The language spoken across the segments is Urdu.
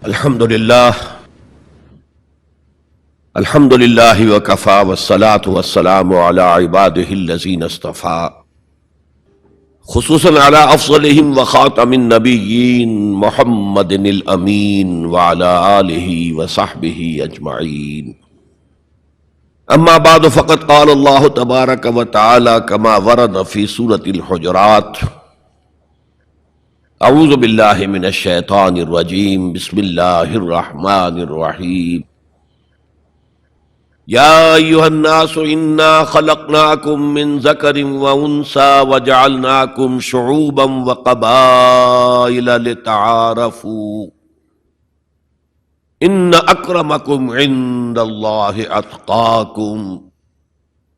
الحمد للہ وکفى والصلاة والسلام علی عباده الذین اصطفى خصوصا علی افضلهم وخاتم النبیین محمد الامین وعلی آلہ وصحبہ اجمعین. اما بعد فقد قال اللہ تبارک وتعالی کما ورد فی سورة الحجرات: اعوذ باللہ من الشیطان الرجیم بسم اللہ الرحمن الرحیم. یا ایھا الناس انا خلقناکم من ذکر وانثی وجعلناکم شعوبا وقبائل لتعارفوا ان اکرمکم عند اللہ اتقاکم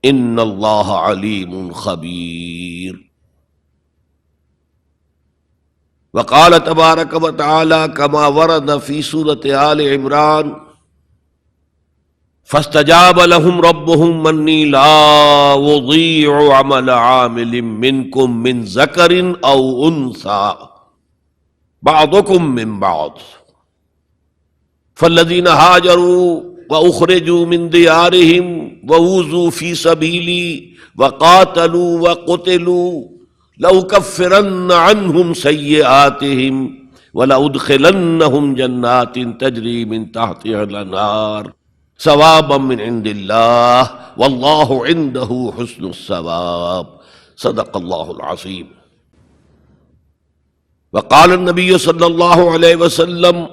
ان اللہ علیم خبیر. وقال تبارک وتعالی کما ورد فی سورة آل عمران: فاستجاب لهم ربهم انی لا اضیع عمل عامل منکم من ذکر او انثی بعضکم من بعض فالذین هاجروا واخرجوا من دیارهم وأوذوا فی سبیلی وقاتلوا وقتلوا لأکفرن عنہم سیئاتہم ولأدخلنہم جنات تجری من تحتها الانہار ثوابا من عند اللہ واللہ عندہ حسن الثواب. صدق اللہ العظیم. وقال النبی صلی اللہ علیہ وسلم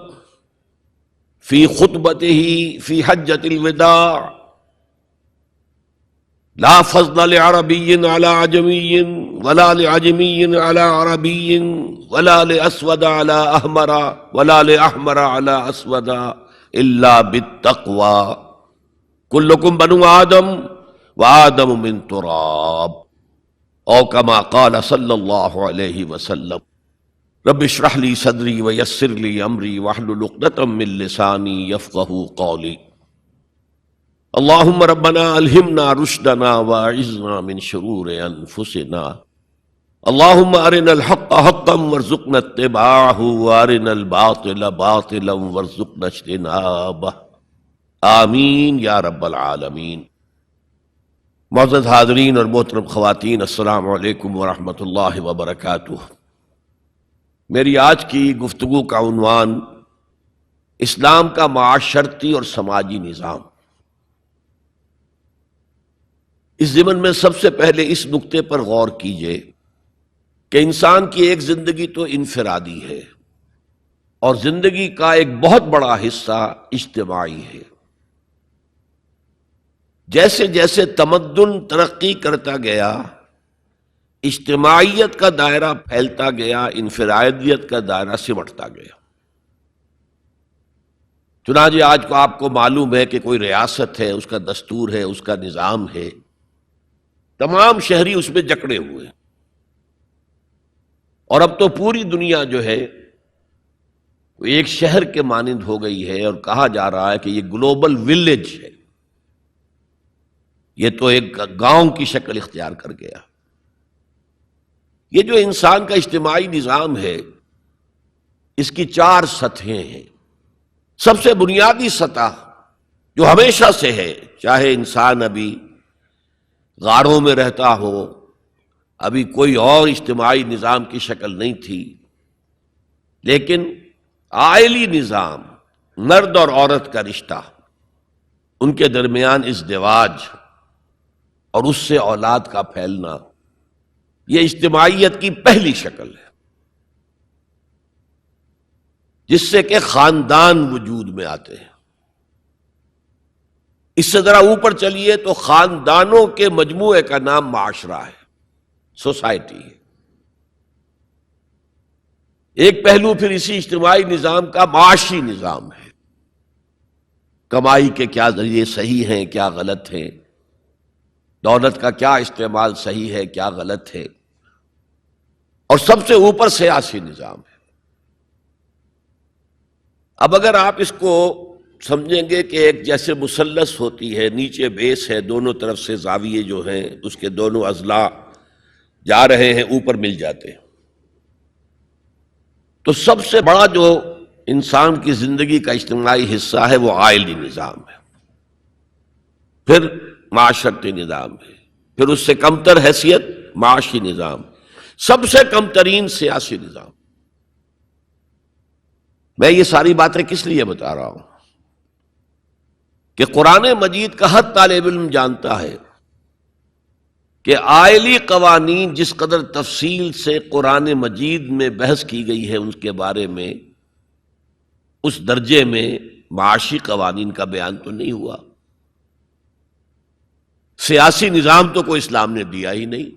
فی خطبتہ فی حجۃ الوداع: لا فضل لعربی علی عجمی ولا لعجمی علی عربی ولا لاسود علی احمر ولا لاحمر علی اسود الا بالتقوی کلکم بنو آدم وآدم من تراب او کما قال صلی اللہ علیہ وسلم. رب اشرح لی صدری ویسر لی امری واحلل عقدۃ من لسانی یفقہوا قولی. اللہم ربنا الہمنا رشدنا واعذنا من شرور انفسنا. اللہم ارنا الحق حقا وارزقنا اتباعہ وارنا الباطل باطلا وارزقنا اجتنابہ. آمین یا رب العالمین. معزز حاضرین اور محترم خواتین، السلام علیکم ورحمۃ اللہ وبرکاتہ. میری آج کی گفتگو کا عنوان اسلام کا معاشرتی اور سماجی نظام. اس ضمن میں سب سے پہلے اس نقطے پر غور کیجئے کہ انسان کی ایک زندگی تو انفرادی ہے اور زندگی کا ایک بہت بڑا حصہ اجتماعی ہے. جیسے جیسے تمدن ترقی کرتا گیا، اجتماعیت کا دائرہ پھیلتا گیا، انفرادیت کا دائرہ سمٹتا گیا. چنانچہ آج کو آپ کو معلوم ہے کہ کوئی ریاست ہے، اس کا دستور ہے، اس کا نظام ہے، تمام شہری اس میں جکڑے ہوئے. اور اب تو پوری دنیا جو ہے وہ ایک شہر کے مانند ہو گئی ہے، اور کہا جا رہا ہے کہ یہ گلوبل ولیج ہے، یہ تو ایک گاؤں کی شکل اختیار کر گیا. یہ جو انسان کا اجتماعی نظام ہے، اس کی 4 سطحیں ہیں. سب سے بنیادی سطح جو ہمیشہ سے ہے، چاہے انسان ابھی غاروں میں رہتا ہو، ابھی کوئی اور اجتماعی نظام کی شکل نہیں تھی، لیکن عائلی نظام، مرد اور عورت کا رشتہ، ان کے درمیان ازدواج اور اس سے اولاد کا پھیلنا، یہ اجتماعیت کی پہلی شکل ہے، جس سے کہ خاندان وجود میں آتے ہیں. اس سے ذرا اوپر چلیے تو خاندانوں کے مجموعے کا نام معاشرہ ہے، سوسائٹی ہے. ایک پہلو پھر اسی اجتماعی نظام کا معاشی نظام ہے. کمائی کے کیا ذریعے صحیح ہیں، کیا غلط ہیں، دولت کا کیا استعمال صحیح ہے، کیا غلط ہے. اور سب سے اوپر سیاسی نظام ہے. اب اگر آپ اس کو سمجھیں گے کہ ایک جیسے مثلث ہوتی ہے، نیچے بیس ہے، دونوں طرف سے زاویے جو ہیں اس کے دونوں اضلاع جا رہے ہیں، اوپر مل جاتے ہیں، تو سب سے بڑا جو انسان کی زندگی کا اجتماعی حصہ ہے وہ عائلی نظام ہے، پھر معاشرتی نظام ہے، پھر اس سے کمتر حیثیت معاشی نظام، سب سے کم ترین سیاسی نظام۔ میں یہ ساری باتیں کس لیے بتا رہا ہوں کہ قرآن مجید کا ہر طالب علم جانتا ہے کہ عائلی قوانین جس قدر تفصیل سے قرآن مجید میں بحث کی گئی ہے ان کے بارے میں، اس درجے میں معاشی قوانین کا بیان تو نہیں ہوا۔ سیاسی نظام تو کوئی اسلام نے دیا ہی نہیں،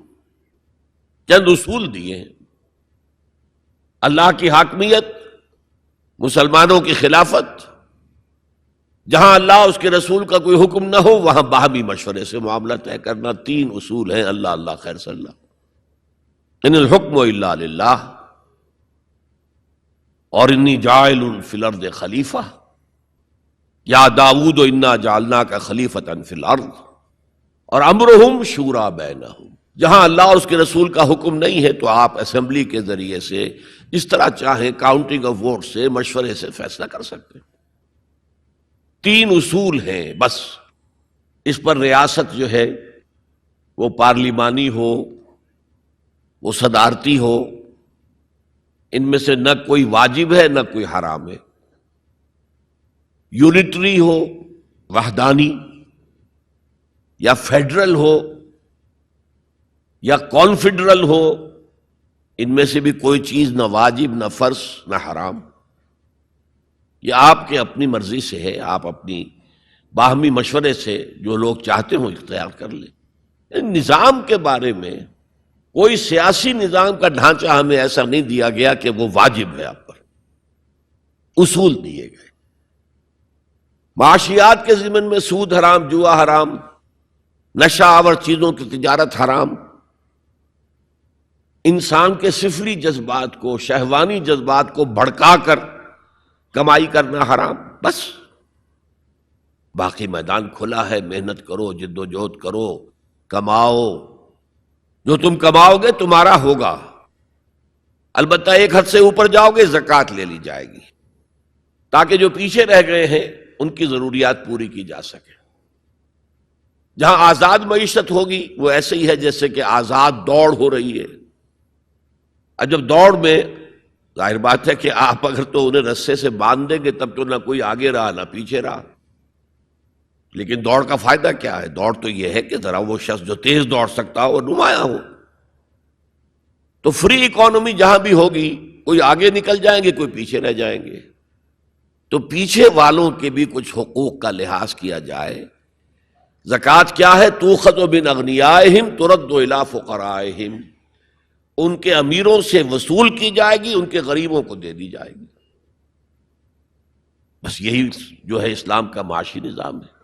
چند اصول دیے ہیں، اللہ کی حاکمیت، مسلمانوں کی خلافت، جہاں اللہ اس کے رسول کا کوئی حکم نہ ہو وہاں باہمی مشورے سے معاملہ طے کرنا، تین اصول ہیں، اللہ اللہ خیر صلی اللہ، ان الحکم الا للہ، اور انی جاعل فی الارض خلیفہ، یا داؤد انا جعلناک خلیفۃ فی الارض، اور امرہم شورا بینہم، جہاں اللہ اور اس کے رسول کا حکم نہیں ہے تو آپ اسمبلی کے ذریعے سے اس طرح چاہیں کاؤنٹنگ آف ووٹ سے مشورے سے فیصلہ کر سکتے ہیں۔ تین اصول ہیں بس، اس پر ریاست جو ہے وہ پارلیمانی ہو، وہ صدارتی ہو، ان میں سے نہ کوئی واجب ہے نہ کوئی حرام ہے، یونٹری ہو وحدانی، یا فیڈرل ہو یا کانفیڈرل ہو، ان میں سے بھی کوئی چیز نہ واجب نہ فرض نہ حرام، یہ آپ کے اپنی مرضی سے ہے، آپ اپنی باہمی مشورے سے جو لوگ چاہتے ہوں اختیار کر لیں۔ نظام کے بارے میں کوئی سیاسی نظام کا ڈھانچہ ہمیں ایسا نہیں دیا گیا کہ وہ واجب ہے آپ پر، اصول دیے گئے۔ معاشیات کے ضمن میں سود حرام، جوا حرام، نشہ آور چیزوں کی تجارت حرام، انسان کے سفلی جذبات کو، شہوانی جذبات کو بھڑکا کر کمائی کرنا حرام، بس۔ باقی میدان کھلا ہے، محنت کرو، جد و جہد کرو، کماؤ، جو تم کماؤ گے تمہارا ہوگا، البتہ ایک حد سے اوپر جاؤ گے زکوٰۃ لے لی جائے گی تاکہ جو پیچھے رہ گئے ہیں ان کی ضروریات پوری کی جا سکے۔ جہاں آزاد معیشت ہوگی وہ ایسے ہی ہے جیسے کہ آزاد دوڑ ہو رہی ہے، اور جب دوڑ میں ظاہر بات ہے کہ آپ اگر تو انہیں رسے سے باندھ دیں گے تب تو نہ کوئی آگے رہا نہ پیچھے رہا، لیکن دوڑ کا فائدہ کیا ہے؟ دوڑ تو یہ ہے کہ ذرا وہ شخص جو تیز دوڑ سکتا ہو وہ نمایاں ہو۔ تو فری اکانومی جہاں بھی ہوگی، کوئی آگے نکل جائیں گے کوئی پیچھے رہ جائیں گے، تو پیچھے والوں کے بھی کچھ حقوق کا لحاظ کیا جائے۔ زکوٰۃ کیا ہے؟ تؤخذ من اغنیائہم ترد الی فقرائہم، ان کے امیروں سے وصول کی جائے گی، ان کے غریبوں کو دے دی جائے گی، بس یہی جو ہے اسلام کا معاشی نظام ہے۔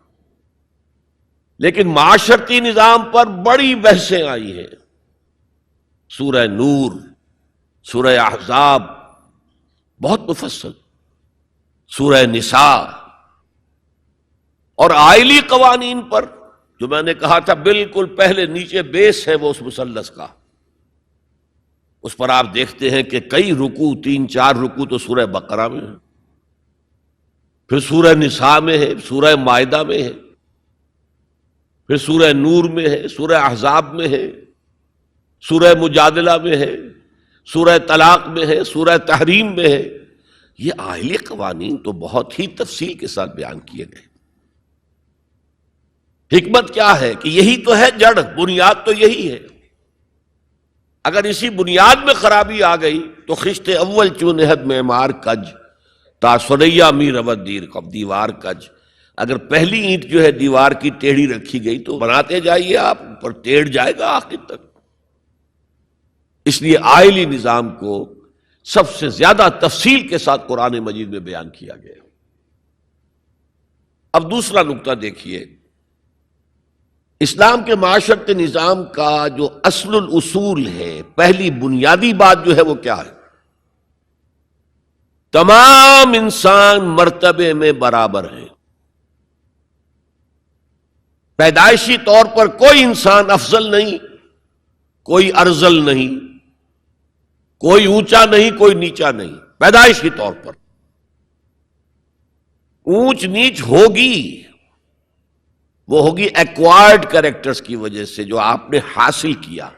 لیکن معاشرتی نظام پر بڑی بحثیں آئی ہیں، سورہ نور، سورہ احزاب، بہت مفصل، سورہ نساء، اور آئلی قوانین پر جو میں نے کہا تھا بالکل پہلے نیچے بیس ہے وہ اس مثلث کا، اس پر آپ دیکھتے ہیں کہ کئی رکوع، 3-4 رکوع تو سورہ بقرہ میں ہے، پھر سورہ نساء میں ہے، سورہ مائدہ میں ہے، پھر سورہ نور میں ہے، سورہ احزاب میں ہے، سورہ مجادلہ میں ہے، سورہ طلاق میں ہے، سورہ تحریم میں ہے۔ یہ آئلی قوانین تو بہت ہی تفصیل کے ساتھ بیان کیے گئے۔ حکمت کیا ہے کہ یہی تو ہے جڑ، بنیاد تو یہی ہے۔ اگر اسی بنیاد میں خرابی آ گئی تو خشت اول چونہد معمار کج، تا سریا می رود دیر کب دیوار کج، اگر پہلی اینٹ جو ہے دیوار کی ٹیڑھی رکھی گئی تو بناتے جائیے آپ، اوپر ٹیڑھ جائے گا آخر تک۔ اس لیے آئلی نظام کو سب سے زیادہ تفصیل کے ساتھ قرآن مجید میں بیان کیا گیا۔ اب دوسرا نقطہ دیکھیے، اسلام کے معاشرتی نظام کا جو اصل الاصول ہے، پہلی بنیادی بات جو ہے وہ کیا ہے؟ تمام انسان مرتبے میں برابر ہیں، پیدائشی طور پر کوئی انسان افضل نہیں، کوئی ارذل نہیں، کوئی اونچا نہیں، کوئی نیچا نہیں، پیدائشی طور پر اونچ نیچ ہوگی، وہ ہوگی ایکوائرڈ کریکٹرز کی وجہ سے، جو آپ نے حاصل کیا۔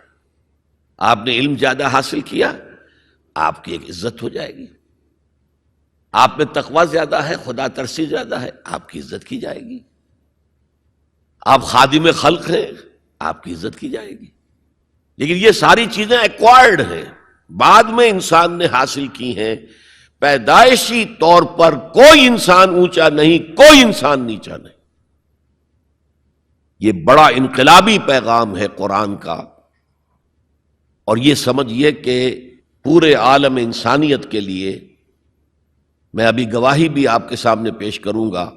آپ نے علم زیادہ حاصل کیا، آپ کی ایک عزت ہو جائے گی۔ آپ میں تقوی زیادہ ہے، خدا ترسی زیادہ ہے، آپ کی عزت کی جائے گی۔ آپ خادم خلق ہیں، آپ کی عزت کی جائے گی۔ لیکن یہ ساری چیزیں ایکوائرڈ ہیں، بعد میں انسان نے حاصل کی ہیں۔ پیدائشی طور پر کوئی انسان اونچا نہیں، کوئی انسان نیچا نہیں۔ یہ بڑا انقلابی پیغام ہے قرآن کا، اور یہ سمجھیے کہ پورے عالم انسانیت کے لیے، میں ابھی گواہی بھی آپ کے سامنے پیش کروں گا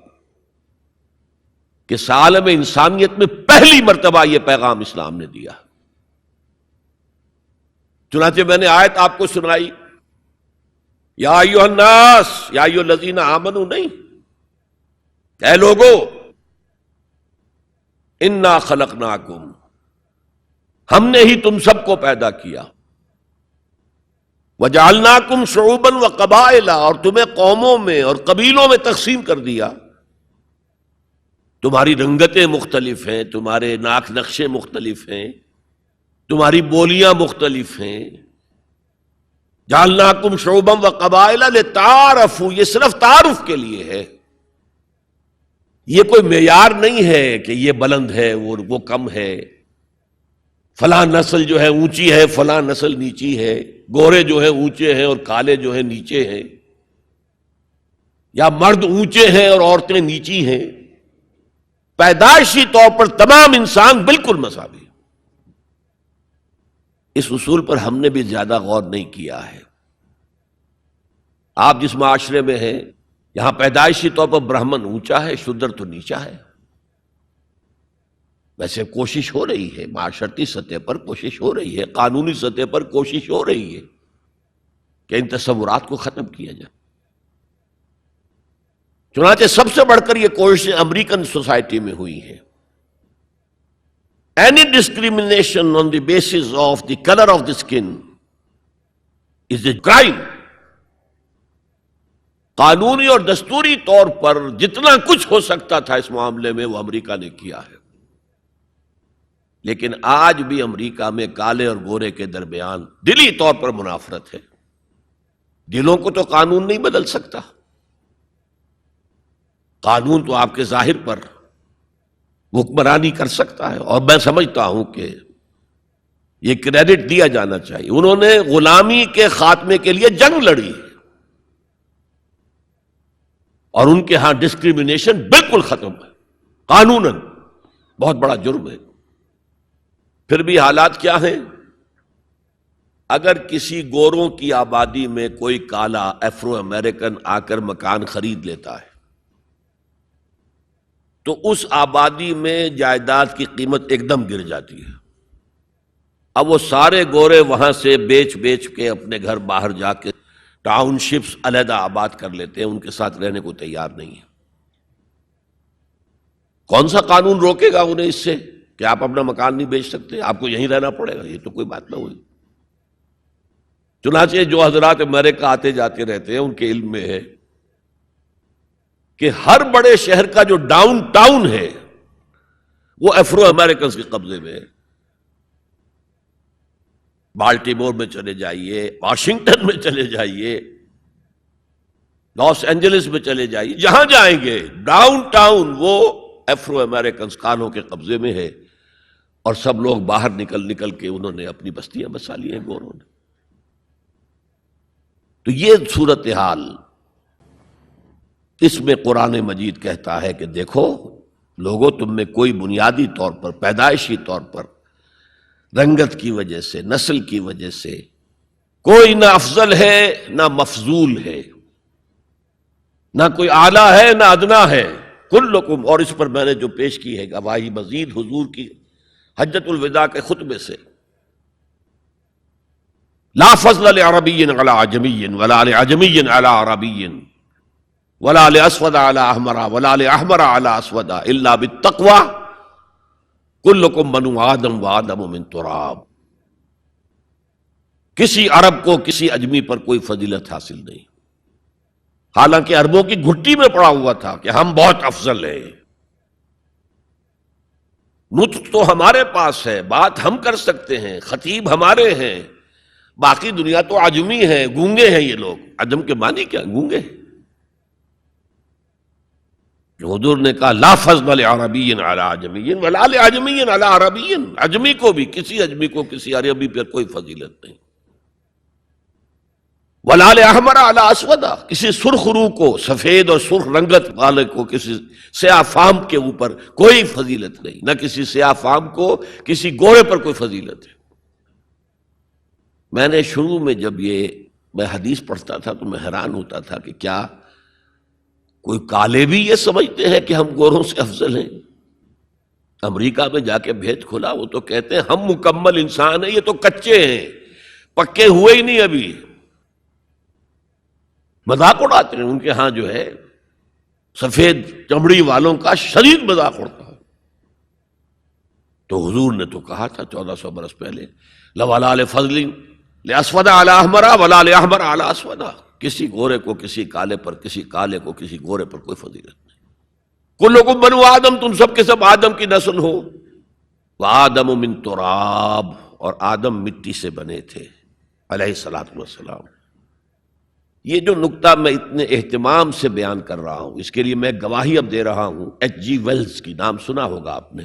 کہ عالم انسانیت میں پہلی مرتبہ یہ پیغام اسلام نے دیا۔ چنانچہ میں نے آیت آپ کو سنائی، یا ایھا الناس، یا ایھا الذین آمنوا نہیں، اے لوگو، انا خلقناکم، ہم نے ہی تم سب کو پیدا کیا، وجعلناکم شعوبا وقبائل، اور تمہیں قوموں میں اور قبیلوں میں تقسیم کر دیا۔ تمہاری رنگتیں مختلف ہیں، تمہارے ناک نقشے مختلف ہیں، تمہاری بولیاں مختلف ہیں۔ جعلناکم شعوبا وقبائل لتعارفوا، یہ صرف تعارف کے لیے ہے، یہ کوئی معیار نہیں ہے کہ یہ بلند ہے وہ کم ہے، فلاں نسل جو ہے اونچی ہے، فلاں نسل نیچی ہے، گورے جو ہیں اونچے ہیں اور کالے جو ہیں نیچے ہیں، یا مرد اونچے ہیں اور عورتیں نیچی ہیں۔ پیدائشی طور پر تمام انسان بالکل مساوی۔ اس اصول پر ہم نے بھی زیادہ غور نہیں کیا ہے۔ آپ جس معاشرے میں ہیں، یہاں پیدائشی طور پر برہمن اونچا ہے، شودر تو نیچا ہے۔ ویسے کوشش ہو رہی ہے، معاشرتی سطح پر کوشش ہو رہی ہے، قانونی سطح پر کوشش ہو رہی ہے کہ ان تصورات کو ختم کیا جائے۔ چنانچہ سب سے بڑھ کر یہ کوشش امریکن سوسائٹی میں ہوئی ہے۔ Any discrimination on the basis of the color of the skin is a crime۔ قانونی اور دستوری طور پر جتنا کچھ ہو سکتا تھا اس معاملے میں وہ امریکہ نے کیا ہے، لیکن آج بھی امریکہ میں کالے اور گورے کے درمیان دلی طور پر منافرت ہے۔ دلوں کو تو قانون نہیں بدل سکتا، قانون تو آپ کے ظاہر پر حکمرانی کر سکتا ہے، اور میں سمجھتا ہوں کہ یہ کریڈٹ دیا جانا چاہیے، انہوں نے غلامی کے خاتمے کے لیے جنگ لڑی ہے، اور ان کے ہاں ڈسکریمنیشن بالکل ختم ہے، قانوناً بہت بڑا جرم ہے۔ پھر بھی حالات کیا ہیں؟ اگر کسی گوروں کی آبادی میں کوئی کالا افرو امریکن آ کر مکان خرید لیتا ہے تو اس آبادی میں جائیداد کی قیمت ایک دم گر جاتی ہے۔ اب وہ سارے گورے وہاں سے بیچ کے اپنے گھر باہر جا کے ٹاؤن شپس علیحدہ آباد کر لیتے ہیں، ان کے ساتھ رہنے کو تیار نہیں ہے۔ کون سا قانون روکے گا انہیں اس سے کہ آپ اپنا مکان نہیں بیچ سکتے، آپ کو یہیں رہنا پڑے گا؟ یہ تو کوئی بات نہ ہوئی۔ چنانچہ جو حضرات امریکہ آتے جاتے رہتے ہیں ان کے علم میں ہے کہ ہر بڑے شہر کا جو ڈاؤن ٹاؤن ہے وہ افرو امریکنز کے قبضے میں ہے۔ بالٹیمور میں چلے جائیے، واشنگٹن میں چلے جائیے، لاس اینجلس میں چلے جائیے، جہاں جائیں گے ڈاؤن ٹاؤن وہ افرو امریکنز کانوں کے قبضے میں ہے، اور سب لوگ باہر نکل کے انہوں نے اپنی بستیاں بسا لی ہیں گوروں نے۔ تو یہ صورتحال، اس میں قرآن مجید کہتا ہے کہ دیکھو لوگوں، تم میں کوئی بنیادی طور پر، پیدائشی طور پر، رنگت کی وجہ سے، نسل کی وجہ سے کوئی نہ افضل ہے نہ مفضول ہے، نہ کوئی اعلیٰ ہے نہ ادنا ہے، کلکم۔ اور اس پر میں نے جو پیش کی ہے گواہی مزید حضور کی حجۃ الوداع کے خطبے سے، لا فضل لعربی علی عجمی ولا لعجمی علی عربی ولا لاسود علی احمر ولا لاحمر علی اسود الا بالتقوی کلکم بنو آدم وآدم من تراب۔ کسی عرب کو کسی اجمی پر کوئی فضیلت حاصل نہیں، حالانکہ عربوں کی گھٹی میں پڑا ہوا تھا کہ ہم بہت افضل ہیں. نطق تو ہمارے پاس ہے، بات ہم کر سکتے ہیں، خطیب ہمارے ہیں، باقی دنیا تو عجمی ہے، گونگے ہیں یہ لوگ. عجم کے معنی کیا؟ گونگے. حضور نے کہا لا فضل لعربی علی عجمی ولا لعجمی علی عربی، عجمی کو بھی، کسی عجمی کو کسی عربی پر کوئی فضیلت نہیں. ولا لأحمر علی اسود، کسی سرخ روح کو، سفید اور سرخ رنگت والے کو کسی سیاہ فام کے اوپر کوئی فضیلت نہیں، نہ کسی سیاہ فام کو کسی گورے پر کوئی فضیلت ہے. میں نے شروع میں جب میں حدیث پڑھتا تھا تو میں حیران ہوتا تھا کہ کیا کوئی کالے بھی یہ سمجھتے ہیں کہ ہم گوروں سے افضل ہیں؟ امریکہ میں جا کے بھید کھلا، وہ تو کہتے ہیں ہم مکمل انسان ہیں، یہ تو کچے ہیں، پکے ہوئے ہی نہیں ابھی. مذاق اڑاتے ہیں ان کے ہاں جو ہے سفید چمڑی والوں کا شدید مذاق اڑتا ہے. تو حضور نے تو کہا تھا 1400 برس پہلے لولا لفضل لاسود علی احمر ولا لاحمر علی اسود، کسی گورے کو کسی کالے پر، کسی کالے کو کسی گورے پر کوئی فضیلت نہیں. کلکم بنو آدم، تم سب کے سب آدم کی نسل ہو. وآدم من تراب، اور آدم مٹی سے بنے تھے علیہ الصلوۃ والسلام. یہ جو نکتہ میں اتنے اہتمام سے بیان کر رہا ہوں، اس کے لیے میں گواہی اب دے رہا ہوں ایچ جی ویلز کی، نام سنا ہوگا آپ نے.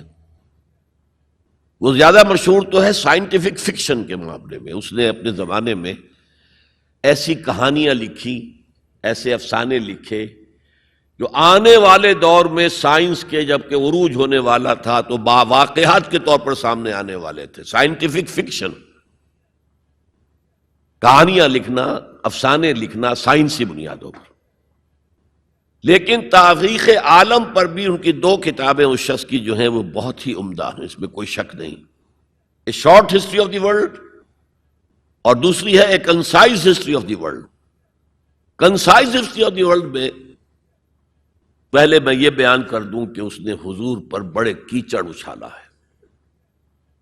وہ زیادہ مشہور تو ہے سائنٹیفک فکشن کے معاملے میں. اس نے اپنے زمانے میں ایسی کہانیاں لکھی، ایسے افسانے لکھے جو آنے والے دور میں سائنس کے جب کہ عروج ہونے والا تھا تو واقعات کے طور پر سامنے آنے والے تھے. سائنٹیفک فکشن، کہانیاں لکھنا، افسانے لکھنا سائنسی بنیادوں پر. لیکن تاریخ عالم پر بھی ان کی 2 کتابیں اس شخص کی جو ہیں وہ بہت ہی عمدہ ہیں، اس میں کوئی شک نہیں. A short history of the world, اور دوسری ہے a concise history of the world. Concise history of the world میں پہلے میں یہ بیان کر دوں کہ اس نے حضور پر بڑے کیچڑ اچھالا ہے.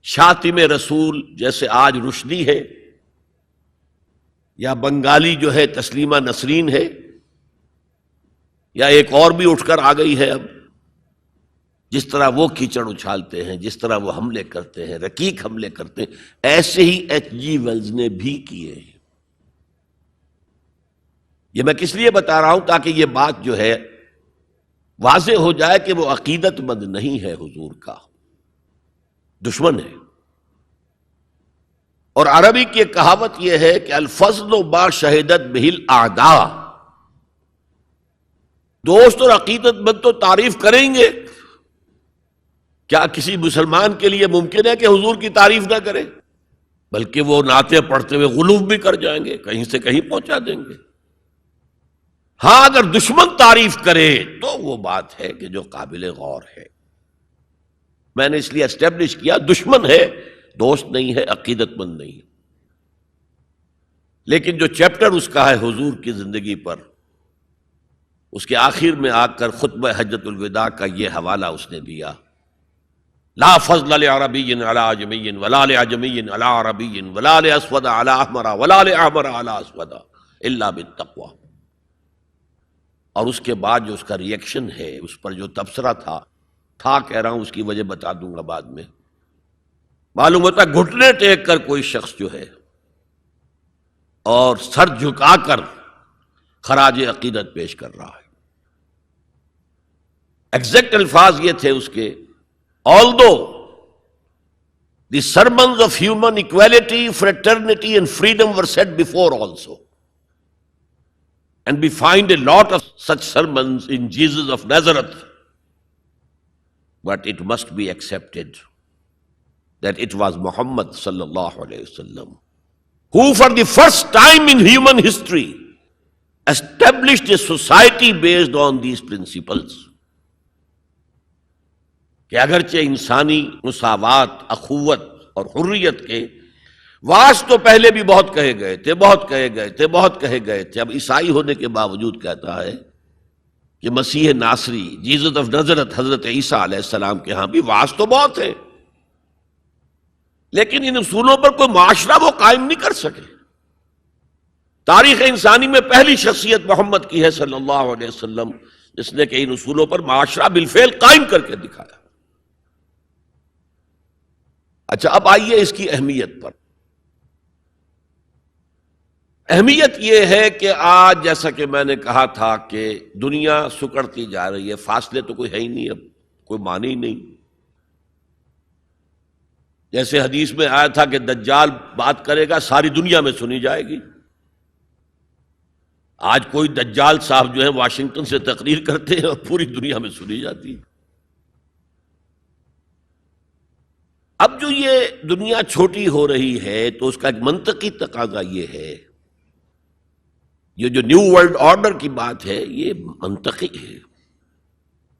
شاطم رسول جیسے آج رشدی ہے یا بنگالی جو ہے تسلیمہ نسرین ہے، یا ایک اور بھی اٹھ کر آ گئی ہے اب، جس طرح وہ کیچڑ اچھالتے ہیں، جس طرح وہ حملے کرتے ہیں، رقیق حملے کرتے ہیں، ایسے ہی ایچ جی ویلز نے بھی کیے ہیں. یہ میں کس لیے بتا رہا ہوں؟ تاکہ یہ بات جو ہے واضح ہو جائے کہ وہ عقیدت مند نہیں ہے، حضور کا دشمن ہے. اور عربی کی ایک کہاوت یہ ہے کہ الفضل ما شہدت بہ الاعداء، دوست اور عقیدت مند تو تعریف کریں گے. کیا کسی مسلمان کے لیے ممکن ہے کہ حضور کی تعریف نہ کرے؟ بلکہ وہ نعتیں پڑھتے ہوئے غلوف بھی کر جائیں گے، کہیں سے کہیں پہنچا دیں گے. ہاں اگر دشمن تعریف کرے تو وہ بات ہے کہ جو قابل غور ہے. میں نے اس لیے اسٹیبلش کیا دشمن ہے، دوست نہیں ہے، عقیدت مند نہیں ہے. لیکن جو چیپٹر اس کا ہے حضور کی زندگی پر، اس کے آخر میں آ کر خطبہ حجۃ الوداع کا یہ حوالہ اس نے دیا، لا فضل لعربی علی عجمی ولا لعجمی علی عربی ولا لاسود علی احمر ولا لاحمر علی اسود الا بالتقوی. اور اس کے بعد جو اس کا ری ایکشن ہے، اس پر جو تبصرہ تھا کہہ رہا ہوں، اس کی وجہ بتا دوں گا بعد میں. معلوم ہوتا گھٹنے ٹیک کر کوئی شخص جو ہے اور سر جھکا کر خراج عقیدت پیش کر رہا ہے. ایگزیکٹ الفاظ یہ تھے اس کے، although the sermons of human equality, fraternity and freedom were said before also, and we find a lot of such sermons in Jesus of Nazareth, but it must be accepted that it was Muhammad sallallahu alayhi wasallam who for the first time in human history established a society based on these principles. کہ اگرچہ انسانی مساوات، اخوت اور حریت کے واس تو پہلے بھی بہت کہے گئے تھے، بہت کہے گئے تھے، بہت کہے گئے تھے. اب عیسائی ہونے کے باوجود کہتا ہے کہ مسیح ناصری، جیزس آف نازرت، حضرت عیسیٰ علیہ السلام کے ہاں بھی واس تو بہت ہے، لیکن ان اصولوں پر کوئی معاشرہ وہ قائم نہیں کر سکے. تاریخ انسانی میں پہلی شخصیت محمد کی ہے صلی اللہ علیہ وسلم، جس نے کہ ان اصولوں پر معاشرہ بالفعل قائم کر کے دکھایا۔ اچھا، اب آئیے اس کی اہمیت پر۔ اہمیت یہ ہے کہ آج جیسا کہ میں نے کہا تھا کہ دنیا سکڑتی جا رہی ہے، فاصلے تو کوئی ہے ہی نہیں، اب کوئی معنی ہی نہیں۔ جیسے حدیث میں آیا تھا کہ دجال بات کرے گا ساری دنیا میں سنی جائے گی، آج کوئی دجال صاحب جو ہے واشنگٹن سے تقریر کرتے ہیں اور پوری دنیا میں سنی جاتی ہے۔ اب جو یہ دنیا چھوٹی ہو رہی ہے تو اس کا ایک منطقی تقاضا یہ ہے، یہ جو نیو ورلڈ آرڈر کی بات ہے یہ منطقی ہے،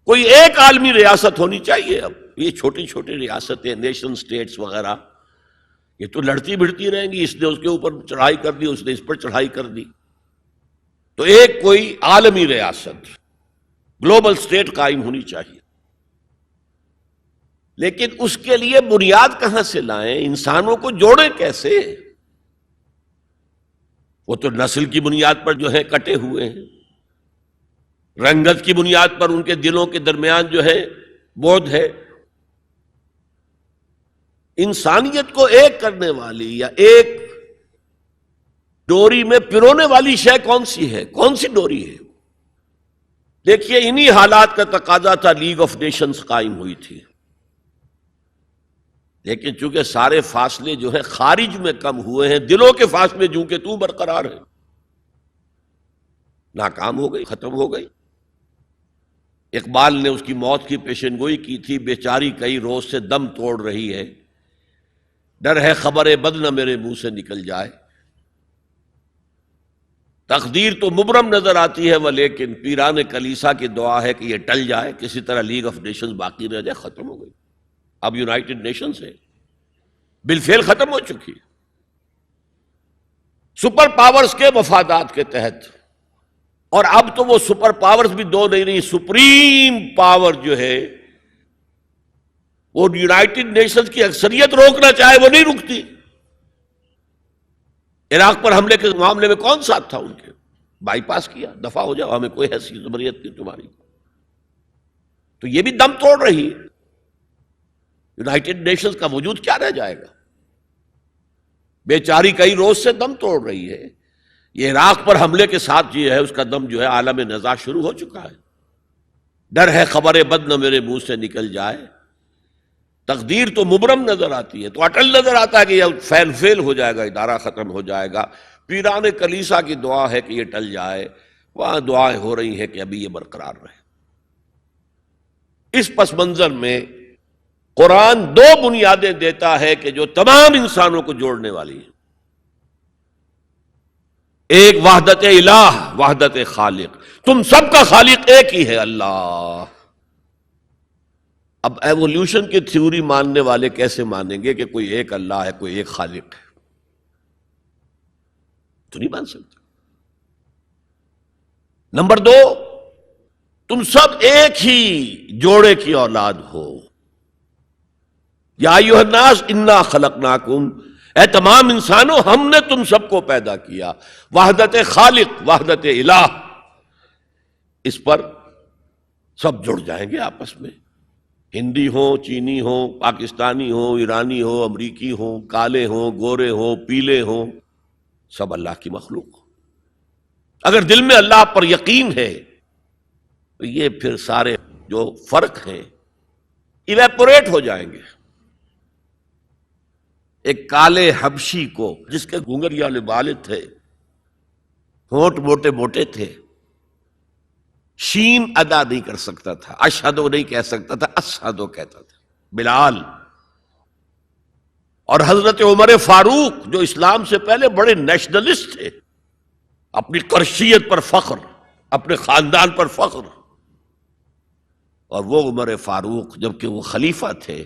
کوئی ایک عالمی ریاست ہونی چاہیے۔ اب یہ چھوٹی چھوٹی ریاستیں، نیشن سٹیٹس وغیرہ، یہ تو لڑتی بھڑتی رہیں گی، اس نے اس کے اوپر چڑھائی کر دی، اس نے اس پر چڑھائی کر دی، تو ایک کوئی عالمی ریاست، گلوبل سٹیٹ قائم ہونی چاہیے۔ لیکن اس کے لیے بنیاد کہاں سے لائیں؟ انسانوں کو جوڑیں کیسے؟ وہ تو نسل کی بنیاد پر جو ہے کٹے ہوئے ہیں، رنگت کی بنیاد پر ان کے دلوں کے درمیان جو ہے بودھ ہے۔ انسانیت کو ایک کرنے والی یا ایک ڈوری میں پرونے والی شے کون سی ہے؟ کون سی ڈوری ہے؟ دیکھیے، انہی حالات کا تقاضا تھا، لیگ آف نیشنز قائم ہوئی تھی، لیکن چونکہ سارے فاصلے جو ہے خارج میں کم ہوئے ہیں، دلوں کے فاصلے جو کہ تو برقرار ہیں، ناکام ہو گئی، ختم ہو گئی۔ اقبال نے اس کی موت کی پیشن گوئی کی تھی، بیچاری کئی روز سے دم توڑ رہی ہے، ڈر ہے خبر بد نہ میرے منہ سے نکل جائے، تقدیر تو مبرم نظر آتی ہے ولیکن پیران کلیسا کی دعا ہے کہ یہ ٹل جائے، کسی طرح لیگ آف نیشنز باقی رہ جائے۔ ختم ہو گئی، اب یونائٹڈ نیشنز ہے، بالفعل ختم ہو چکی، سپر پاورز کے مفادات کے تحت۔ اور اب تو وہ سپر پاورز بھی دو نہیں رہی، سپریم پاور جو ہے وہ یونائٹڈ نیشنز کی اکثریت روکنا چاہے وہ نہیں رکتی۔ عراق پر حملے کے معاملے میں کون ساتھ تھا ان کے؟ بائی پاس کیا، دفع ہو جاؤ، ہمیں کوئی حیثیت زبریت نہیں تمہاری۔ تو یہ بھی دم توڑ رہی ہے، یونائٹڈ نیشنز کا وجود کیا رہ جائے گا؟ بیچاری کئی روز سے دم توڑ رہی ہے۔ یہ عراق پر حملے کے ساتھ یہ ہے اس کا دم جو ہے عالم نزاع شروع ہو چکا ہے، ڈر ہے خبر بد نہ میرے منہ سے نکل جائے، تقدیر تو مبرم نظر آتی ہے، تو اٹل نظر آتا ہے کہ یہ فیل ہو جائے گا، ادارہ ختم ہو جائے گا۔ پیران کلیسا کی دعا ہے کہ یہ ٹل جائے، وہاں دعائیں ہو رہی ہیں کہ ابھی یہ برقرار رہے۔ اس پس منظر میں قرآن دو بنیادیں دیتا ہے کہ جو تمام انسانوں کو جوڑنے والی ہیں، ایک وحدت الہ، وحدت خالق، تم سب کا خالق ایک ہی ہے، اللہ۔ اب ایوولوشن کی تھیوری ماننے والے کیسے مانیں گے کہ کوئی ایک اللہ ہے، کوئی ایک خالق ہے؟ تو نہیں مان سکتے۔ نمبر دو، تم سب ایک ہی جوڑے کی اولاد ہو، یا ایھا الناس انا خلقناکم، اے تمام انسانوں ہم نے تم سب کو پیدا کیا۔ وحدت خالق، وحدت الہ، اس پر سب جڑ جائیں گے آپس میں، ہندی ہو، چینی ہو، پاکستانی ہو، ایرانی ہو، امریکی ہو، کالے ہو، گورے ہو، پیلے ہو، سب اللہ کی مخلوق۔ اگر دل میں اللہ پر یقین ہے تو یہ پھر سارے جو فرق ہیں ایویپوریٹ ہو جائیں گے۔ ایک کالے حبشی کو جس کے گھنگریالے بال تھے، ہونٹ موٹے موٹے تھے، شین ادا نہیں کر سکتا تھا، اشہدو نہیں کہہ سکتا تھا، اشہدو کہتا تھا، بلال۔ اور حضرت عمر فاروق جو اسلام سے پہلے بڑے نیشنلسٹ تھے، اپنی قرشیت پر فخر، اپنے خاندان پر فخر، اور وہ عمر فاروق جبکہ وہ خلیفہ تھے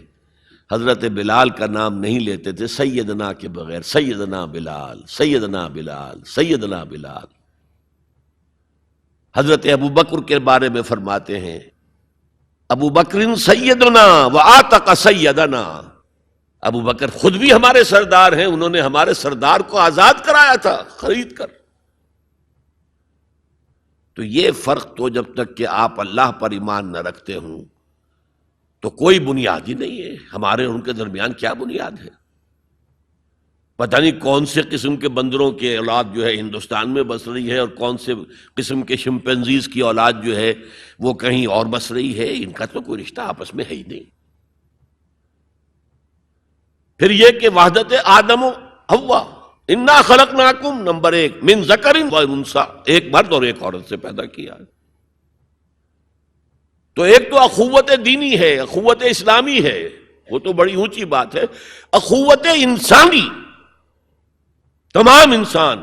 حضرت بلال کا نام نہیں لیتے تھے سیدنا کے بغیر، سیدنا بلال، سیدنا بلال، سیدنا بلال۔ حضرت ابو بکر کے بارے میں فرماتے ہیں ابو بکر سیدنا وآتق سیدنا، ابو بکر خود بھی ہمارے سردار ہیں، انہوں نے ہمارے سردار کو آزاد کرایا تھا خرید کر۔ تو یہ فرق تو جب تک کہ آپ اللہ پر ایمان نہ رکھتے ہوں تو کوئی بنیاد ہی نہیں ہے. ہمارے ان کے درمیان کیا بنیاد ہے؟ پتہ نہیں کون سے قسم کے بندروں کی اولاد جو ہے ہندوستان میں بس رہی ہے اور کون سے قسم کے شمپینزیز کی اولاد جو ہے وہ کہیں اور بس رہی ہے. ان کا تو کوئی رشتہ آپس میں ہے ہی نہیں. پھر یہ کہ وحدت آدم و حوا، انا خلقناکم، نمبر 1 من ذکر و انثی، ایک مرد اور ایک عورت سے پیدا کیا. تو ایک تو اخوت دینی ہے، اخوت اسلامی ہے، وہ تو بڑی اونچی بات ہے. اخوت انسانی، تمام انسان.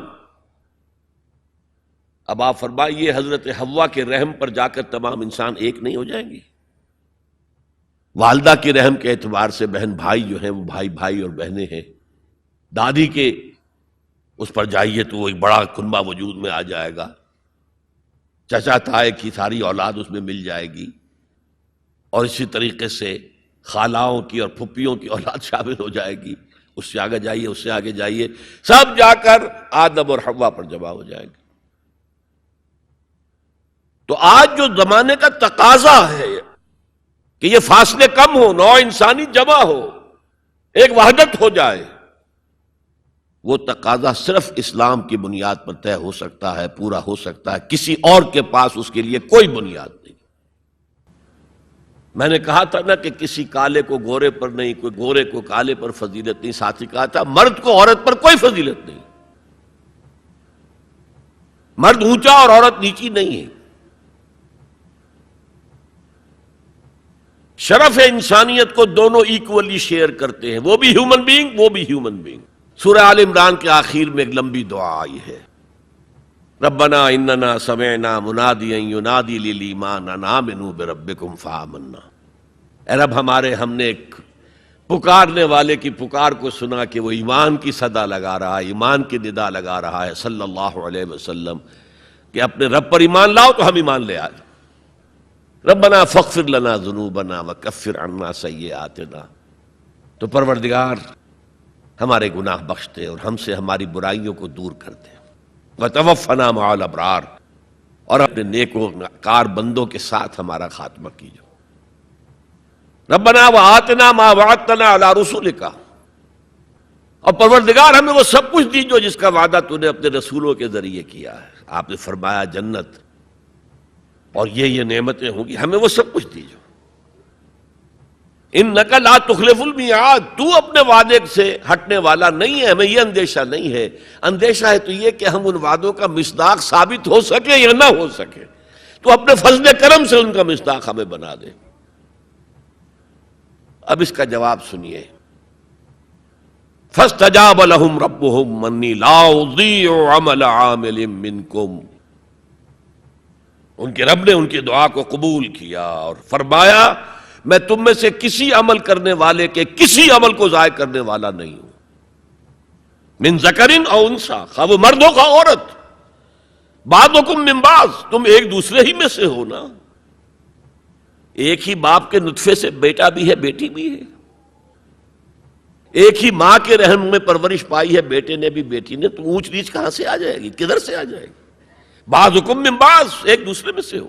اب آپ فرمائیے حضرت حوا کے رحم پر جا کر تمام انسان ایک نہیں ہو جائیں گے؟ والدہ کے رحم کے اعتبار سے بہن بھائی جو ہیں وہ بھائی بھائی اور بہنیں ہیں. دادی کے اس پر جائیے تو وہ ایک بڑا کنبہ وجود میں آ جائے گا. چچا تائے کی ساری اولاد اس میں مل جائے گی، اور اسی طریقے سے خالاؤں کی اور پھپھیوں کی اولاد شامل ہو جائے گی. اس سے آگے جائیے، اس سے آگے جائیے، سب جا کر آدم اور حوا پر جمع ہو جائے گی. تو آج جو زمانے کا تقاضا ہے کہ یہ فاصلے کم ہو، نوع انسانی جمع ہو، ایک وحدت ہو جائے، وہ تقاضا صرف اسلام کی بنیاد پر طے ہو سکتا ہے، پورا ہو سکتا ہے. کسی اور کے پاس اس کے لیے کوئی بنیاد نہیں. میں نے کہا تھا نا کہ کسی کالے کو گورے پر نہیں، کوئی گورے کو کالے پر فضیلت نہیں. ساتھ ہی کہا تھا مرد کو عورت پر کوئی فضیلت نہیں. مرد اونچا اور عورت نیچی نہیں ہے. شرف انسانیت کو دونوں ایکولی شیئر کرتے ہیں، وہ بھی ہیومن بینگ، وہ بھی ہیومن بینگ. سورہ آل عمران کے آخر میں ایک لمبی دعا آئی ہے، ربنا اننا سمعنا منادیا ینادی للایمان ان آمنوا بربکم فآمنا. اے رب ہمارے، ہم نے ایک پکارنے والے کی پکار کو سنا کہ وہ ایمان کی صدا لگا رہا ہے، ایمان کی ندا لگا رہا ہے صلی اللہ علیہ وسلم کہ اپنے رب پر ایمان لاؤ. تو ہم ایمان لے آئے. ربنا فاغفر لنا ذنوبنا وکفر عنا سیئاتنا. تو پروردگار ہمارے گناہ بخش دے اور ہم سے ہماری برائیوں کو دور کر دے. وتوفنا مع الابرار، اور اپنے نیکوکار بندوں کے ساتھ ہمارا خاتمہ کیجو. ربنا وآتنا ما وعدتنا علی رسولک، اور پروردگار ہمیں وہ سب کچھ دیجو جس کا وعدہ تو نے اپنے رسولوں کے ذریعے کیا ہے. آپ نے فرمایا جنت اور یہ نعمتیں ہوں گی، ہمیں وہ سب کچھ دیجو. انک لا تخلف المیعاد، تو اپنے وعدے سے ہٹنے والا نہیں ہے. ہمیں یہ اندیشہ نہیں ہے. اندیشہ ہے تو یہ کہ ہم ان وعدوں کا مصداق ثابت ہو سکے یا نہ ہو سکے. تو اپنے فضل کرم سے ان کا مصداق ہمیں بنا دے. اب اس کا جواب سنیے. فاستجاب لهم ربهم انی لا اضیع عمل عامل منکم. ان کے رب نے ان کی دعا کو قبول کیا اور فرمایا میں تم میں سے کسی عمل کرنے والے کے کسی عمل کو ضائع کرنے والا نہیں ہوں. من ذکر او انثی، خواہ وہ مرد ہو خواہ عورت. بعضکم من بعض، تم ایک دوسرے ہی میں سے ہو نا. ایک ہی باپ کے نطفے سے بیٹا بھی ہے، بیٹی بھی ہے. ایک ہی ماں کے رحم میں پرورش پائی ہے بیٹے نے بھی بیٹی نے. تو اونچ نیچ کہاں سے آ جائے گی؟ کدھر سے آ جائے گی؟ بعضکم من بعض، ایک دوسرے میں سے ہو.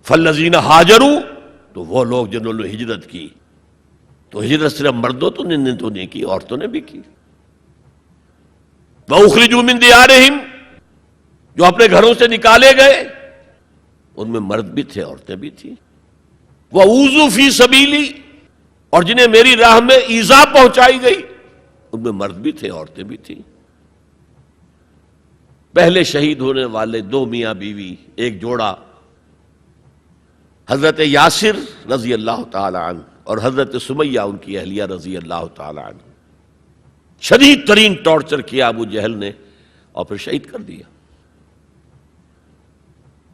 فالذین ہاجروا، تو وہ لوگ جنہوں نے ہجرت کی. تو ہجرت صرف مردوں تو نے کی، عورتوں نے بھی کی. وَأُخْرِجُوا مِن دِيَارِهِمْ، جو اپنے گھروں سے نکالے گئے، ان میں مرد بھی تھے عورتیں بھی تھیں. وَأُوذُوا فِي سَبِيلِي، اور جنہیں میری راہ میں ایذا پہنچائی گئی، ان میں مرد بھی تھے عورتیں بھی تھیں. پہلے شہید ہونے والے 2 میاں بیوی، ایک جوڑا، حضرت یاسر رضی اللہ تعالی عنہ اور حضرت سمیہ ان کی اہلیہ رضی اللہ تعالی عنہ. شدید ترین ٹارچر کیا ابو جہل نے اور پھر شہید کر دیا.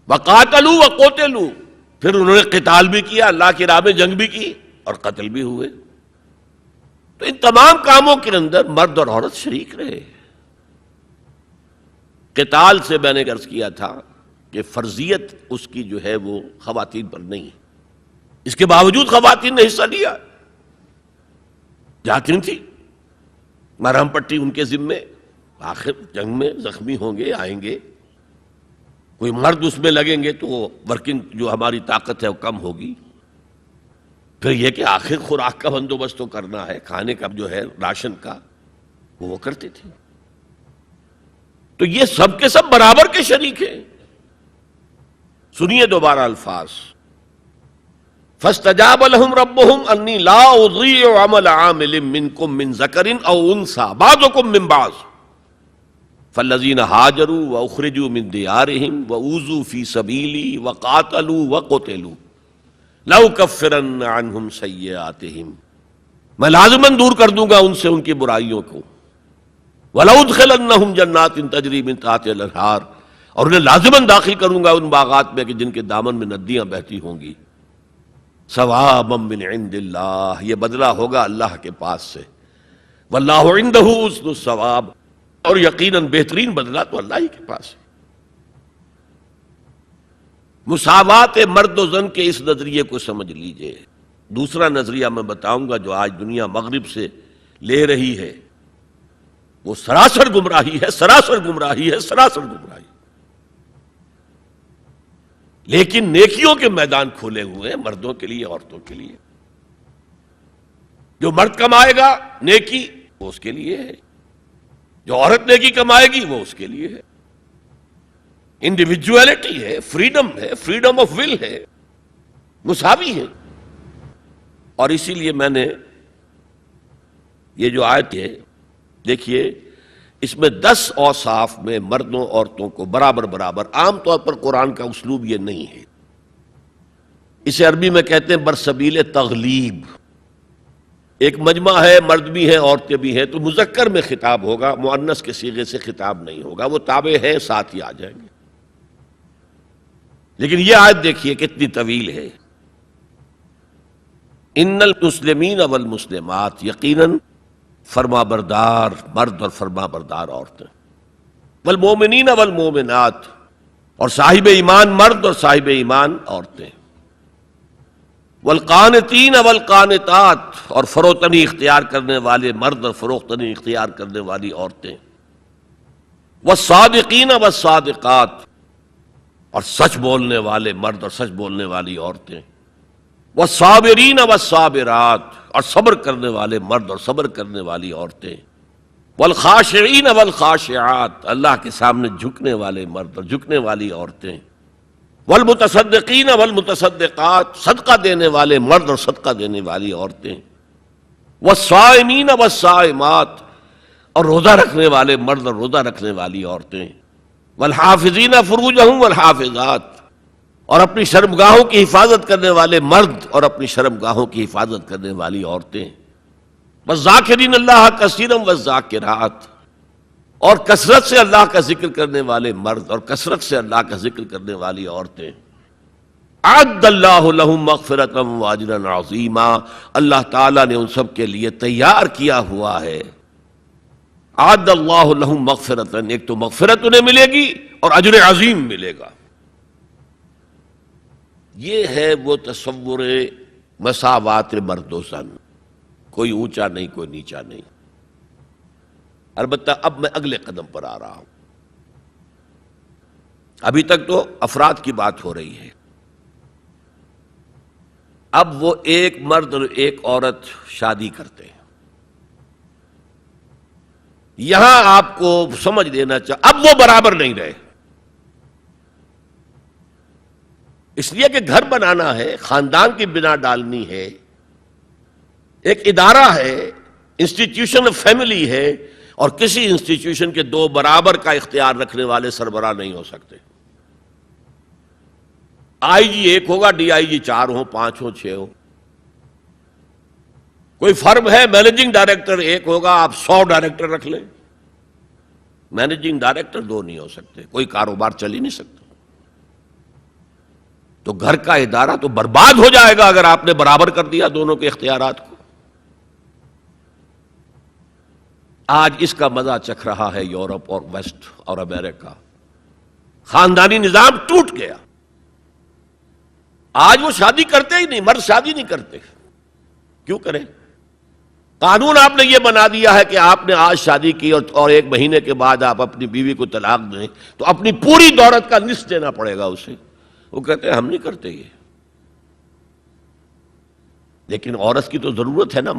وقاتلوا وقتلوا، پھر انہوں نے قتال بھی کیا، اللہ کی راہ میں جنگ بھی کی اور قتل بھی ہوئے. تو ان تمام کاموں کے اندر مرد اور عورت شریک رہے. قتال سے میں نے عرض کیا تھا کہ فرضیت اس کی جو ہے وہ خواتین پر نہیں ہے. اس کے باوجود خواتین نے حصہ لیا، جاتی تھی، مرہم پٹی ان کے ذمے، آخر جنگ میں زخمی ہوں گے، آئیں گے. کوئی مرد اس میں لگیں گے تو ورکنگ جو ہماری طاقت ہے وہ کم ہوگی. پھر یہ کہ آخر خوراک کا بندوبست تو کرنا ہے، کھانے کا جو ہے راشن کا وہ کرتے تھے. تو یہ سب کے سب برابر کے شریک ہیں. سنیے دوبارہ الفاظ، فاستجاب لهم ربهم انی لا اضیع عمل عامل منکم من ذکر او انثى بعضکم من بعض فالذین ہاجروا واخرجوا من دیارهم واوذوا فی سبیلی وقاتلوا وقتلوا لأکفرن عنہم سیئاتہم، میں لازماً دور کر دوں گا ان سے ان کی برائیوں کو، وَلَأُدْخِلَنَّهُمْ جَنَّاتٍ تَجْرِي مِن تَحْتِهَا الْأَنْهَارُ، اور انہیں لازماً داخل کروں گا ان باغات میں کہ جن کے دامن میں ندیاں بہتی ہوں گی. ثوابا من عند اللہ، یہ بدلہ ہوگا اللہ کے پاس سے. واللہ عندہ حسن الثواب، اور یقیناً بہترین بدلہ تو اللہ ہی کے پاس ہے. مساوات مرد و زن کے اس نظریے کو سمجھ لیجئے. دوسرا نظریہ میں بتاؤں گا جو آج دنیا مغرب سے لے رہی ہے، وہ سراسر گمراہی ہے، سراسر گمراہی ہے، سراسر گمراہی. لیکن نیکیوں کے میدان کھولے ہوئے ہیں مردوں کے لیے، عورتوں کے لیے. جو مرد کمائے گا نیکی وہ اس کے لیے ہے، جو عورت نیکی کمائے گی وہ اس کے لیے ہے. انڈیویجویلٹی ہے، فریڈم ہے، فریڈم آف ول ہے، مساوی ہے. اور اسی لیے میں نے یہ جو آیت ہے دیکھیے، اس میں 10 اوصاف میں مردوں عورتوں کو برابر برابر. عام طور پر قرآن کا اسلوب یہ نہیں ہے، اسے عربی میں کہتے ہیں برسبیل تغلیب. ایک مجمع ہے، مرد بھی ہیں عورتیں بھی ہیں، تو مذکر میں خطاب ہوگا، مؤنث کے صیغے سے خطاب نہیں ہوگا. وہ تابع ہیں، ساتھ ہی آ جائیں گے. لیکن یہ آیت دیکھیے کتنی طویل ہے. ان المسلمین والمسلمات، یقیناً فرما بردار مرد اور فرما بردار عورتیں، والمومنین والمومنات، اور صاحب ایمان مرد اور صاحب ایمان عورتیں، والقانتین والقانتات، اور فروتنی اختیار کرنے والے مرد اور فروختنی اختیار کرنے والی عورتیں، والصادقین والصادقات، اور سچ بولنے والے مرد اور سچ بولنے والی عورتیں، والصابرین والصابرات، اور صبر کرنے والے مرد اور صبر کرنے والی عورتیں، والخاشعین والخاشعات، اللہ کے سامنے جھکنے والے مرد اور جھکنے والی عورتیں، والمتصدقین والمتصدقات، صدقہ دینے والے مرد اور صدقہ دینے والی عورتیں، والصائمین والصائمات، اور روزہ رکھنے والے مرد اور روزہ رکھنے والی عورتیں، والحافظین فروجہم والحافظات، اور اپنی شرمگاہوں کی حفاظت کرنے والے مرد اور اپنی شرمگاہوں کی حفاظت کرنے والی عورتیں، والذاکرین اللہ کثیرا والذاکرات، اور کثرت سے اللہ کا ذکر کرنے والے مرد اور کثرت سے اللہ کا ذکر کرنے والی عورتیں. اعد اللہ لہم مغفرۃ واجرا عظیما، اللہ تعالیٰ نے ان سب کے لیے تیار کیا ہوا ہے. اعد اللہ لہم مغفرۃ، ایک تو مغفرت انہیں ملے گی اور اجر عظیم ملے گا. یہ ہے وہ تصور مساوات مرد و زن، کوئی اونچا نہیں کوئی نیچا نہیں. البتہ اب میں اگلے قدم پر آ رہا ہوں. ابھی تک تو افراد کی بات ہو رہی ہے، اب وہ ایک مرد اور ایک عورت شادی کرتے ہیں. یہاں آپ کو سمجھ لینا چاہیے اب وہ برابر نہیں رہے، اس لیے کہ گھر بنانا ہے، خاندان کی بنا ڈالنی ہے، ایک ادارہ ہے، انسٹیٹیوشن آف فیملی ہے، اور کسی انسٹیٹیوشن کے 2 برابر کا اختیار رکھنے والے سربراہ نہیں ہو سکتے. آئی جی 1 ہوگا، ڈی آئی جی 4 ہوں، 5 ہوں، 6 ہوں. کوئی فرم ہے، مینیجنگ ڈائریکٹر 1 ہوگا، آپ 100 ڈائریکٹر رکھ لیں. مینیجنگ ڈائریکٹر 2 نہیں ہو سکتے، کوئی کاروبار چل ہی نہیں سکتا. تو گھر کا ادارہ تو برباد ہو جائے گا اگر آپ نے برابر کر دیا دونوں کے اختیارات کو. آج اس کا مزہ چکھ رہا ہے یورپ اور ویسٹ اور امریکہ. خاندانی نظام ٹوٹ گیا. آج وہ شادی کرتے ہی نہیں، مرد شادی نہیں کرتے. کیوں کریں؟ قانون آپ نے یہ بنا دیا ہے کہ آپ نے آج شادی کی اور 1 مہینے کے بعد آپ اپنی بیوی کو طلاق دیں تو اپنی پوری دولت کا نصف دینا پڑے گا اسے. وہ کہتے ہیں ہم نہیں کرتے یہ. لیکن عورت کی تو ضرورت ہے نا،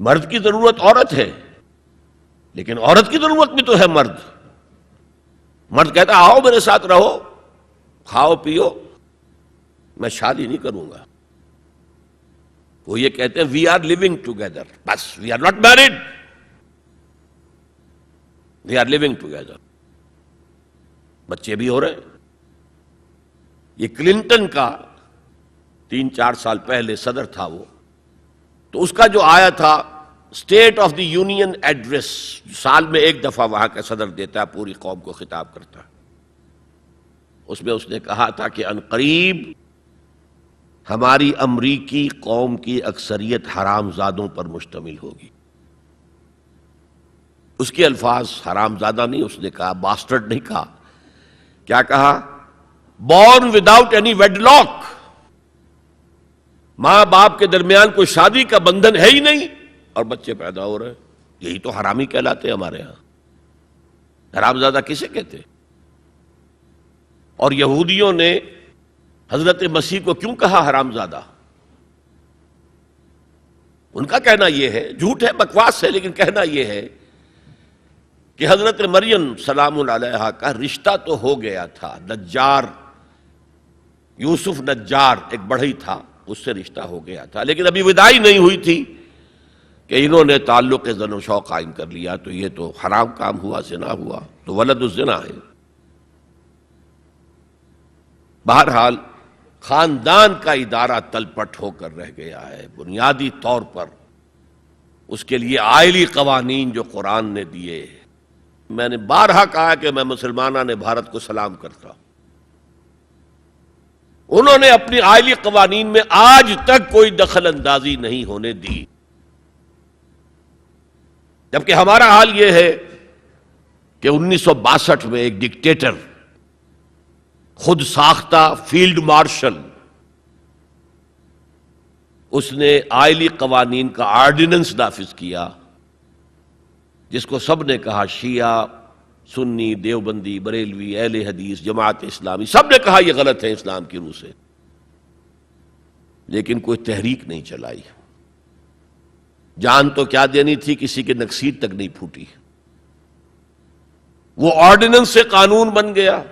مرد کی ضرورت عورت ہے، لیکن عورت کی ضرورت بھی تو ہے مرد. مرد کہتا ہے آؤ میرے ساتھ رہو، کھاؤ پیو، میں شادی نہیں کروں گا. وہ یہ کہتے ہیں وی آر لیونگ ٹوگیدر، بس we are not married, we are living together. بچے بھی ہو رہے ہیں. یہ کلنٹن کا 3-4 سال پہلے صدر تھا وہ، تو اس کا جو آیا تھا state of the union address, سال میں 1 دفعہ وہاں کا صدر دیتا ہے، پوری قوم کو خطاب کرتا ہے. اس میں اس نے کہا تھا کہ عنقریب ہماری امریکی قوم کی اکثریت حرام زادوں پر مشتمل ہوگی. اس کے الفاظ حرام زادہ نہیں، اس نے کہا باسٹرڈ نہیں کہا. کیا کہا؟ Born without any wedlock. ماں باپ کے درمیان کوئی شادی کا بندھن ہے ہی نہیں اور بچے پیدا ہو رہے ہیں. یہی تو حرامی کہلاتے ہیں ہمارے ہاں. حرام زادہ کسے کہتے؟ اور یہودیوں نے حضرت مسیح کو کیوں کہا حرام زادہ؟ ان کا کہنا یہ ہے، جھوٹ ہے، بکواس ہے، لیکن کہنا یہ ہے کہ حضرت مریم سلام علیہا کا رشتہ تو ہو گیا تھا، نجار یوسف نجار ایک بڑھئی تھا، اس سے رشتہ ہو گیا تھا، لیکن ابھی وداعی نہیں ہوئی تھی کہ انہوں نے تعلق زن و شوق قائم کر لیا، تو یہ تو حرام کام ہوا، زنا ہوا، تو ولد الزنا ہے. بہرحال خاندان کا ادارہ تلپٹ ہو کر رہ گیا ہے. بنیادی طور پر اس کے لیے آئلی قوانین جو قرآن نے دیے. میں نے بارہا کہا کہ میں مسلمانہ نے بھارت کو سلام کرتا. انہوں نے اپنی آئلی قوانین میں آج تک کوئی دخل اندازی نہیں ہونے دی، جبکہ ہمارا حال یہ ہے کہ 1962 میں ایک ڈکٹیٹر، خود ساختہ فیلڈ مارشل، اس نے آئلی قوانین کا آرڈیننس نافذ کیا، جس کو سب نے کہا، شیعہ، سنی، دیوبندی، بریلوی، اہل حدیث، جماعت اسلامی، سب نے کہا یہ غلط ہے اسلام کی روح سے، لیکن کوئی تحریک نہیں چلائی. جان تو کیا دینی تھی، کسی کے نکسیر تک نہیں پھوٹی. وہ آرڈیننس سے قانون بن گیا،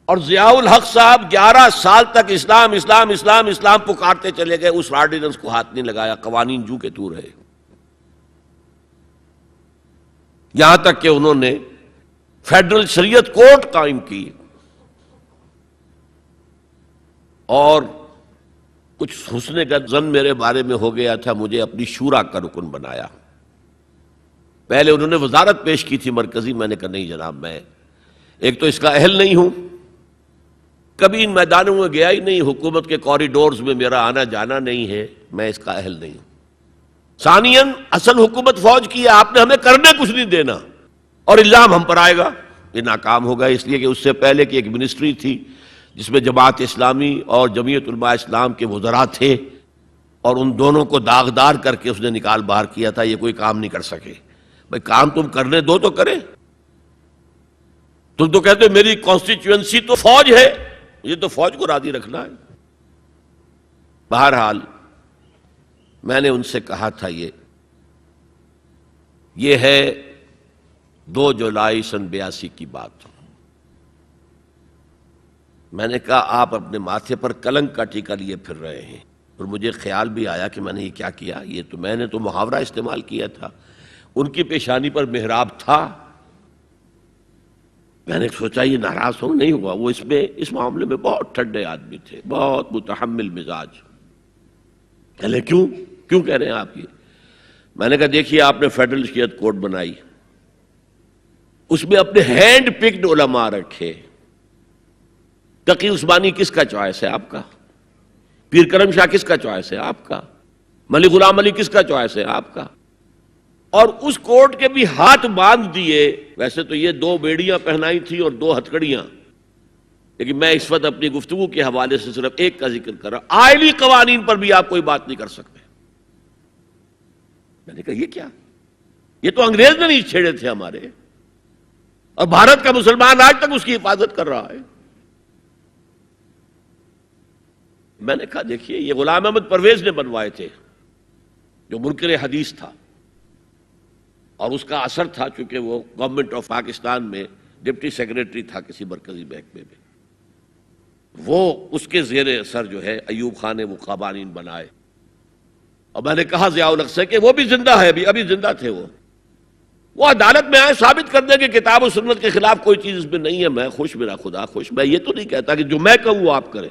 اور ضیاء الحق صاحب 11 سال تک اسلام اسلام اسلام اسلام پکارتے چلے گئے، اس آرڈیننس کو ہاتھ نہیں لگایا. قوانین جو کے تو رہے، یہاں تک کہ انہوں نے فیڈرل شریعت کورٹ قائم کی اور کچھ حسن کا ظن میرے بارے میں ہو گیا تھا، مجھے اپنی شورا کا رکن بنایا. پہلے انہوں نے وزارت پیش کی تھی مرکزی، میں نے کہا نہیں جناب، میں ایک تو اس کا اہل نہیں ہوں، کبھی ان میدانوں میں گیا ہی نہیں، حکومت کے کوریڈورز میں میرا آنا جانا نہیں ہے، میں اس کا اہل نہیں ہوں. ثانیاً اصل حکومت فوج کی ہے، آپ نے ہمیں کرنے کچھ نہیں دینا، اور الزام ہم پر آئے گا. یہ ناکام ہوگا، اس لیے کہ اس سے پہلے کی ایک منسٹری تھی جس میں جماعت اسلامی اور جمعیت علماء اسلام کے وزراء تھے، اور ان دونوں کو داغدار کر کے اس نے نکال باہر کیا تھا. یہ کوئی کام نہیں کر سکے. بھائی کام تم کرنے دو تو کرے. تم تو کہتے ہو میری کانسٹیچوئنسی تو فوج ہے، یہ تو فوج کو راضی رکھنا ہے. بہرحال میں نے ان سے کہا تھا یہ ہے 2 جولائی سن 82 کی بات. میں نے کہا آپ اپنے ماتھے پر کلنک کا ٹیکا لیے پھر رہے ہیں. اور مجھے خیال بھی آیا کہ میں نے یہ کیا کیا، یہ تو میں نے تو محاورہ استعمال کیا تھا. ان کی پیشانی پر محراب تھا. میں نے سوچا یہ ناراض ہو نہیں ہوا، وہ اس معاملے میں بہت ٹھنڈے آدمی تھے، بہت متحمل مزاج. کہلے کیوں کہہ رہے ہیں آپ یہ؟ میں نے کہا دیکھیے آپ نے فیڈرل شریعت کورٹ بنائی، اس میں اپنے ہینڈ پکڈ علماء رکھے. تقی عثمانی کس کا چوائس ہے؟ آپ کا. پیر کرم شاہ کس کا چوائس ہے؟ آپ کا. ملک غلام علی کس کا چوائس ہے؟ آپ کا. اور اس کورٹ کے بھی ہاتھ باندھ دیے. ویسے تو یہ 2 بیڑیاں پہنائی تھی اور 2 ہتھکڑیاں، لیکن میں اس وقت اپنی گفتگو کے حوالے سے صرف ایک کا ذکر کر رہا ہوں، آئلی قوانین پر بھی آپ کوئی بات نہیں کر سکتے۔ میں نے کہا یہ کیا؟ یہ تو انگریز نے نہیں چھیڑے تھے ہمارے، اور بھارت کا مسلمان آج تک اس کی حفاظت کر رہا ہے۔ میں نے کہا دیکھیے یہ غلام احمد پرویز نے بنوائے تھے جو منکر حدیث تھا، اور اس کا اثر تھا چونکہ وہ گورنمنٹ آف پاکستان میں ڈپٹی سیکریٹری تھا کسی مرکزی محکمے میں، وہ اس کے زیر اثر جو ہے ایوب خان نے وہ قوانین بنائے۔ اور میں نے کہا ضیاء الحق سے کہ وہ بھی زندہ ہے، ابھی زندہ تھے وہ عدالت میں آئے ثابت کر دیں کہ کتاب و سنت کے خلاف کوئی چیز اس میں نہیں ہے، میں خوش، میرا خدا خوش۔ میں یہ تو نہیں کہتا کہ جو میں کہوں وہ آپ کریں،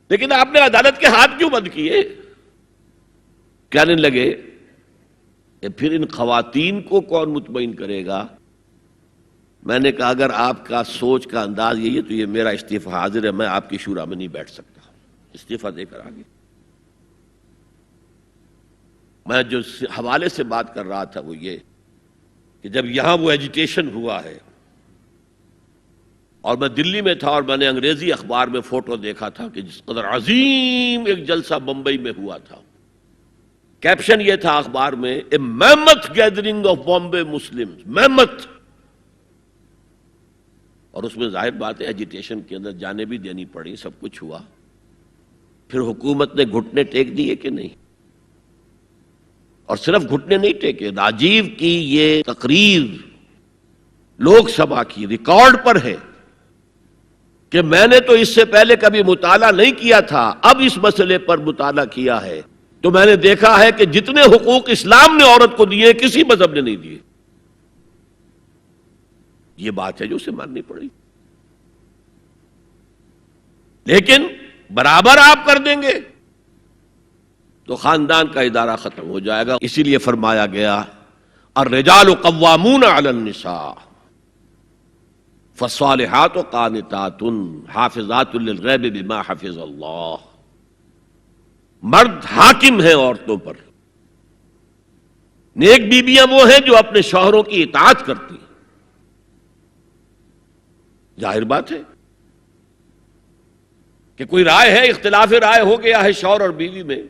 لیکن آپ نے عدالت کے ہاتھ کیوں بند کیے؟ کہنے لگے کہ پھر ان خواتین کو کون مطمئن کرے گا؟ میں نے کہا اگر آپ کا سوچ کا انداز یہی ہے تو یہ میرا استعفیٰ حاضر ہے، میں آپ کی شورا میں نہیں بیٹھ سکتا، استعفیٰ دے کر آگے۔ میں جو حوالے سے بات کر رہا تھا وہ یہ کہ جب یہاں وہ ایجیٹیشن ہوا ہے، اور میں دلی میں تھا اور میں نے انگریزی اخبار میں فوٹو دیکھا تھا کہ جس قدر عظیم ایک جلسہ بمبئی میں ہوا تھا، کیپشن یہ تھا اخبار میں، اے میمتھ گیدرنگ آف بامبے مسلمز، میمتھ، اور اس میں ظاہر بات ہے ایجیٹیشن کے اندر جانیں بھی دینی پڑی، سب کچھ ہوا۔ پھر حکومت نے گھٹنے ٹیک دیے کہ نہیں؟ اور صرف گھٹنے نہیں ٹیکے، راجیو کی یہ تقریر لوک سبھا کی ریکارڈ پر ہے کہ میں نے تو اس سے پہلے کبھی مطالعہ نہیں کیا تھا، اب اس مسئلے پر مطالعہ کیا ہے تو میں نے دیکھا ہے کہ جتنے حقوق اسلام نے عورت کو دیے کسی مذہب نے نہیں دیے۔ یہ بات ہے جو اسے ماننی پڑی، لیکن برابر آپ کر دیں گے تو خاندان کا ادارہ ختم ہو جائے گا۔ اسی لیے فرمایا گیا الرجال قوامون علی النساء فالصالحات قانتات حافظات للغیب بما حفظ اللہ۔ مرد حاکم ہیں عورتوں پر، نیک بیویاں وہ ہیں جو اپنے شوہروں کی اطاعت کرتی ہیں۔ ظاہر بات ہے کہ کوئی رائے ہے، اختلاف رائے ہو گیا ہے شوہر اور بیوی میں،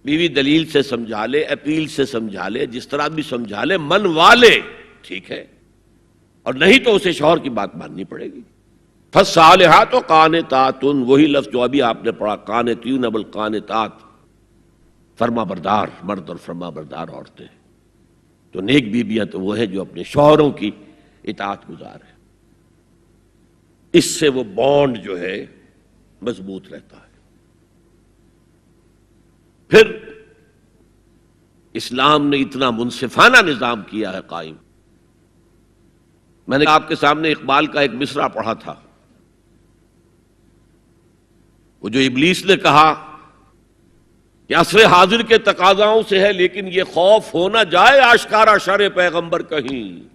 بیوی دلیل سے سمجھا لے، اپیل سے سمجھا لے، جس طرح بھی سمجھا لے، منوا لے، ٹھیک ہے، اور نہیں تو اسے شوہر کی بات ماننی پڑے گی۔ فالصالحات قانتات، وہی لفظ جو ابھی آپ نے پڑھا، قانتین بالقانتات، فرما بردار مرد اور فرما بردار عورتیں۔ تو نیک بیویاں تو وہ ہیں جو اپنے شوہروں کی اطاعت گزار ہیں، اس سے وہ بانڈ جو ہے مضبوط رہتا ہے۔ پھر اسلام نے اتنا منصفانہ نظام کیا ہے قائم۔ میں نے آپ کے سامنے اقبال کا ایک مصرع پڑھا تھا، وہ جو ابلیس نے کہا کہ عصر حاضر کے تقاضاؤں سے ہے لیکن یہ خوف ہو نہ جائے آشکارا شر پیغمبر کہیں۔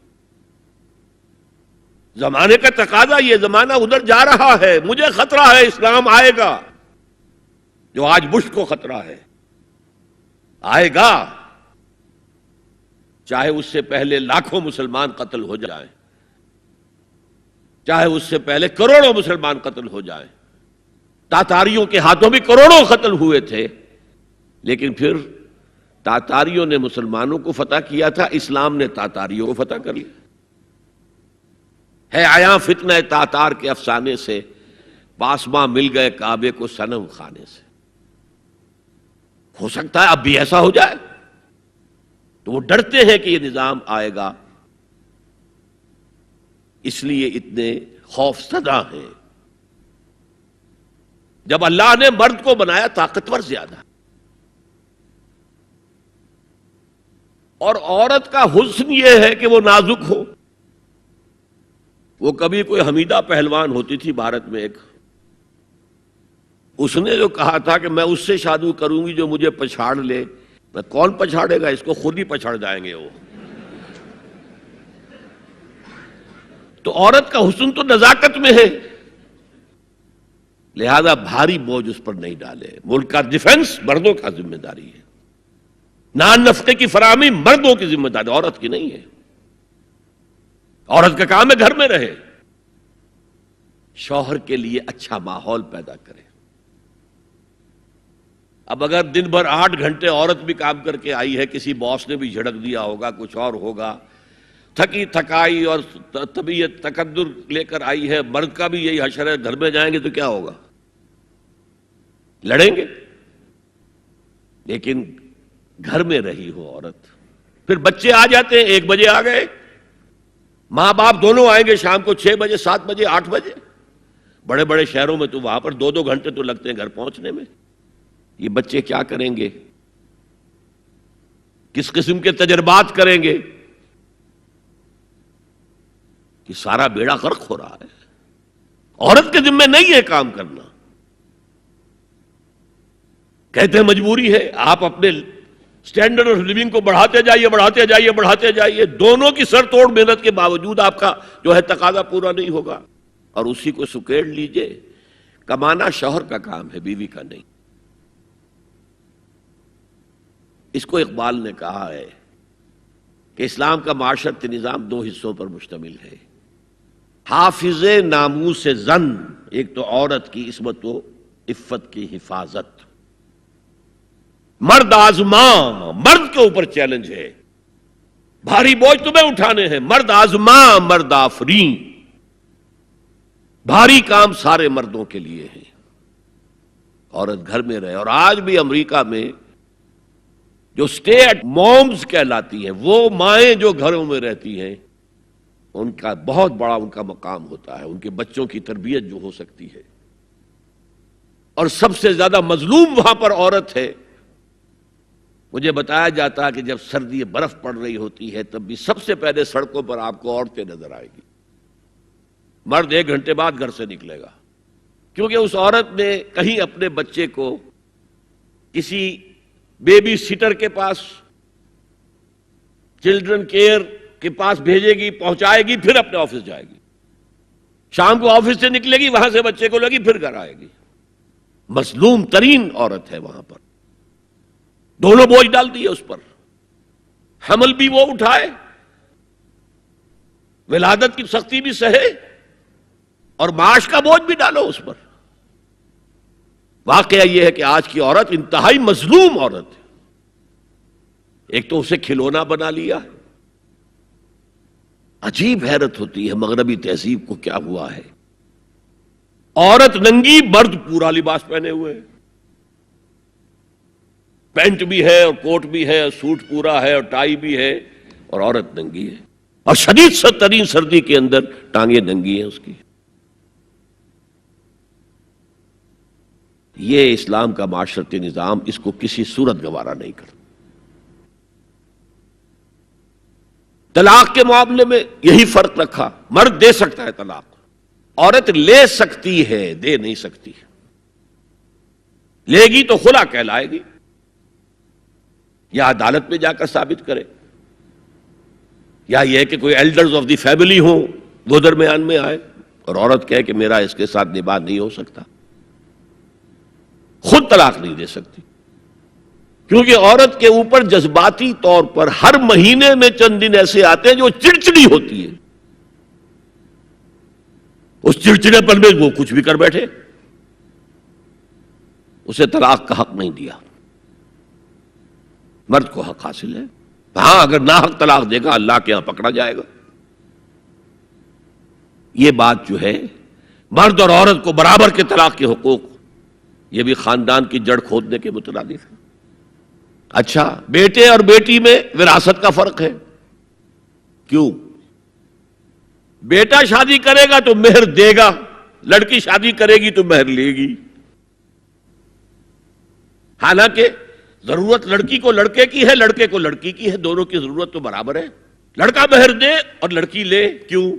زمانے کا تقاضا، یہ زمانہ ادھر جا رہا ہے، مجھے خطرہ ہے اسلام آئے گا جو آج بش کو خطرہ ہے، آئے گا چاہے اس سے پہلے لاکھوں مسلمان قتل ہو جائیں، چاہے اس سے پہلے کروڑوں مسلمان قتل ہو جائیں۔ تاتاریوں کے ہاتھوں بھی کروڑوں قتل ہوئے تھے، لیکن پھر تاتاریوں نے مسلمانوں کو فتح کیا تھا، اسلام نے تاتاریوں کو فتح کر لیا ہے۔ عیاں فتنہ تاتار کے افسانے سے پاسماں مل گئے کعبے کو صنم خانے سے۔ ہو سکتا ہے اب بھی ایسا ہو جائے، تو وہ ڈرتے ہیں کہ یہ نظام آئے گا، اس لیے اتنے خوف زدہ ہیں۔ جب اللہ نے مرد کو بنایا طاقتور زیادہ، اور عورت کا حسن یہ ہے کہ وہ نازک ہو۔ وہ کبھی کوئی حمیدہ پہلوان ہوتی تھی بھارت میں ایک، اس نے جو کہا تھا کہ میں اس سے شادی کروں گی جو مجھے پچھاڑ لے۔ میں کون پچھاڑے گا اس کو، خود ہی پچھاڑ جائیں گے وہ۔ تو عورت کا حسن تو نزاکت میں ہے، لہذا بھاری بوجھ اس پر نہیں ڈالے۔ ملک کا ڈیفنس مردوں کا ذمہ داری ہے، نان نفقے کی فراہمی مردوں کی ذمہ داری، عورت کی نہیں ہے۔ عورت کا کام ہے گھر میں رہے، شوہر کے لیے اچھا ماحول پیدا کرے. اب اگر دن بھر 8 گھنٹے عورت بھی کام کر کے آئی ہے، کسی باس نے بھی جھڑک دیا ہوگا، کچھ اور ہوگا، تھکی تھکائی اور طبیعت تقدر لے کر آئی ہے، مرد کا بھی یہی حشر ہے، گھر میں جائیں گے تو کیا ہوگا؟ لڑیں گے. لیکن گھر میں رہی ہو عورت، پھر بچے آ جاتے ہیں، 1 بجے آ گئے، ماں باپ دونوں آئیں گے شام کو 6 بجے، 7 بجے، 8 بجے. بڑے بڑے شہروں میں تو وہاں پر 2 گھنٹے تو لگتے ہیں گھر پہنچنے میں. یہ بچے کیا کریں گے؟ کس قسم کے تجربات کریں گے؟ کہ سارا بیڑا غرق ہو رہا ہے. عورت کے ذمہ نہیں ہے کام کرنا. کہتے ہیں مجبوری ہے. آپ اپنے سٹینڈرڈ آف لیونگ کو بڑھاتے جائیے، بڑھاتے جائیے، بڑھاتے جائیے، دونوں کی سر توڑ محنت کے باوجود آپ کا جو ہے تقاضا پورا نہیں ہوگا، اور اسی کو سکیڑ لیجئے. کمانا شوہر کا کام ہے، بیوی کا نہیں. اس کو اقبال نے کہا ہے کہ اسلام کا معاشرتی نظام 2 حصوں پر مشتمل ہے. حافظ ناموس زن، ایک تو عورت کی عصمت و عفت کی حفاظت. مرد آزماں، مرد کے اوپر چیلنج ہے، بھاری بوجھ تمہیں اٹھانے ہیں. مرد آزماں مرد آفرین، بھاری کام سارے مردوں کے لیے ہیں. عورت گھر میں رہے. اور آج بھی امریکہ میں جو اسٹے ایٹ مومز کہلاتی ہیں، وہ مائیں جو گھروں میں رہتی ہیں، ان کا بہت بڑا ان کا مقام ہوتا ہے، ان کے بچوں کی تربیت جو ہو سکتی ہے. اور سب سے زیادہ مظلوم وہاں پر عورت ہے. مجھے بتایا جاتا ہے کہ جب سردی برف پڑ رہی ہوتی ہے تب بھی سب سے پہلے سڑکوں پر آپ کو عورتیں نظر آئے گی. مرد 1 گھنٹے بعد گھر سے نکلے گا، کیونکہ اس عورت نے کہیں اپنے بچے کو کسی بیبی سیٹر کے پاس، چلڈرن کیئر کے پاس بھیجے گی، پہنچائے گی، پھر اپنے آفس جائے گی. شام کو آفس سے نکلے گی، وہاں سے بچے کو لگی، پھر گھر آئے گی. مظلوم ترین عورت ہے وہاں پر. دونوں بوجھ ڈال دیے اس پر. حمل بھی وہ اٹھائے، ولادت کی سختی بھی سہے، اور معاش کا بوجھ بھی ڈالو اس پر. واقعہ یہ ہے کہ آج کی عورت انتہائی مظلوم عورت ہے. ایک تو اسے کھلونا بنا لیا ہے. عجیب حیرت ہوتی ہے مغربی تہذیب کو کیا ہوا ہے. عورت ننگی، مرد پورا لباس پہنے ہوئے، پینٹ بھی ہے اور کوٹ بھی ہے، سوٹ پورا ہے اور ٹائی بھی ہے، اور عورت ننگی ہے. اور شدید ترین سردی کے اندر ٹانگیں ننگی ہیں اس کی. یہ اسلام کا معاشرتی نظام اس کو کسی صورت گوارا نہیں کرتا. طلاق کے معاملے میں یہی فرق رکھا. مرد دے سکتا ہے طلاق، عورت لے سکتی ہے، دے نہیں سکتی. لے گی تو خلا کہلائے گی، یا عدالت میں جا کر ثابت کرے، یا یہ کہ کوئی ایلڈرز آف دی فیملی ہوں وہ درمیان میں آئے اور عورت کہے کہ میرا اس کے ساتھ نباہ نہیں ہو سکتا. خود طلاق نہیں دے سکتی، کیونکہ عورت کے اوپر جذباتی طور پر ہر مہینے میں چند دن ایسے آتے ہیں جو چڑچڑی ہوتی ہے. اس چڑچڑے پن میں وہ کچھ بھی کر بیٹھے. اسے طلاق کا حق نہیں دیا. مرد کو حق حاصل ہے. ہاں اگر ناحق طلاق دے گا اللہ کے ہاں پکڑا جائے گا. یہ بات جو ہے مرد اور عورت کو برابر کے طلاق کے حقوق، یہ بھی خاندان کی جڑ کھودنے کے مترادف ہے. اچھا، بیٹے اور بیٹی میں وراثت کا فرق ہے. کیوں؟ بیٹا شادی کرے گا تو مہر دے گا، لڑکی شادی کرے گی تو مہر لے گی. حالانکہ ضرورت لڑکی کو لڑکے کی ہے، لڑکے کو لڑکی کی ہے، دونوں کی ضرورت تو برابر ہے. لڑکا مہر دے اور لڑکی لے. کیوں؟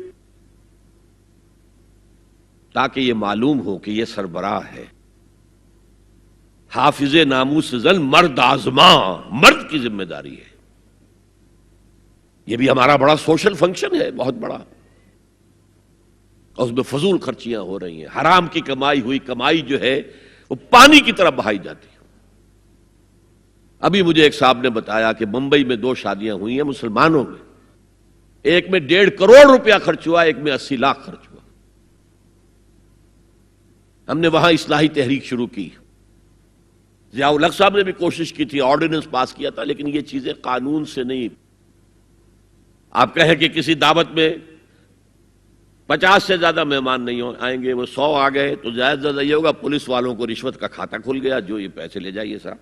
تاکہ یہ معلوم ہو کہ یہ سربراہ ہے، حافظ ناموس زن، مرد آزماں، مرد کی ذمہ داری ہے. یہ بھی ہمارا بڑا سوشل فنکشن ہے، بہت بڑا. اور اس میں فضول خرچیاں ہو رہی ہیں. حرام کی کمائی ہوئی کمائی جو ہے وہ پانی کی طرح بہائی جاتی ہے. ابھی مجھے ایک صاحب نے بتایا کہ ممبئی میں 2 شادیاں ہوئی ہیں مسلمانوں میں. ایک میں 1.5 کروڑ روپیہ خرچ ہوا، ایک میں 80 لاکھ خرچ ہوا. ہم نے وہاں اصلاحی تحریک شروع کی. ضیاء الحق صاحب نے بھی کوشش کی تھی، آرڈیننس پاس کیا تھا، لیکن یہ چیزیں قانون سے نہیں. آپ کہیں کہ کسی دعوت میں 50 سے زیادہ مہمان نہیں آئیں گے، وہ 100 آ گئے تو زیادہ زیادہ یہ ہوگا پولیس والوں کو رشوت کا کھاتا کھل گیا، جو یہ پیسے لے جائیے صاحب.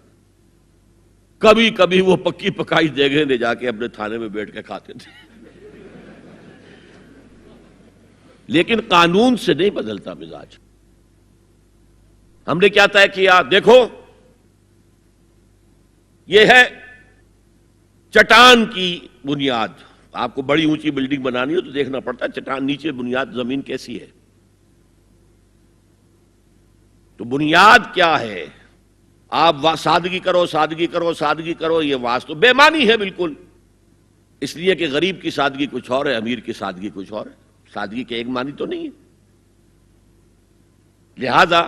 کبھی کبھی وہ پکی پکائی دیگیں لے جا کے اپنے تھانے میں بیٹھ کے کھاتے تھے. لیکن قانون سے نہیں بدلتا مزاج. ہم نے کیا طے کیا؟ دیکھو یہ ہے چٹان کی بنیاد. آپ کو بڑی اونچی بلڈنگ بنانی ہو تو دیکھنا پڑتا ہے چٹان نیچے بنیاد زمین کیسی ہے. تو بنیاد کیا ہے؟ آپ سادگی کرو سادگی کرو سادگی کرو، یہ واسطہ بے معنی ہے بالکل. اس لیے کہ غریب کی سادگی کچھ اور ہے، امیر کی سادگی کچھ اور ہے. سادگی کے ایک معنی تو نہیں ہے. لہذا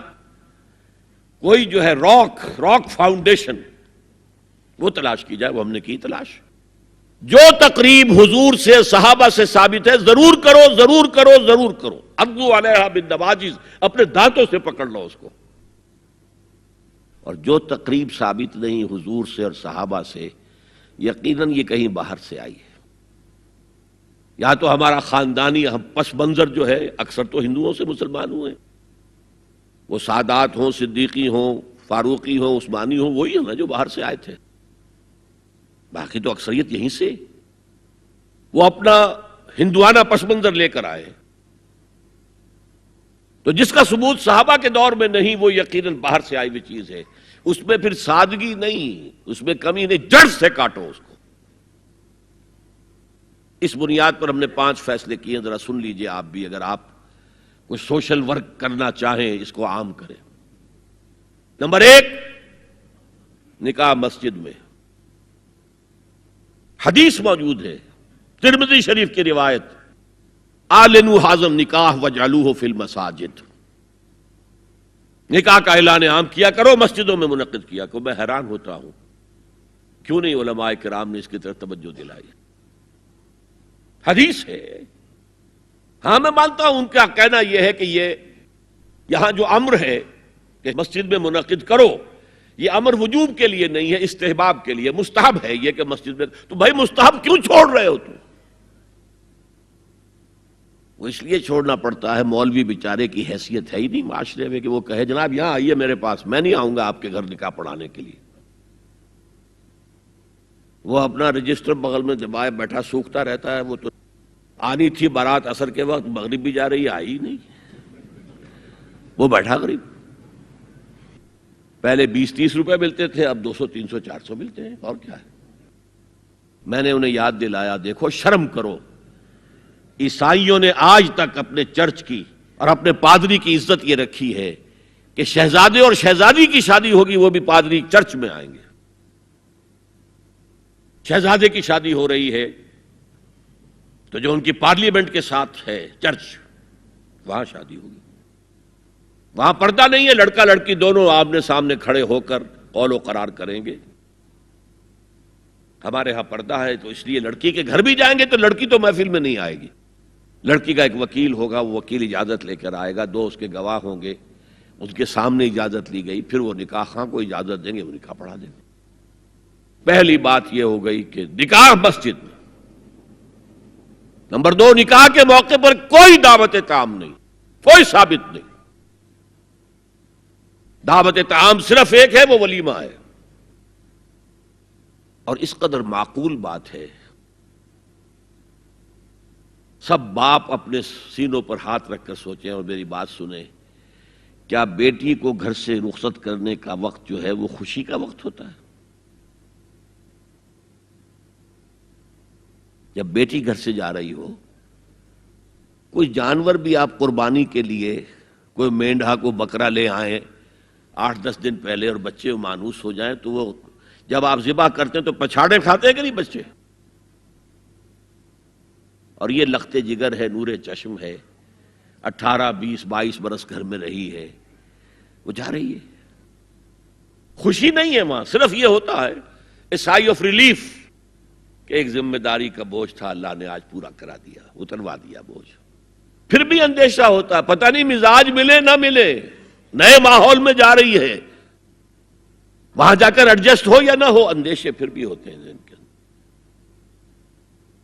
کوئی جو ہے راک فاؤنڈیشن وہ تلاش کی جائے. وہ ہم نے کی تلاش. جو تقریب حضور سے صحابہ سے ثابت ہے ضرور کرو ضرور کرو ضرور کرو. عضوا علیہا بالنواجذ، اپنے دانتوں سے پکڑ لو اس کو. اور جو تقریب ثابت نہیں حضور سے اور صحابہ سے، یقیناً یہ کہیں باہر سے آئی ہے. یا تو ہمارا خاندانی پس منظر جو ہے، اکثر تو ہندوؤں سے مسلمان ہوئے، وہ سادات ہوں، صدیقی ہوں، فاروقی ہوں، عثمانی ہوں، وہی ہیں نا جو باہر سے آئے تھے. باقی تو اکثریت یہیں سے، وہ اپنا ہندوانہ پس منظر لے کر آئے. تو جس کا ثبوت صحابہ کے دور میں نہیں، وہ یقیناً باہر سے آئی ہوئی چیز ہے. اس میں پھر سادگی نہیں، اس میں کمی نہیں، جڑ سے کاٹو اس کو. اس بنیاد پر ہم نے 5 فیصلے کیے ہیں. ذرا سن لیجئے آپ بھی، اگر آپ کوئی سوشل ورک کرنا چاہیں اس کو عام کریں. نمبر 1، نکاح مسجد میں. حدیث موجود ہے، ترمذی شریف کی روایت، اعلنوا ھذا النکاح واجعلوہ فی المساجد. نکاح کا اعلان عام کیا کرو، مسجدوں میں منعقد کیا کرو. میں حیران ہوتا ہوں کیوں نہیں علماء کرام نے اس کی طرف توجہ دلائی. حدیث ہے. ہاں میں مانتا ہوں ان کا کہنا یہ ہے کہ یہ یہاں جو امر ہے کہ مسجد میں منعقد کرو، یہ امر وجوب کے لیے نہیں ہے، استحباب کے لیے. مستحب ہے یہ کہ مسجد میں. تو بھائی مستحب کیوں چھوڑ رہے ہو تم؟ وہ اس لیے چھوڑنا پڑتا ہے، مولوی بیچارے کی حیثیت ہے ہی نہیں معاشرے میں کہ وہ کہے جناب یہاں آئیے میرے پاس، میں نہیں آؤں گا آپ کے گھر نکاح پڑھانے کے لیے. وہ اپنا رجسٹر بغل میں دبائے بیٹھا سوکھتا رہتا ہے. وہ تو آنی تھی بارات عصر کے وقت، مغرب بھی جا رہی، آئی نہیں، وہ بیٹھا غریب. پہلے 20-30 روپے ملتے تھے، اب 200 300 400 ملتے ہیں. اور کیا ہے؟ میں نے انہیں یاد دلایا دیکھو شرم کرو. عیسائیوں نے آج تک اپنے چرچ کی اور اپنے پادری کی عزت یہ رکھی ہے کہ شہزادے اور شہزادی کی شادی ہوگی وہ بھی پادری چرچ میں آئیں گے. شہزادے کی شادی ہو رہی ہے تو جو ان کی پارلیمنٹ کے ساتھ ہے چرچ، وہاں شادی ہوگی. وہاں پردہ نہیں ہے، لڑکا لڑکی دونوں آمنے سامنے کھڑے ہو کر قول و قرار کریں گے. ہمارے ہاں پردہ ہے تو اس لیے لڑکی کے گھر بھی جائیں گے تو لڑکی تو محفل میں نہیں آئے گی. لڑکی کا ایک وکیل ہوگا، وہ وکیل اجازت لے کر آئے گا، 2 اس کے گواہ ہوں گے، ان کے سامنے اجازت لی گئی، پھر وہ نکاح خواہ کو اجازت دیں گے، وہ نکاح پڑھا دیں گے. پہلی بات یہ ہو گئی کہ نکاح مسجد میں. نمبر 2، نکاح کے موقع پر کوئی دعوت طعام نہیں، کوئی ثابت نہیں. دعوت طعام صرف ایک ہے، وہ ولیمہ ہے. اور اس قدر معقول بات ہے، سب باپ اپنے سینوں پر ہاتھ رکھ کر سوچیں اور میری بات سنیں. کیا بیٹی کو گھر سے رخصت کرنے کا وقت جو ہے وہ خوشی کا وقت ہوتا ہے؟ جب بیٹی گھر سے جا رہی ہو، کوئی جانور بھی آپ قربانی کے لیے، کوئی مینڈھا کو بکرا لے آئیں 8-10 دن پہلے اور بچے مانوس ہو جائیں تو وہ جب آپ ذبح کرتے ہیں تو پچھاڑے کھاتے ہیں کہ نہیں بچے؟ اور یہ لخت جگر ہے، نور چشم ہے، 18 20 22 برس گھر میں رہی ہے، وہ جا رہی ہے. خوشی نہیں ہے وہاں، صرف یہ ہوتا ہے اے سائی آف ریلیف کہ ایک ذمہ داری کا بوجھ تھا، اللہ نے آج پورا کرا دیا، اتروا دیا بوجھ. پھر بھی اندیشہ ہوتا ہے، پتہ نہیں مزاج ملے نہ ملے. نئے ماحول میں جا رہی ہے، وہاں جا کر ایڈجسٹ ہو یا نہ ہو، اندیشے پھر بھی ہوتے ہیں ذہن کے اندر.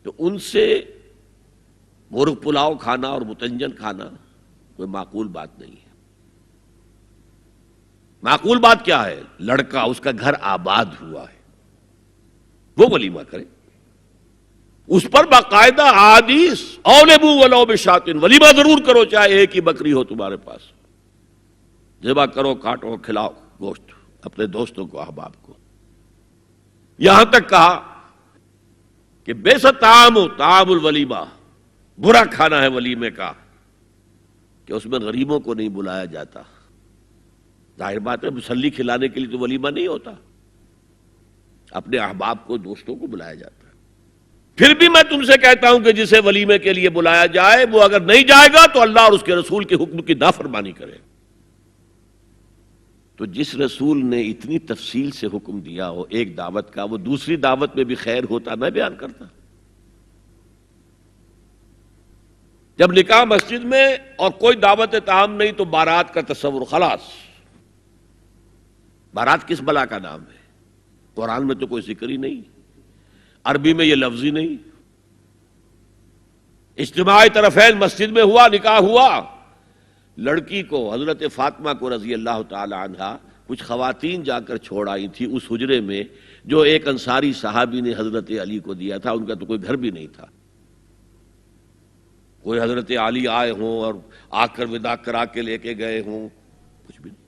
تو ان سے مرغ پلاؤ کھانا اور متنجن کھانا کوئی معقول بات نہیں ہے. معقول بات کیا ہے؟ لڑکا، اس کا گھر آباد ہوا ہے، وہ ولیمہ کرے، اس پر باقاعدہ احادیث اولبو ولو بشاتن، ولیمہ ضرور کرو چاہے ایک ہی بکری ہو تمہارے پاس، ذبح کرو، کاٹو، کھلاؤ گوشت اپنے دوستوں کو، احباب کو. یہاں تک کہا کہ بیسا طعام الولیمہ، برا کھانا ہے ولیمے کا کہ اس میں غریبوں کو نہیں بلایا جاتا. ظاہر بات ہے مسلی کھلانے کے لیے تو ولیمہ نہیں ہوتا، اپنے احباب کو، دوستوں کو بلایا جاتا ہے. پھر بھی میں تم سے کہتا ہوں کہ جسے ولیمے کے لیے بلایا جائے وہ اگر نہیں جائے گا تو اللہ اور اس کے رسول کے حکم کی نافرمانی کرے. تو جس رسول نے اتنی تفصیل سے حکم دیا ہو ایک دعوت کا، وہ دوسری دعوت میں بھی خیر ہوتا نہ بیان کرتا. جب نکاح مسجد میں اور کوئی دعوت طعام نہیں تو بارات کا تصور خلاص. بارات کس بلا کا نام ہے؟ قرآن میں تو کوئی ذکر ہی نہیں، عربی میں یہ لفظ ہی نہیں. اجتماعی طرفین مسجد میں ہوا، نکاح ہوا. لڑکی کو، حضرت فاطمہ کو رضی اللہ تعالی عنہا، کچھ خواتین جا کر چھوڑ آئی تھی اس حجرے میں جو ایک انصاری صحابی نے حضرت علی کو دیا تھا. ان کا تو کوئی گھر بھی نہیں تھا. کوئی حضرت علی آئے ہوں اور آ کر وداع کرا کے لے کے گئے ہوں، کچھ بھی نہیں.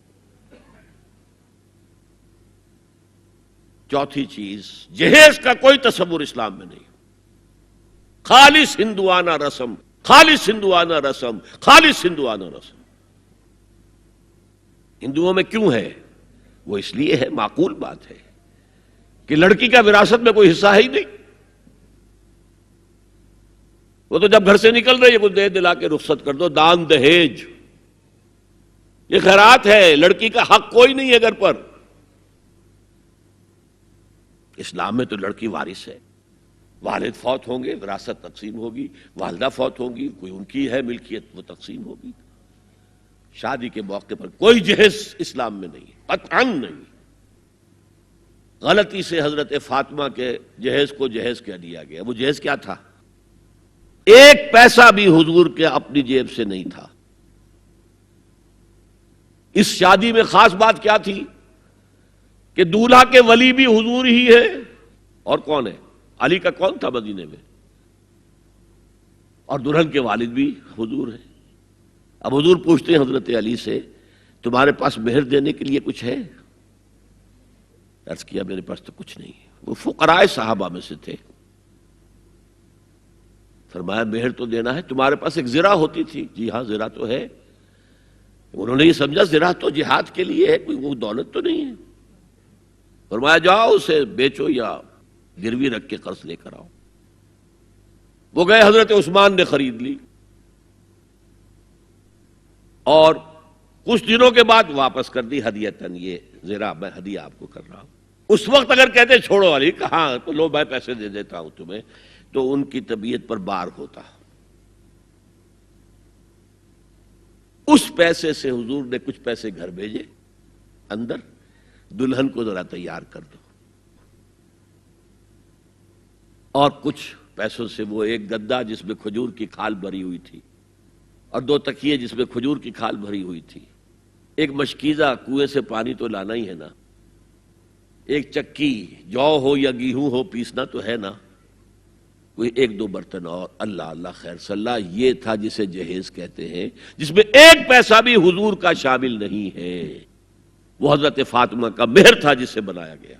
چوتھی چیز، جہیز کا کوئی تصور اسلام میں نہیں. خالص ہندوانہ رسم، خالص ہندوانہ رسم، خالص ہندوانہ رسم. ہندوؤں میں کیوں ہے؟ وہ اس لیے ہے، معقول بات ہے کہ لڑکی کا وراثت میں کوئی حصہ ہے ہی نہیں. وہ تو جب گھر سے نکل رہی ہے کچھ دے دلا کے رخصت کر دو. دان دہیج یہ خیرات ہے، لڑکی کا حق کوئی نہیں ہے گھر پر. اسلام میں تو لڑکی وارث ہے. والد فوت ہوں گے، وراثت تقسیم ہوگی. والدہ فوت ہوں گی، کوئی ان کی ہے ملکیت، وہ تقسیم ہوگی. شادی کے موقع پر کوئی جہیز اسلام میں نہیں، قطعاً نہیں. غلطی سے حضرت فاطمہ کے جہیز کو جہیز کہہ دیا گیا. وہ جہیز کیا تھا؟ ایک پیسہ بھی حضور کے اپنی جیب سے نہیں تھا. اس شادی میں خاص بات کیا تھی کہ دولہا کے ولی بھی حضور ہی ہے. اور کون ہے؟ علی کا کون تھا مدینے میں؟ اور دلہن کے والد بھی حضور ہیں. اب حضور پوچھتے ہیں حضرت علی سے، تمہارے پاس مہر دینے کے لیے کچھ ہے؟ عرض کیا میرے پاس تو کچھ نہیں. وہ فقراء صحابہ میں سے تھے. فرمایا مہر تو دینا ہے. تمہارے پاس ایک زرہ ہوتی تھی؟ جی ہاں زرہ تو ہے. انہوں نے یہ سمجھا زرہ تو جہاد کے لیے ہے، کوئی وہ دولت تو نہیں ہے. فرمایا جاؤ اسے بیچو یا گروی رکھ کے قرض لے کر آؤ. وہ گئے، حضرت عثمان نے خرید لی اور کچھ دنوں کے بعد واپس کر دی ہدیتاً. یہ زرہ میں ہدیہ آپ کو کر رہا ہوں. اس وقت اگر کہتے چھوڑو علی، کہاں تو لو میں پیسے دے دیتا ہوں تمہیں، تو ان کی طبیعت پر بار ہوتا. اس پیسے سے حضور نے کچھ پیسے گھر بھیجے اندر، دلہن کو ذرا تیار کر دو. اور کچھ پیسوں سے وہ ایک گدا جس میں کھجور کی کھال بھری ہوئی تھی اور 2 تکیے جس میں کھجور کی کھال بھری ہوئی تھی. ایک مشکیزہ، کنویں سے پانی تو لانا ہی ہے نا. ایک چکی، جو ہو یا گیہوں ہو پیسنا تو ہے نا. کوئی 1-2 برتن اور. اللہ اللہ خیر صلی اللہ. یہ تھا جسے جہیز کہتے ہیں، جس میں ایک پیسہ بھی حضور کا شامل نہیں ہے. وہ حضرت فاطمہ کا مہر تھا جسے بنایا گیا.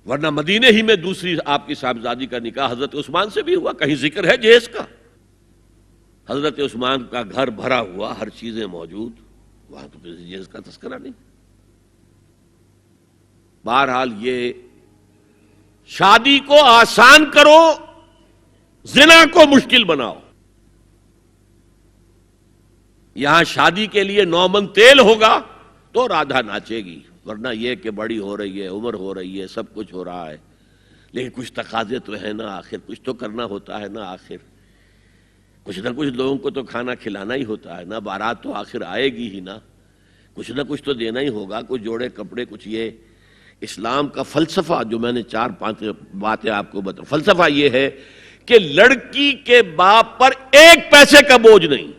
ورنہ مدینے ہی میں دوسری آپ کی صاحبزادی کا نکاح حضرت عثمان سے بھی ہوا. کہیں ذکر ہے جہیز کا؟ حضرت عثمان کا گھر بھرا ہوا، ہر چیزیں موجود، وہاں تو کسی جہیز کا تذکرہ نہیں. بہرحال یہ شادی کو آسان کرو، زنا کو مشکل بناؤ. یہاں شادی کے لیے 9 من تیل ہوگا تو رادھا ناچے گی. ورنہ یہ کہ بڑی ہو رہی ہے، عمر ہو رہی ہے، سب کچھ ہو رہا ہے، لیکن کچھ تقاضے تو ہے نا، آخر کچھ تو کرنا ہوتا ہے نا. آخر کچھ نہ کچھ لوگوں کو تو کھانا کھلانا ہی ہوتا ہے نا، بارات تو آخر آئے گی ہی نا، کچھ نہ کچھ تو دینا ہی ہوگا، کچھ جوڑے کپڑے، کچھ یہ اسلام کا فلسفہ جو میں نے 4-5 باتیں آپ کو بتا، فلسفہ یہ ہے کہ لڑکی کے باپ پر 1 پیسے کا بوجھ نہیں،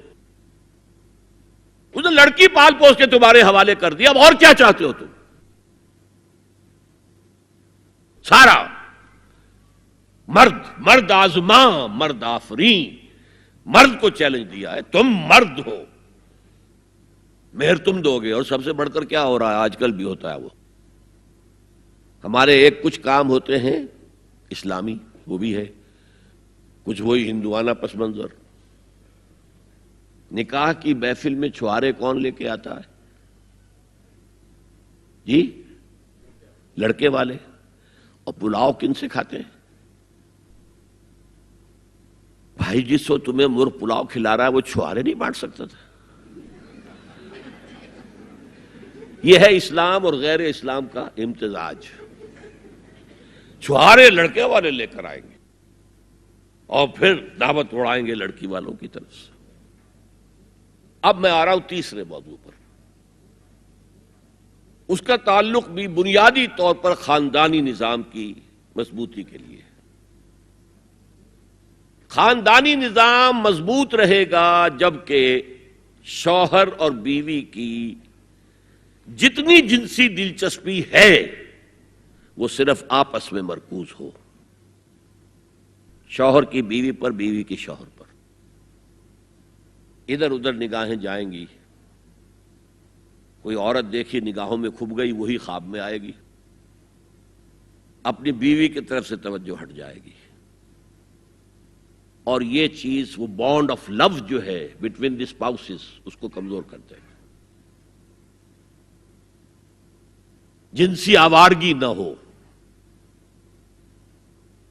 اس نے لڑکی پال پوس کے تمہارے حوالے کر دیا، اب اور کیا چاہتے ہو تم؟ سارا مرد آزماں مرد آفرین، مرد کو چیلنج دیا ہے، تم مرد ہو، مہر تم دو گے۔ اور سب سے بڑھ کر کیا ہو رہا ہے آج کل بھی ہوتا ہے، وہ ہمارے کچھ کام ہوتے ہیں اسلامی، وہ بھی ہے، کچھ وہی ہندوانہ پس منظر۔ نکاح کی محفل میں چھوارے کون لے کے آتا ہے جی؟ لڑکے والے۔ اور پلاؤ کن سے کھاتے ہیں بھائی؟ جس کو تمہیں مرغ پلاؤ کھلا رہا ہے وہ چھوارے نہیں بانٹ سکتا تھا؟ یہ ہے اسلام اور غیر اسلام کا امتزاج۔ چھوارے لڑکے والے لے کر آئیں گے اور پھر دعوت اڑائیں گے لڑکی والوں کی طرف سے۔ اب میں آ رہا ہوں تیسرے موضوع پر، اس کا تعلق بھی بنیادی طور پر خاندانی نظام کی مضبوطی کے لیے۔ خاندانی نظام مضبوط رہے گا جبکہ شوہر اور بیوی کی جتنی جنسی دلچسپی ہے وہ صرف آپس میں مرکوز ہو، شوہر کی بیوی پر، بیوی کی شوہر پر۔ ادھر ادھر نگاہیں جائیں گی، کوئی عورت دیکھی نگاہوں میں کھب گئی، وہی خواب میں آئے گی، اپنی بیوی کی طرف سے توجہ ہٹ جائے گی، اور یہ چیز، وہ بانڈ آف لو جو ہے بٹوین دی اسپاؤسز، اس کو کمزور کر دے گا۔ جنسی آوارگی نہ ہو،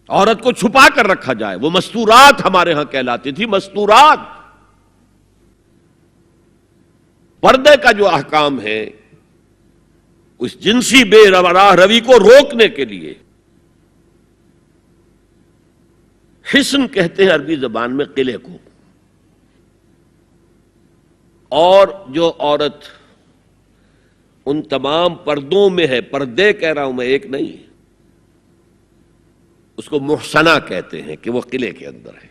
عورت کو چھپا کر رکھا جائے، وہ مستورات ہمارے ہاں کہلاتی تھی، مستورات۔ پردے کا جو احکام ہے اس جنسی بے راہ روی کو روکنے کے لیے، حسن کہتے ہیں عربی زبان میں قلعے کو، اور جو عورت ان تمام پردوں میں ہے، پردے کہہ رہا ہوں میں، ایک نہیں، اس کو محسنہ کہتے ہیں کہ وہ قلعے کے اندر ہے۔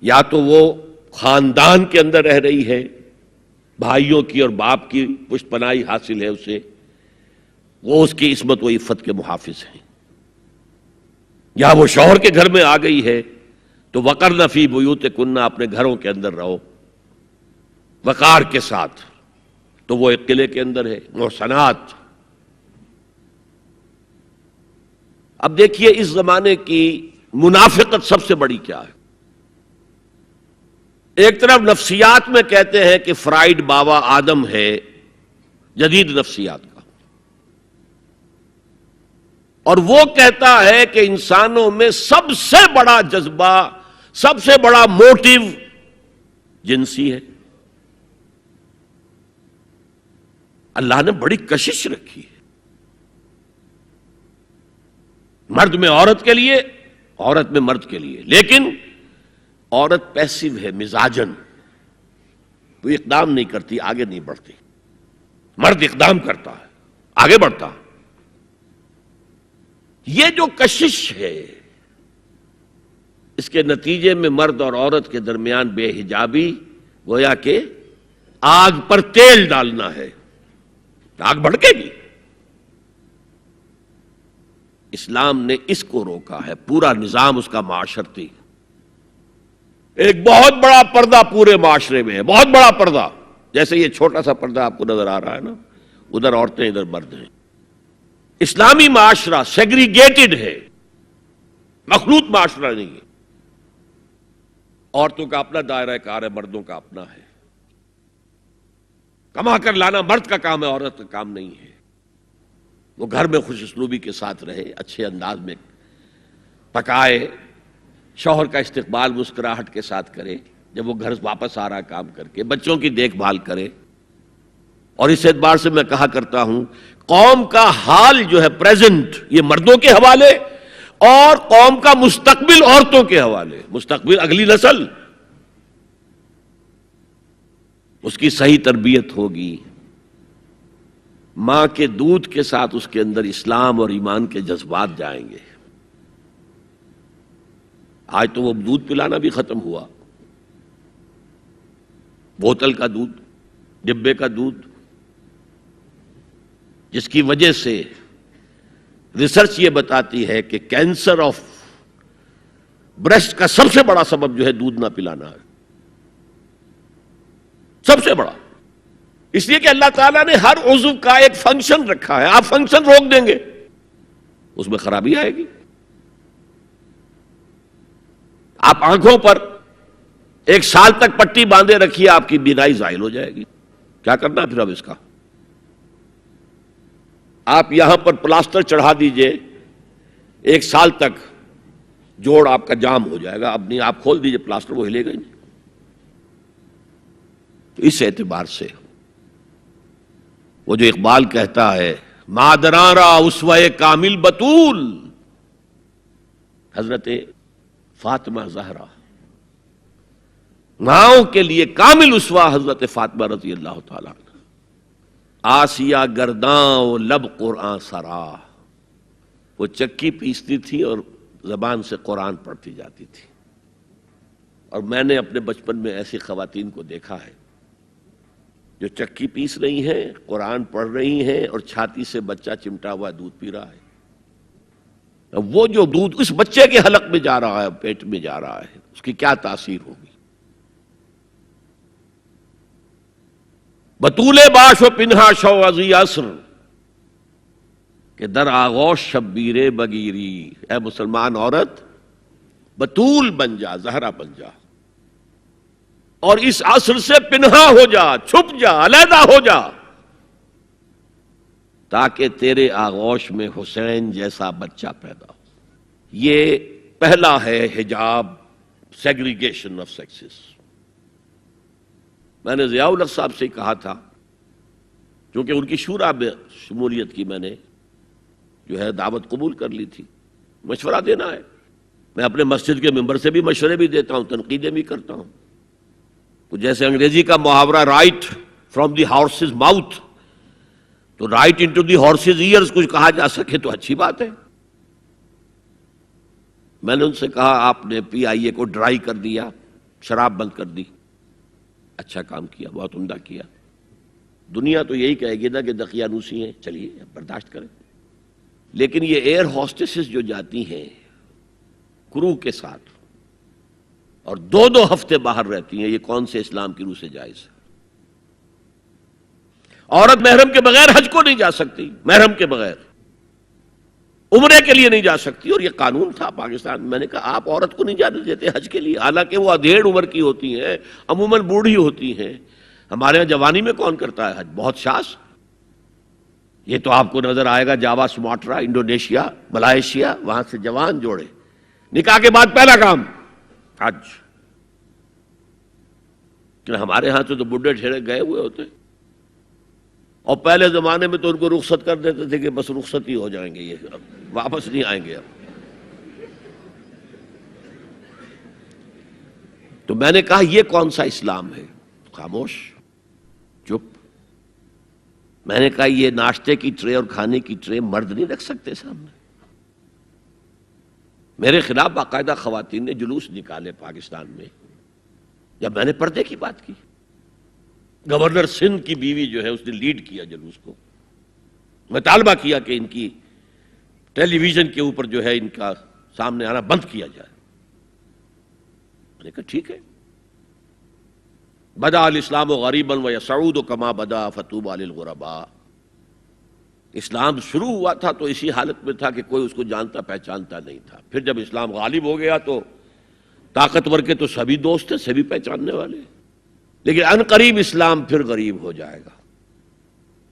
یا تو وہ خاندان کے اندر رہ رہی ہے، بھائیوں کی اور باپ کی پشت پناہی حاصل ہے اسے، وہ اس کی عصمت و عفت کے محافظ ہیں، یا وہ شوہر کے گھر میں آ گئی ہے تو وقرن فی بیوتکن، اپنے گھروں کے اندر رہو وقار کے ساتھ، تو وہ ایک قلعے کے اندر ہے، محسنات۔ اب دیکھیے اس زمانے کی منافقت سب سے بڑی کیا ہے۔ ایک طرف نفسیات میں کہتے ہیں کہ فرائیڈ بابا آدم ہے جدید نفسیات کا، اور وہ کہتا ہے کہ انسانوں میں سب سے بڑا جذبہ، سب سے بڑا موٹیو جنسی ہے۔ اللہ نے بڑی کشش رکھی ہے، مرد میں عورت کے لیے، عورت میں مرد کے لیے، لیکن عورت پیسیو ہے مزاجن، وہ اقدام نہیں کرتی، آگے نہیں بڑھتی، مرد اقدام کرتا ہے، آگے بڑھتا۔ یہ جو کشش ہے، اس کے نتیجے میں مرد اور عورت کے درمیان بے حجابی گویا کہ آگ پر تیل ڈالنا ہے، آگ بھڑکے گی۔ اسلام نے اس کو روکا ہے، پورا نظام اس کا معاشرتی، ایک بہت بڑا پردہ پورے معاشرے میں ہے، بہت بڑا پردہ، جیسے یہ چھوٹا سا پردہ آپ کو نظر آ رہا ہے نا، ادھر عورتیں ادھر مرد ہیں۔ اسلامی معاشرہ سیگریگیٹڈ ہے، مخلوط معاشرہ نہیں ہے، عورتوں کا اپنا دائرہ کار ہے، مردوں کا اپنا ہے، کما کر لانا مرد کا کام ہے، عورت کا کام نہیں ہے۔ وہ گھر میں خوش اسلوبی کے ساتھ رہے، اچھے انداز میں پکائے، شوہر کا استقبال مسکراہٹ کے ساتھ کرے، جب وہ گھر واپس آ رہا کام کر کے، بچوں کی دیکھ بھال کرے۔ اور اس اعتبار سے میں کہا کرتا ہوں، قوم کا حال جو ہے پریزنٹ، یہ مردوں کے حوالے، اور قوم کا مستقبل عورتوں کے حوالے، مستقبل اگلی نسل، اس کی صحیح تربیت ہوگی، ماں کے دودھ کے ساتھ اس کے اندر اسلام اور ایمان کے جذبات جائیں گے۔ آج تو وہ دودھ پلانا بھی ختم ہوا، بوتل کا دودھ، ڈبے کا دودھ، جس کی وجہ سے ریسرچ یہ بتاتی ہے کہ کینسر آف بریسٹ کا سب سے بڑا سبب جو ہے دودھ نہ پلانا ہے، سب سے بڑا۔ اس لیے کہ اللہ تعالیٰ نے ہر عضو کا ایک فنکشن رکھا ہے، آپ فنکشن روک دیں گے اس میں خرابی آئے گی۔ آپ آنکھوں پر 1 سال تک پٹی باندھے رکھیے، آپ کی بینائی زائل ہو جائے گی، کیا کرنا پھر اب اس کا؟ آپ یہاں پر پلاسٹر چڑھا دیجئے، 1 سال تک جوڑ آپ کا جام ہو جائے گا، اپنی آپ کھول دیجئے پلاسٹر، وہ ہلے گا نہیں۔ تو اس اعتبار سے وہ جو اقبال کہتا ہے مادراں را اسوہ کامل بطول، حضرت فاطمہ زہرا، ماؤں کے لیے کامل اسوہ حضرت فاطمہ رضی اللہ تعالیٰ عنہ۔ آسیہ گرداں و لب قرآن سرا، وہ چکی پیستی تھی اور زبان سے قرآن پڑھتی جاتی تھی۔ اور میں نے اپنے بچپن میں ایسی خواتین کو دیکھا ہے جو چکی پیس رہی ہیں، قرآن پڑھ رہی ہیں اور چھاتی سے بچہ چمٹا ہوا دودھ پی رہا ہے۔ وہ جو دودھ اس بچے کے حلق میں جا رہا ہے، پیٹ میں جا رہا ہے، اس کی کیا تاثیر ہوگی؟ بطول باش و پنہا شو ازی عصر کہ در آغوش شبیر بگیری، اے مسلمان عورت بطول بن جا، زہرا بن جا، اور اس عصر سے پنہا ہو جا، چھپ جا، علیحدہ ہو جا، تاکہ تیرے آغوش میں حسین جیسا بچہ پیدا ہو۔ یہ پہلا ہے حجاب، سیگریگیشن آف سیکسز۔ میں نے ضیاء الحق صاحب سے کہا تھا، کیونکہ ان کی شورا میں شمولیت کی میں نے جو ہے دعوت قبول کر لی تھی، مشورہ دینا ہے۔ میں اپنے مسجد کے ممبر سے بھی مشورے بھی دیتا ہوں، تنقیدیں بھی کرتا ہوں۔ تو جیسے انگریزی کا محاورہ right from the horse's mouth, تو right into the horse's ears کچھ کہا جا سکے تو اچھی بات ہے۔ میں نے ان سے کہا آپ نے پی آئی اے کو ڈرائی کر دیا، شراب بند کر دی، اچھا کام کیا، بہت عمدہ کیا۔ دنیا تو یہی کہے گی نا کہ دقیانوسی ہیں، چلیے برداشت کریں۔ لیکن یہ ایئر ہوسٹسز جو جاتی ہیں کرو کے ساتھ اور 2 ہفتے باہر رہتی ہیں، یہ کون سے اسلام کی روح سے جائز ہے؟ عورت محرم کے بغیر حج کو نہیں جا سکتی، محرم کے بغیر عمرے کے لیے نہیں جا سکتی، اور یہ قانون تھا پاکستان میں۔ میں نے کہا آپ عورت کو نہیں جانے دیتے حج کے لیے، حالانکہ وہ ادھیڑ عمر کی ہوتی ہیں، عموماً بوڑھی ہوتی ہیں۔ ہمارے یہاں جوانی میں کون کرتا ہے حج؟ بہت شاذ۔ یہ تو آپ کو نظر آئے گا جاوا، سماٹرا، انڈونیشیا، ملائیشیا، وہاں سے جوان جوڑے نکاح کے بعد پہلا کام حج۔ کہ ہمارے ہاں سے تو بڈھے ٹھیرے گئے ہوئے ہوتے، اور پہلے زمانے میں تو ان کو رخصت کر دیتے تھے کہ بس رخصت ہی ہو جائیں گے، یہ اب واپس نہیں آئیں گے اب۔ تو میں نے کہا یہ کون سا اسلام ہے؟ خاموش، چپ۔ میں نے کہا یہ ناشتے کی ٹرے اور کھانے کی ٹرے مرد نہیں رکھ سکتے سامنے۔ میرے خلاف باقاعدہ خواتین نے جلوس نکالے پاکستان میں جب میں نے پردے کی بات کی۔ گورنر سندھ کی بیوی جو ہے اس نے لیڈ کیا جلوس کو، مطالبہ کیا کہ ان کی ٹیلی ویژن کے اوپر جو ہے ان کا سامنے آنا بند کیا جائے۔ میں نے کہا ٹھیک ہے۔ بدا الاسلام غریبا ویسعود کما بدا فطوبی للغرباء۔ اسلام شروع ہوا تھا تو اسی حالت میں تھا کہ کوئی اس کو جانتا پہچانتا نہیں تھا، پھر جب اسلام غالب ہو گیا تو طاقتور کے تو سبھی دوست تھے، سبھی پہچاننے والے، لیکن ان قریب اسلام پھر غریب ہو جائے گا۔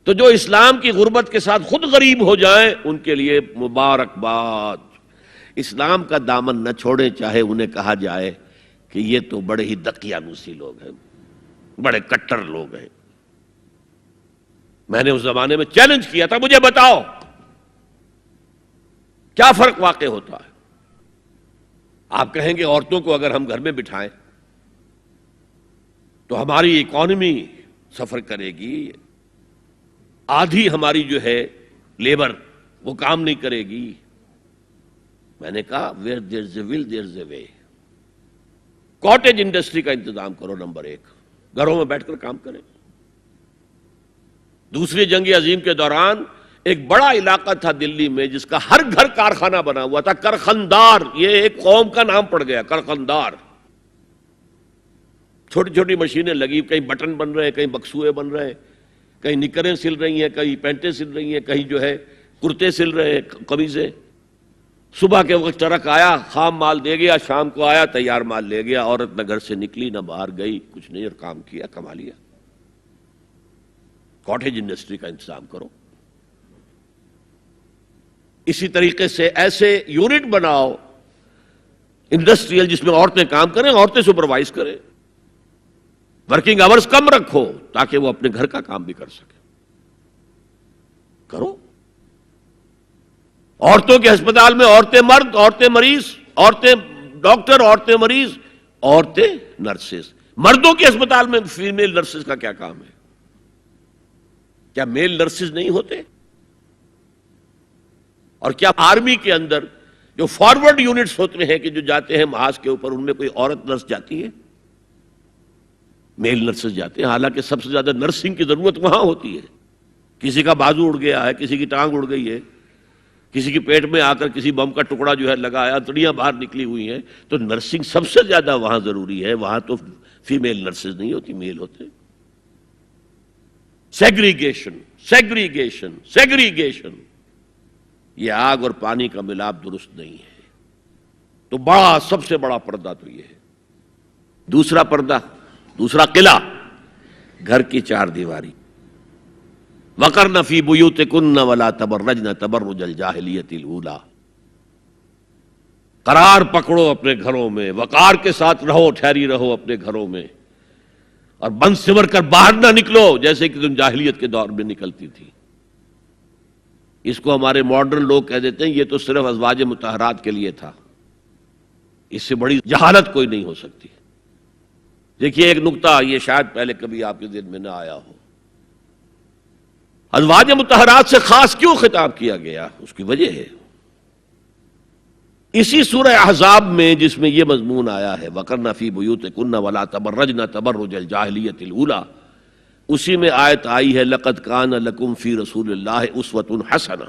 تو جو اسلام کی غربت کے ساتھ خود غریب ہو جائیں ان کے لیے مبارکباد۔ اسلام کا دامن نہ چھوڑیں، چاہے انہیں کہا جائے کہ یہ تو بڑے ہی دقیانوسی لوگ ہیں، بڑے کٹر لوگ ہیں۔ میں نے اس زمانے میں چیلنج کیا تھا، مجھے بتاؤ کیا فرق واقع ہوتا ہے؟ آپ کہیں گے عورتوں کو اگر ہم گھر میں بٹھائیں تو ہماری اکانومی سفر کرے گی، آدھی ہماری جو ہے لیبر وہ کام نہیں کرے گی۔ میں نے کہا where there's a will there's a way۔ Cottage industry کا انتظام کرو، نمبر 1، گھروں میں بیٹھ کر کام کریں۔ دوسری جنگ عظیم کے دوران ایک بڑا علاقہ تھا دلی میں جس کا ہر گھر کارخانہ بنا ہوا تھا، کرخندار، یہ ایک قوم کا نام پڑ گیا، کرخندار۔ چھوٹی چھوٹی مشینیں لگی، کہیں بٹن بن رہے ہیں، کہیں بکسوئے بن رہے ہیں، کہیں نکریں سل رہی ہیں، کہیں پینٹیں سل رہی ہیں، کہیں جو ہے کرتے سل رہے ہیں، قمیضیں۔ صبح کے وقت ٹرک آیا، خام مال دے گیا، شام کو آیا، تیار مال لے گیا۔ عورت نہ گھر سے نکلی نہ باہر گئی، کچھ نہیں، اور کام کیا، کما لیا۔ کاٹیج انڈسٹری کا انتظام کرو۔ اسی طریقے سے ایسے یونٹ بناؤ انڈسٹریل جس میں عورتیں کام کریں، عورتیں سپروائز کریں، ورکنگ آورز کم رکھو تاکہ وہ اپنے گھر کا کام بھی کر سکیں۔ کرو۔ عورتوں کے ہسپتال میں عورتیں مرد، عورتیں مریض، عورتیں ڈاکٹر، عورتیں مریض، عورتیں نرسز۔ مردوں کے ہسپتال میں فیمیل نرسز کا کیا کام ہے؟ کیا میل نرسز نہیں ہوتے؟ اور کیا آرمی کے اندر جو فارورڈ یونٹس ہوتے ہیں کہ جو جاتے ہیں محاذ کے اوپر، ان میں کوئی عورت نرس جاتی ہے؟ میل نرسز جاتے ہیں، حالانکہ سب سے زیادہ نرسنگ کی ضرورت وہاں ہوتی ہے۔ کسی کا بازو اڑ گیا ہے، کسی کی ٹانگ اڑ گئی ہے، کسی کی پیٹ میں آ کر کسی بم کا ٹکڑا جو ہے لگایا، انتڑیاں باہر نکلی ہوئی ہیں، تو نرسنگ سب سے زیادہ وہاں ضروری ہے۔ وہاں تو فیمیل نرسز نہیں ہوتی، میل ہوتے۔ سیگریگیشن، سیگریگیشن، سیگریگیشن، یہ آگ اور پانی کا ملاپ درست نہیں ہے۔ تو بڑا، سب سے بڑا پردہ تو یہ ہے۔ دوسرا پردہ، دوسرا قلعہ، گھر کی چار دیواری۔ وَقَرْنَ فِي بُيُوتِكُنَّ وَلَا تَبَرَّجْنَ تَبَرُّجَ الْجَاهِلِيَّةِ الْأُولَىٰ۔ قرار پکڑو اپنے گھروں میں، وقار کے ساتھ رہو، ٹھہری رہو اپنے گھروں میں، اور بند سمر کر باہر نہ نکلو جیسے کہ تم جاہلیت کے دور میں نکلتی تھی۔ اس کو ہمارے ماڈرن لوگ کہہ دیتے ہیں یہ تو صرف ازواج مطہرات کے لیے تھا، اس سے بڑی جہالت کوئی نہیں ہو سکتی۔ دیکھیے ایک نکتہ، یہ شاید پہلے کبھی آپ کے ذہن میں نہ آیا ہو، ازواج مطہرات سے خاص کیوں خطاب کیا گیا؟ اس کی وجہ ہے اسی سورہ احزاب میں جس میں یہ مضمون آیا ہے وَقَرْنَ فِي بُيُوتِكُنَّ وَلَا تَبَرَّجْنَ تَبَرُّجَ الْجَاهِلِيَّةِ الْأُولَىٰ، اسی میں آیت آئی ہے لَقَدْ كَانَ لَكُمْ فِي رَسُولِ اللَّهِ أُسْوَةٌ حَسَنَةٌ۔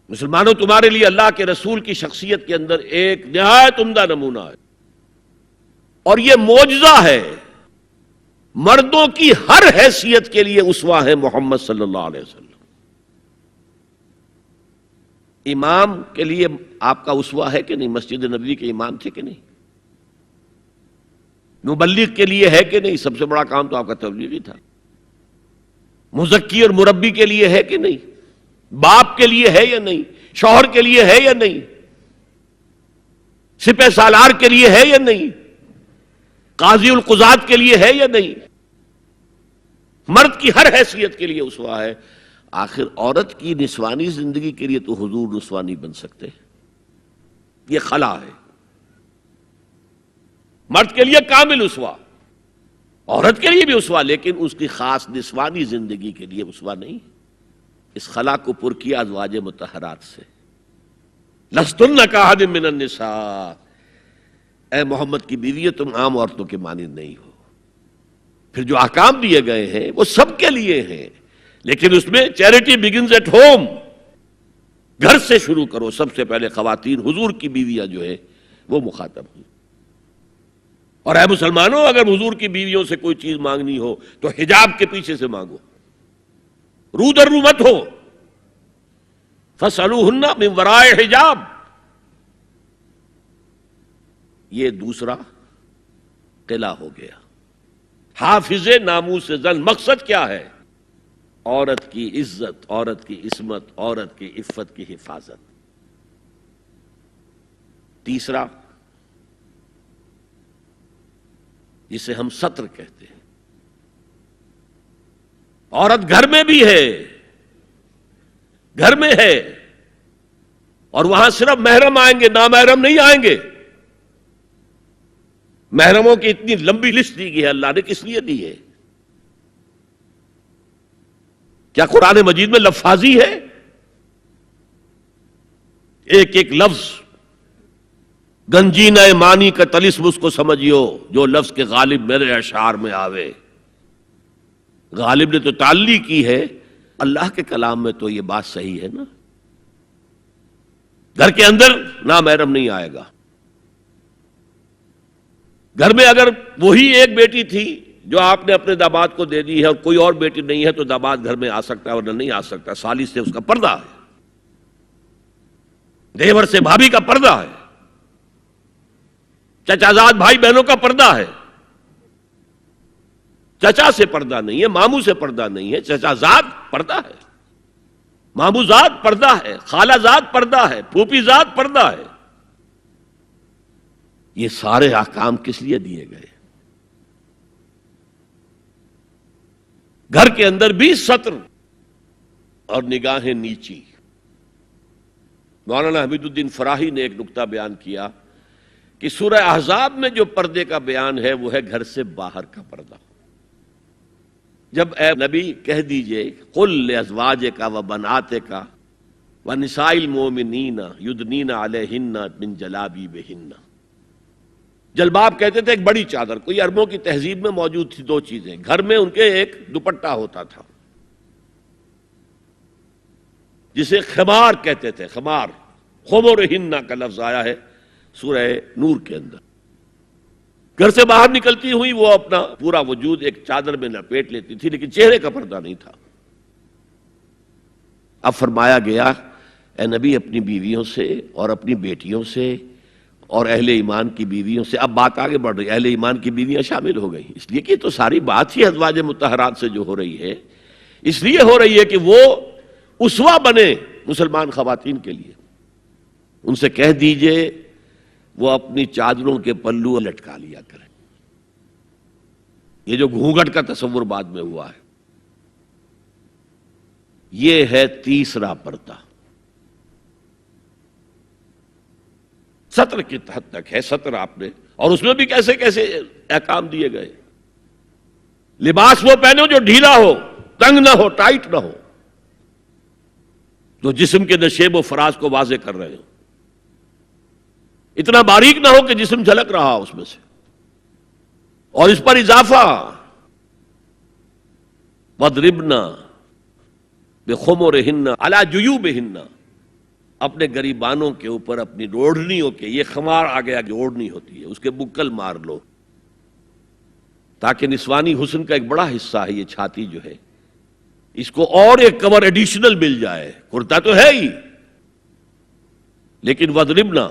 مسلمانوں تمہارے لیے اللہ کے رسول کی شخصیت کے اندر ایک نہایت عمدہ نمونہ ہے، اور یہ معجزہ ہے۔ مردوں کی ہر حیثیت کے لیے اسوہ ہے محمد صلی اللہ علیہ وسلم۔ امام کے لیے آپ کا اسوہ ہے کہ نہیں؟ مسجد نبوی کے امام تھے کہ نہیں؟ مبلغ کے لیے ہے کہ نہیں؟ سب سے بڑا کام تو آپ کا تبلیغی تھا۔ مزکی اور مربی کے لیے ہے کہ نہیں؟ باپ کے لیے ہے یا نہیں؟ شوہر کے لیے ہے یا نہیں؟ سپہ سالار کے لیے ہے یا نہیں؟ قاضی القضات کے لیے ہے یا نہیں؟ مرد کی ہر حیثیت کے لیے اسوہ ہے۔ آخر عورت کی نسوانی زندگی کے لیے تو حضور رسوا نہیں بن سکتے، یہ خلا ہے۔ مرد کے لیے کامل اسوہ، عورت کے لیے بھی اسوہ، لیکن اس کی خاص نسوانی زندگی کے لیے اسوہ نہیں۔ اس خلا کو پر کیا ازواج مطہرات سے۔ لستن کاحد من النساء، اے محمد کی بیوی تم عام عورتوں کے مانند نہیں ہو۔ پھر جو احکام دیے گئے ہیں وہ سب کے لیے ہیں، لیکن اس میں چیریٹی بگنز ایٹ ہوم، گھر سے شروع کرو۔ سب سے پہلے خواتین، حضور کی بیویاں جو ہے وہ مخاطب ہیں۔ اور اے مسلمانوں، اگر حضور کی بیویوں سے کوئی چیز مانگنی ہو تو حجاب کے پیچھے سے مانگو، رو در رو مت ہو۔ فَاسْأَلُوهُنَّ مِنْ وَرَاءِ حجاب، یہ دوسرا قلعہ ہو گیا۔ حافظ ناموس زن، مقصد کیا ہے؟ عورت کی عزت، عورت کی عصمت، عورت کی عفت کی حفاظت۔ تیسرا جسے ہم ستر کہتے ہیں، عورت گھر میں بھی ہے، گھر میں ہے، اور وہاں صرف محرم آئیں گے، نامحرم نہیں آئیں گے. محرموں کی اتنی لمبی لسٹ دی گئی ہے، اللہ نے کس لیے دی ہے؟ کیا قرآن مجید میں لفاظی ہے؟ ایک ایک لفظ گنجینہ معنی کا طلسم اس کو سمجھیو جو لفظ کے غالب میرے اشعار میں آوے. غالب نے تو تعلی کی ہے، اللہ کے کلام میں تو یہ بات صحیح ہے نا. گھر کے اندر نامحرم نہیں آئے گا. گھر میں اگر وہی ایک بیٹی تھی جو آپ نے اپنے داماد کو دے دی ہے اور کوئی اور بیٹی نہیں ہے تو داماد گھر میں آ سکتا ہے ورنہ نہیں آ سکتا. سالی سے اس کا پردہ ہے، دیور سے بھابھی کا پردہ ہے، چچا زاد بھائی بہنوں کا پردہ ہے. چچا سے پردہ نہیں ہے، ماموں سے پردہ نہیں ہے، چچا زاد پردہ ہے، ماموں زاد پردہ ہے، خالہ زاد پردہ ہے، پھوپھی زاد پردہ ہے. یہ سارے احکام کس لیے دیے گئے؟ گھر کے اندر بھی ستر اور نگاہیں نیچی. مولانا حمید الدین فراہی نے ایک نکتہ بیان کیا کہ سورہ احزاب میں جو پردے کا بیان ہے وہ ہے گھر سے باہر کا پردہ. جب اے نبی کہہ دیجئے قل لازواجک و بناتک و نساء المؤمنین یدنین علیہن من جلابیبہن. جلباب کہتے تھے ایک بڑی چادر. کوئی عربوں کی تہذیب میں موجود تھی دو چیزیں. گھر میں ان کے ایک دوپٹہ ہوتا تھا جسے خمار کہتے تھے. خمار، خمرہن کا لفظ آیا ہے سورہ نور کے اندر. گھر سے باہر نکلتی ہوئی وہ اپنا پورا وجود ایک چادر میں لپیٹ لیتی تھی لیکن چہرے کا پردہ نہیں تھا. اب فرمایا گیا اے نبی اپنی بیویوں سے اور اپنی بیٹیوں سے اور اہل ایمان کی بیویوں سے. اب بات آگے بڑھ رہی ہے، اہل ایمان کی بیویاں شامل ہو گئی اس لیے کہ تو ساری بات ہی ازواج مطہرات سے جو ہو رہی ہے اس لیے ہو رہی ہے کہ وہ اسوہ بنے مسلمان خواتین کے لیے. ان سے کہہ دیجئے وہ اپنی چادروں کے پلو لٹکا لیا کریں. یہ جو گھونگھٹ کا تصور بعد میں ہوا ہے یہ ہے تیسرا پردہ. ستر کی حد تک ہے ستر آپ نے، اور اس میں بھی کیسے کیسے احکام دیے گئے. لباس وہ پہنو جو ڈھیلا ہو، تنگ نہ ہو، ٹائٹ نہ ہو، جو جسم کے نشیب و فراز کو واضح کر رہے ہو. اتنا باریک نہ ہو کہ جسم جھلک رہا اس میں سے. اور اس پر اضافہ وَاضْرِبْنَا بِخُمُرِهِنَّ عَلَى جُيُوبِهِنَّ. اپنے گریبانوں کے اوپر اپنی اوڑھنیوں کے، یہ خمار آ گیا جو اوڑھنی ہوتی ہے اس کے بکل مار لو تاکہ نسوانی حسن کا ایک بڑا حصہ ہے یہ چھاتی جو ہے اس کو اور ایک کور ایڈیشنل مل جائے. کرتا تو ہے ہی لیکن وَاضْرِبْنَا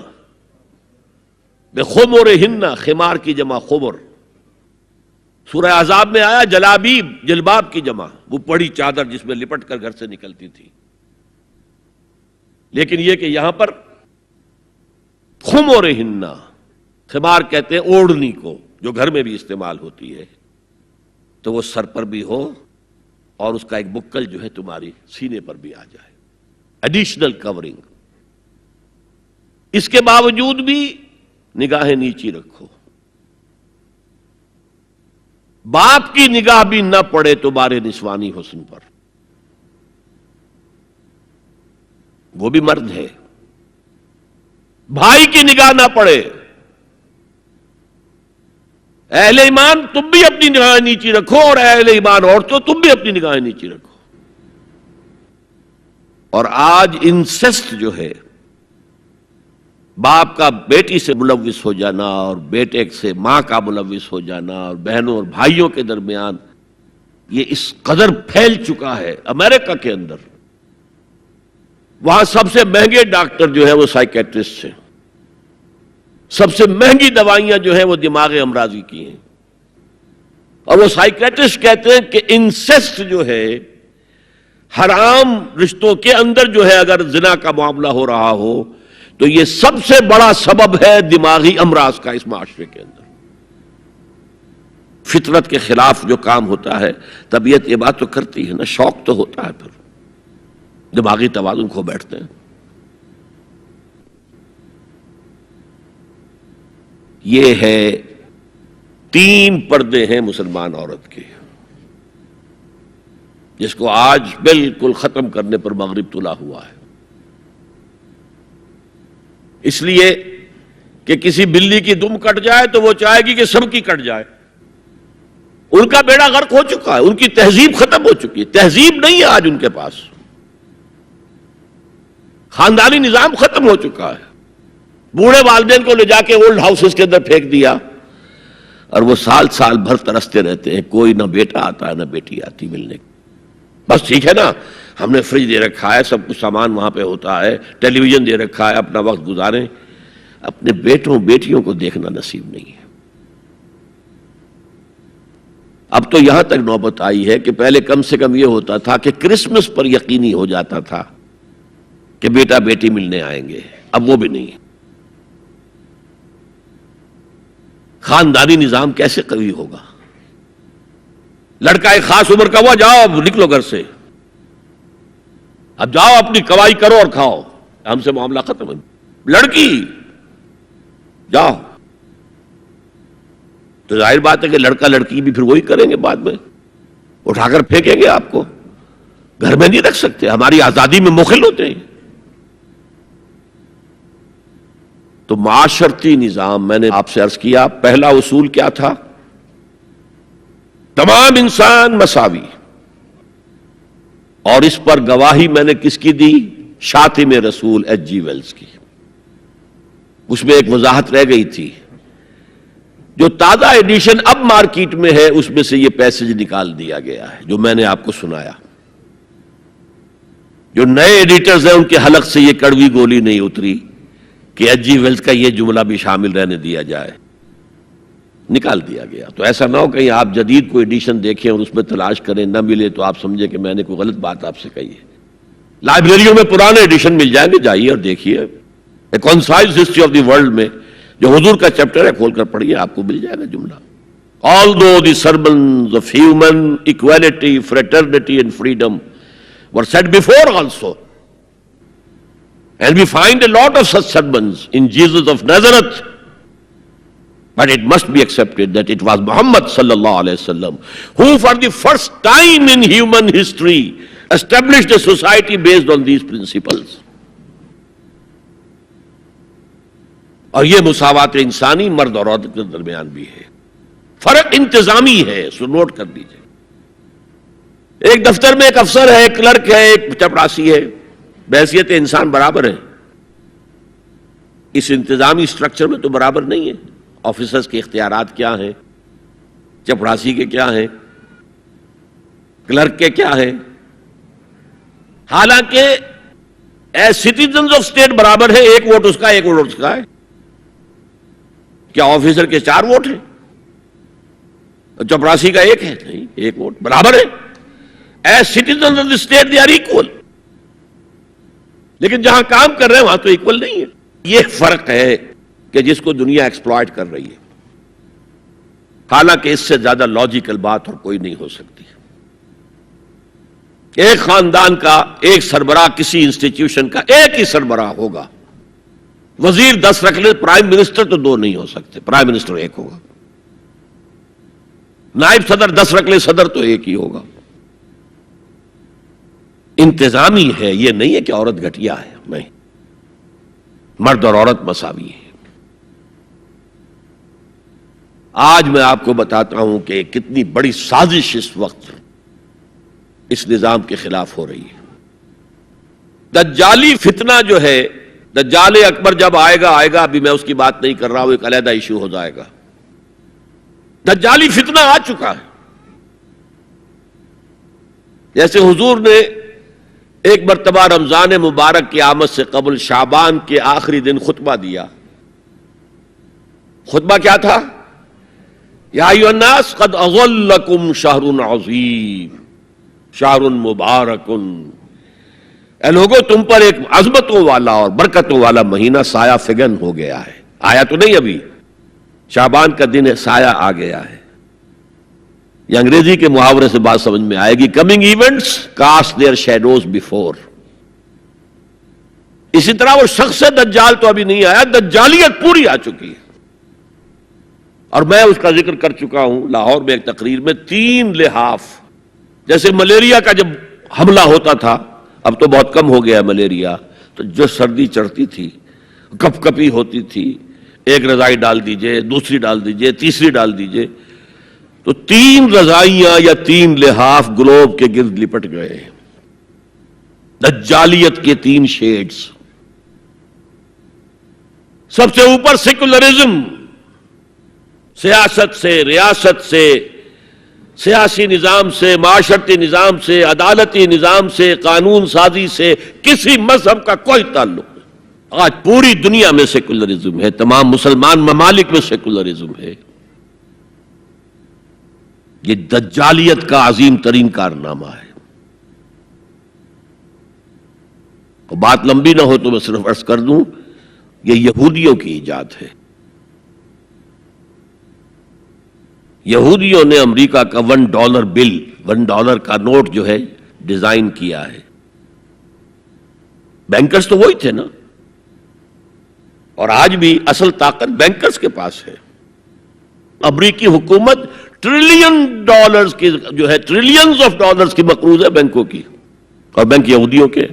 بِخُمُرِهِنَّ، خمار کی جمع خمر. سورہ احزاب میں آیا جلابیب، جلباب کی جمع وہ بڑی چادر جس میں لپٹ کر گھر سے نکلتی تھی. لیکن یہ کہ یہاں پر خمرہن، خمار کہتے ہیں اوڑھنی کو جو گھر میں بھی استعمال ہوتی ہے، تو وہ سر پر بھی ہو اور اس کا ایک بکل جو ہے تمہاری سینے پر بھی آ جائے، ایڈیشنل کورنگ. اس کے باوجود بھی نگاہیں نیچی رکھو. باپ کی نگاہ بھی نہ پڑے تمہارے نسوانی حسن پر، وہ بھی مرد ہے. بھائی کی نگاہ نہ پڑے. اہل ایمان تم بھی اپنی نگاہیں نیچی رکھو اور اہل ایمان عورتوں تم بھی اپنی نگاہیں نیچی رکھو. اور آج انسسٹ جو ہے، باپ کا بیٹی سے ملوث ہو جانا اور بیٹے سے ماں کا ملوث ہو جانا اور بہنوں اور بھائیوں کے درمیان، یہ اس قدر پھیل چکا ہے. امریکہ کے اندر وہاں سب سے مہنگے ڈاکٹر جو ہے وہ سائیکیٹرسٹ ہیں، سب سے مہنگی دوائیاں جو ہیں وہ دماغ امراضی کی ہیں. اور وہ سائیکیٹرسٹ کہتے ہیں کہ انسسٹ جو ہے، حرام رشتوں کے اندر جو ہے اگر زنا کا معاملہ ہو رہا ہو تو یہ سب سے بڑا سبب ہے دماغی امراض کا اس معاشرے کے اندر. فطرت کے خلاف جو کام ہوتا ہے طبیعت یہ بات تو کرتی ہے نا، شوق تو ہوتا ہے، پھر دماغی توازن کھو بیٹھتے ہیں. یہ ہے 3 پردے ہیں مسلمان عورت کے، جس کو آج بالکل ختم کرنے پر مغرب تلا ہوا ہے، اس لیے کہ کسی بلی کی دم کٹ جائے تو وہ چاہے گی کہ سب کی کٹ جائے۔ ان کا بیڑا غرق ہو چکا ہے، ان کی تہذیب ختم ہو چکی ہے، تہذیب نہیں ہے آج ان کے پاس، خاندانی نظام ختم ہو چکا ہے۔ بوڑھے والدین کو لے جا کے اولڈ ہاؤسز کے اندر پھینک دیا، اور وہ سال بھر ترستے رہتے ہیں، کوئی نہ بیٹا آتا ہے نہ بیٹی آتی ملنے کی۔ بس ٹھیک ہے نا، ہم نے فریج دے رکھا ہے، سب کچھ سامان وہاں پہ ہوتا ہے، ٹیلی ویژن دے رکھا ہے، اپنا وقت گزاریں، اپنے بیٹوں بیٹیوں کو دیکھنا نصیب نہیں ہے۔ اب تو یہاں تک نوبت آئی ہے کہ پہلے کم سے کم یہ ہوتا تھا کہ کرسمس پر یقینی ہو جاتا تھا کہ بیٹا بیٹی ملنے آئیں گے، اب وہ بھی نہیں ہے۔ خاندانی نظام کیسے قوی ہوگا؟ لڑکا ایک خاص عمر کا ہوا، جاؤ اب نکلو گھر سے، اب جاؤ اپنی کوائی کرو اور کھاؤ، ہم سے معاملہ ختم ہے۔ لڑکی جاؤ، تو ظاہر بات ہے کہ لڑکا لڑکی بھی پھر وہی کریں گے، بعد میں اٹھا کر پھینکیں گے آپ کو، گھر میں نہیں رکھ سکتے، ہماری آزادی میں مخل ہوتے ہیں۔ تو معاشرتی نظام، میں نے آپ سے عرض کیا، پہلا اصول کیا تھا؟ تمام انسان مساوی، اور اس پر گواہی میں نے کس کی دی؟ شاتم رسول ایچ جی ویلز کی۔ اس میں ایک وضاحت رہ گئی تھی، جو تازہ ایڈیشن اب مارکیٹ میں ہے اس میں سے یہ پیسج نکال دیا گیا ہے جو میں نے آپ کو سنایا۔ جو نئے ایڈیٹرز ہیں ان کے حلق سے یہ کڑوی گولی نہیں اتری کہ ایچ جی ویلز کا یہ جملہ بھی شامل رہنے دیا جائے، نکال دیا گیا۔ تو ایسا نہ ہو کہیں آپ جدید کوئی ایڈیشن دیکھیں اور اس میں تلاش کریں، نہ ملے تو آپ سمجھیں کہ میں نے کوئی غلط بات آپ سے کہی ہے۔ لائبریریوں میں پرانے ایڈیشن مل جائیں گے، جائیے اور دیکھیے، a concise history of the world میں جو حضور کا چیپٹر ہے کھول کر پڑھیے، آپ کو مل جائے گا جملہ۔ Although the sermons of human equality, fraternity and freedom were said before also, and we find a lot of such sermons in Jesus of Nazareth, but it must be accepted that it was Muhammad sallallahu alaihi wasallam who for the first time in human history established a society based on these principles. اور یہ مساوات انسانی مرد اور عورت کے درمیان بھی ہے، فرق انتظامی ہے، سو نوٹ کر دیجئے۔ ایک دفتر میں ایک افسر ہے، ایک کلرک ہے، ایک چپڑاسی ہے، بحیثیت انسان برابر ہے۔ اس انتظامی سٹرکچر میں تو برابر نہیں ہے۔ آفیسرز کے اختیارات کیا ہیں، چپڑاسی کے کیا ہیں، کلرک کے کیا ہیں، حالانکہ ایز سٹیزنز آف اسٹیٹ برابر ہے، ایک ووٹ اس کا ایک ووٹ اس کا ہے۔ کیا آفیسر کے 4 ووٹ ہیں؟ چپڑاسی کا 1 ہے؟ نہیں، 1 ووٹ برابر ہے۔ As citizens of the state they are equal, لیکن جہاں کام کر رہے ہیں وہاں تو ایکول نہیں ہے۔ یہ فرق ہے کہ جس کو دنیا ایکسپلائٹ کر رہی ہے، حالانکہ اس سے زیادہ لاجیکل بات اور کوئی نہیں ہو سکتی۔ ایک خاندان کا ایک سربراہ، کسی انسٹیٹیوشن کا ایک ہی سربراہ ہوگا، وزیر 10 رکھ لے، پرائم منسٹر تو 2 نہیں ہو سکتے، پرائم منسٹر 1 ہوگا، نائب صدر 10 رکھ لے، صدر تو 1 ہی ہوگا۔ انتظامی ہے، یہ نہیں ہے کہ عورت گھٹیا ہے، نہیں، مرد اور عورت مساوی ہے۔ آج میں آپ کو بتاتا ہوں کہ کتنی بڑی سازش اس وقت اس نظام کے خلاف ہو رہی ہے۔ دجالی فتنہ جو ہے، دجال اکبر جب آئے گا، ابھی میں اس کی بات نہیں کر رہا ہوں، ایک علیحدہ ایشو ہو جائے گا۔ دجالی فتنہ آ چکا ہے۔ جیسے حضور نے ایک مرتبہ رمضان مبارک کی آمد سے قبل شعبان کے آخری دن خطبہ دیا۔ خطبہ کیا تھا؟ یا ایھا الناس قد اظلکم شہر عظیم شہر مبارک، اے لوگوں تم پر ایک عظمتوں والا اور برکتوں والا مہینہ سایہ فگن ہو گیا ہے۔ آیا تو نہیں ابھی، شعبان کا دن ہے، سایہ آ گیا ہے۔ یہ انگریزی کے محاورے سے بات سمجھ میں آئے گی، coming events cast their shadows before. اسی طرح وہ شخص دجال تو ابھی نہیں آیا، دجالیت پوری آ چکی ہے۔ اور میں اس کا ذکر کر چکا ہوں لاہور میں ایک تقریر میں، 3 لحاف. جیسے ملیریا کا جب حملہ ہوتا تھا، اب تو بہت کم ہو گیا ملیریا، تو جو سردی چڑھتی تھی، کپ کپی ہوتی تھی، ایک رضائی ڈال دیجئے، دوسری ڈال دیجئے، تیسری ڈال دیجئے، تو 3 رضائیاں یا 3 لحاف گلوب کے گرد لپٹ گئے. دجالیت کے 3 شیڈز. سب سے اوپر سیکولرزم، سیاست سے، ریاست سے، سیاسی نظام سے، معاشرتی نظام سے، عدالتی نظام سے، قانون سازی سے کسی مذہب کا کوئی تعلق نہیں. آج پوری دنیا میں سیکولرزم ہے، تمام مسلمان ممالک میں سیکولرزم ہے. یہ دجالیت کا عظیم ترین کارنامہ ہے. بات لمبی نہ ہو تو میں صرف عرض کر دوں، یہ یہودیوں کی ایجاد ہے. یہودیوں نے امریکہ کا $1 بل، $1 کا نوٹ جو ہے ڈیزائن کیا ہے. بینکرز تو وہی تھے نا، اور آج بھی اصل طاقت بینکرز کے پاس ہے. امریکی حکومت $1 کی جو ہے ٹریلینز آف ڈالرز کی مقروض ہے بینکوں کی، اور بینک یہودیوں کے.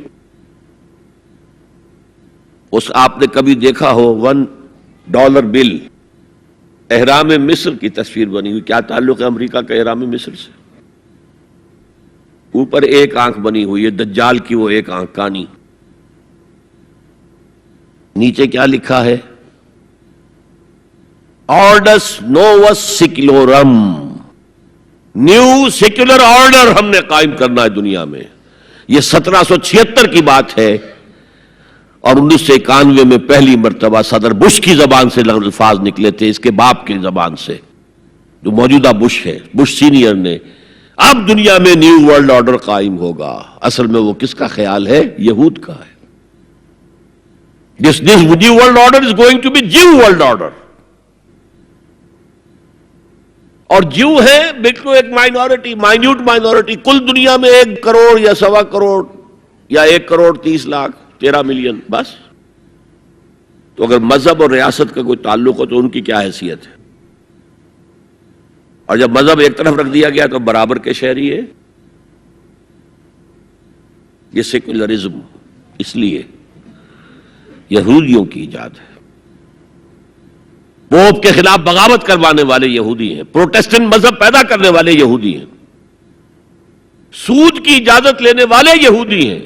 اس آپ نے کبھی دیکھا ہو $1 بل، احرام مصر کی تصویر بنی ہوئی؟ کیا تعلق ہے امریکہ کا احرام مصر سے؟ اوپر ایک آنکھ بنی ہوئی ہے، دجال کی وہ ایک آنکھ کانی. نیچے کیا لکھا ہے؟ آرڈس نووس سیکولورم، نیو سیکولر آرڈر ہم نے قائم کرنا ہے دنیا میں. یہ 1776 کی بات ہے، اور 1991 میں پہلی مرتبہ صدر بش کی زبان سے الفاظ نکلے تھے، اس کے باپ کی زبان سے، جو موجودہ بش ہے، بش سینئر نے. اب دنیا میں نیو ورلڈ آرڈر قائم ہوگا. اصل میں وہ کس کا خیال ہے؟ یہود کا ہے. This new world order is going to be Jew world order. اور جو ہے بالکل ایک مائنورٹی، مائنیوٹ مائنورٹی. کل دنیا میں 1 کروڑ یا 1.25 کروڑ یا 1 کروڑ 30 لاکھ 13 ملین بس. تو اگر مذہب اور ریاست کا کوئی تعلق ہو تو ان کی کیا حیثیت ہے؟ اور جب مذہب ایک طرف رکھ دیا گیا تو برابر کے شہری ہے. یہ سیکولرزم اس لیے یہودیوں کی ایجاد ہے. پوپ کے خلاف بغاوت کروانے والے یہودی ہیں، پروٹیسٹنٹ مذہب پیدا کرنے والے یہودی ہیں، سود کی اجازت لینے والے یہودی ہیں.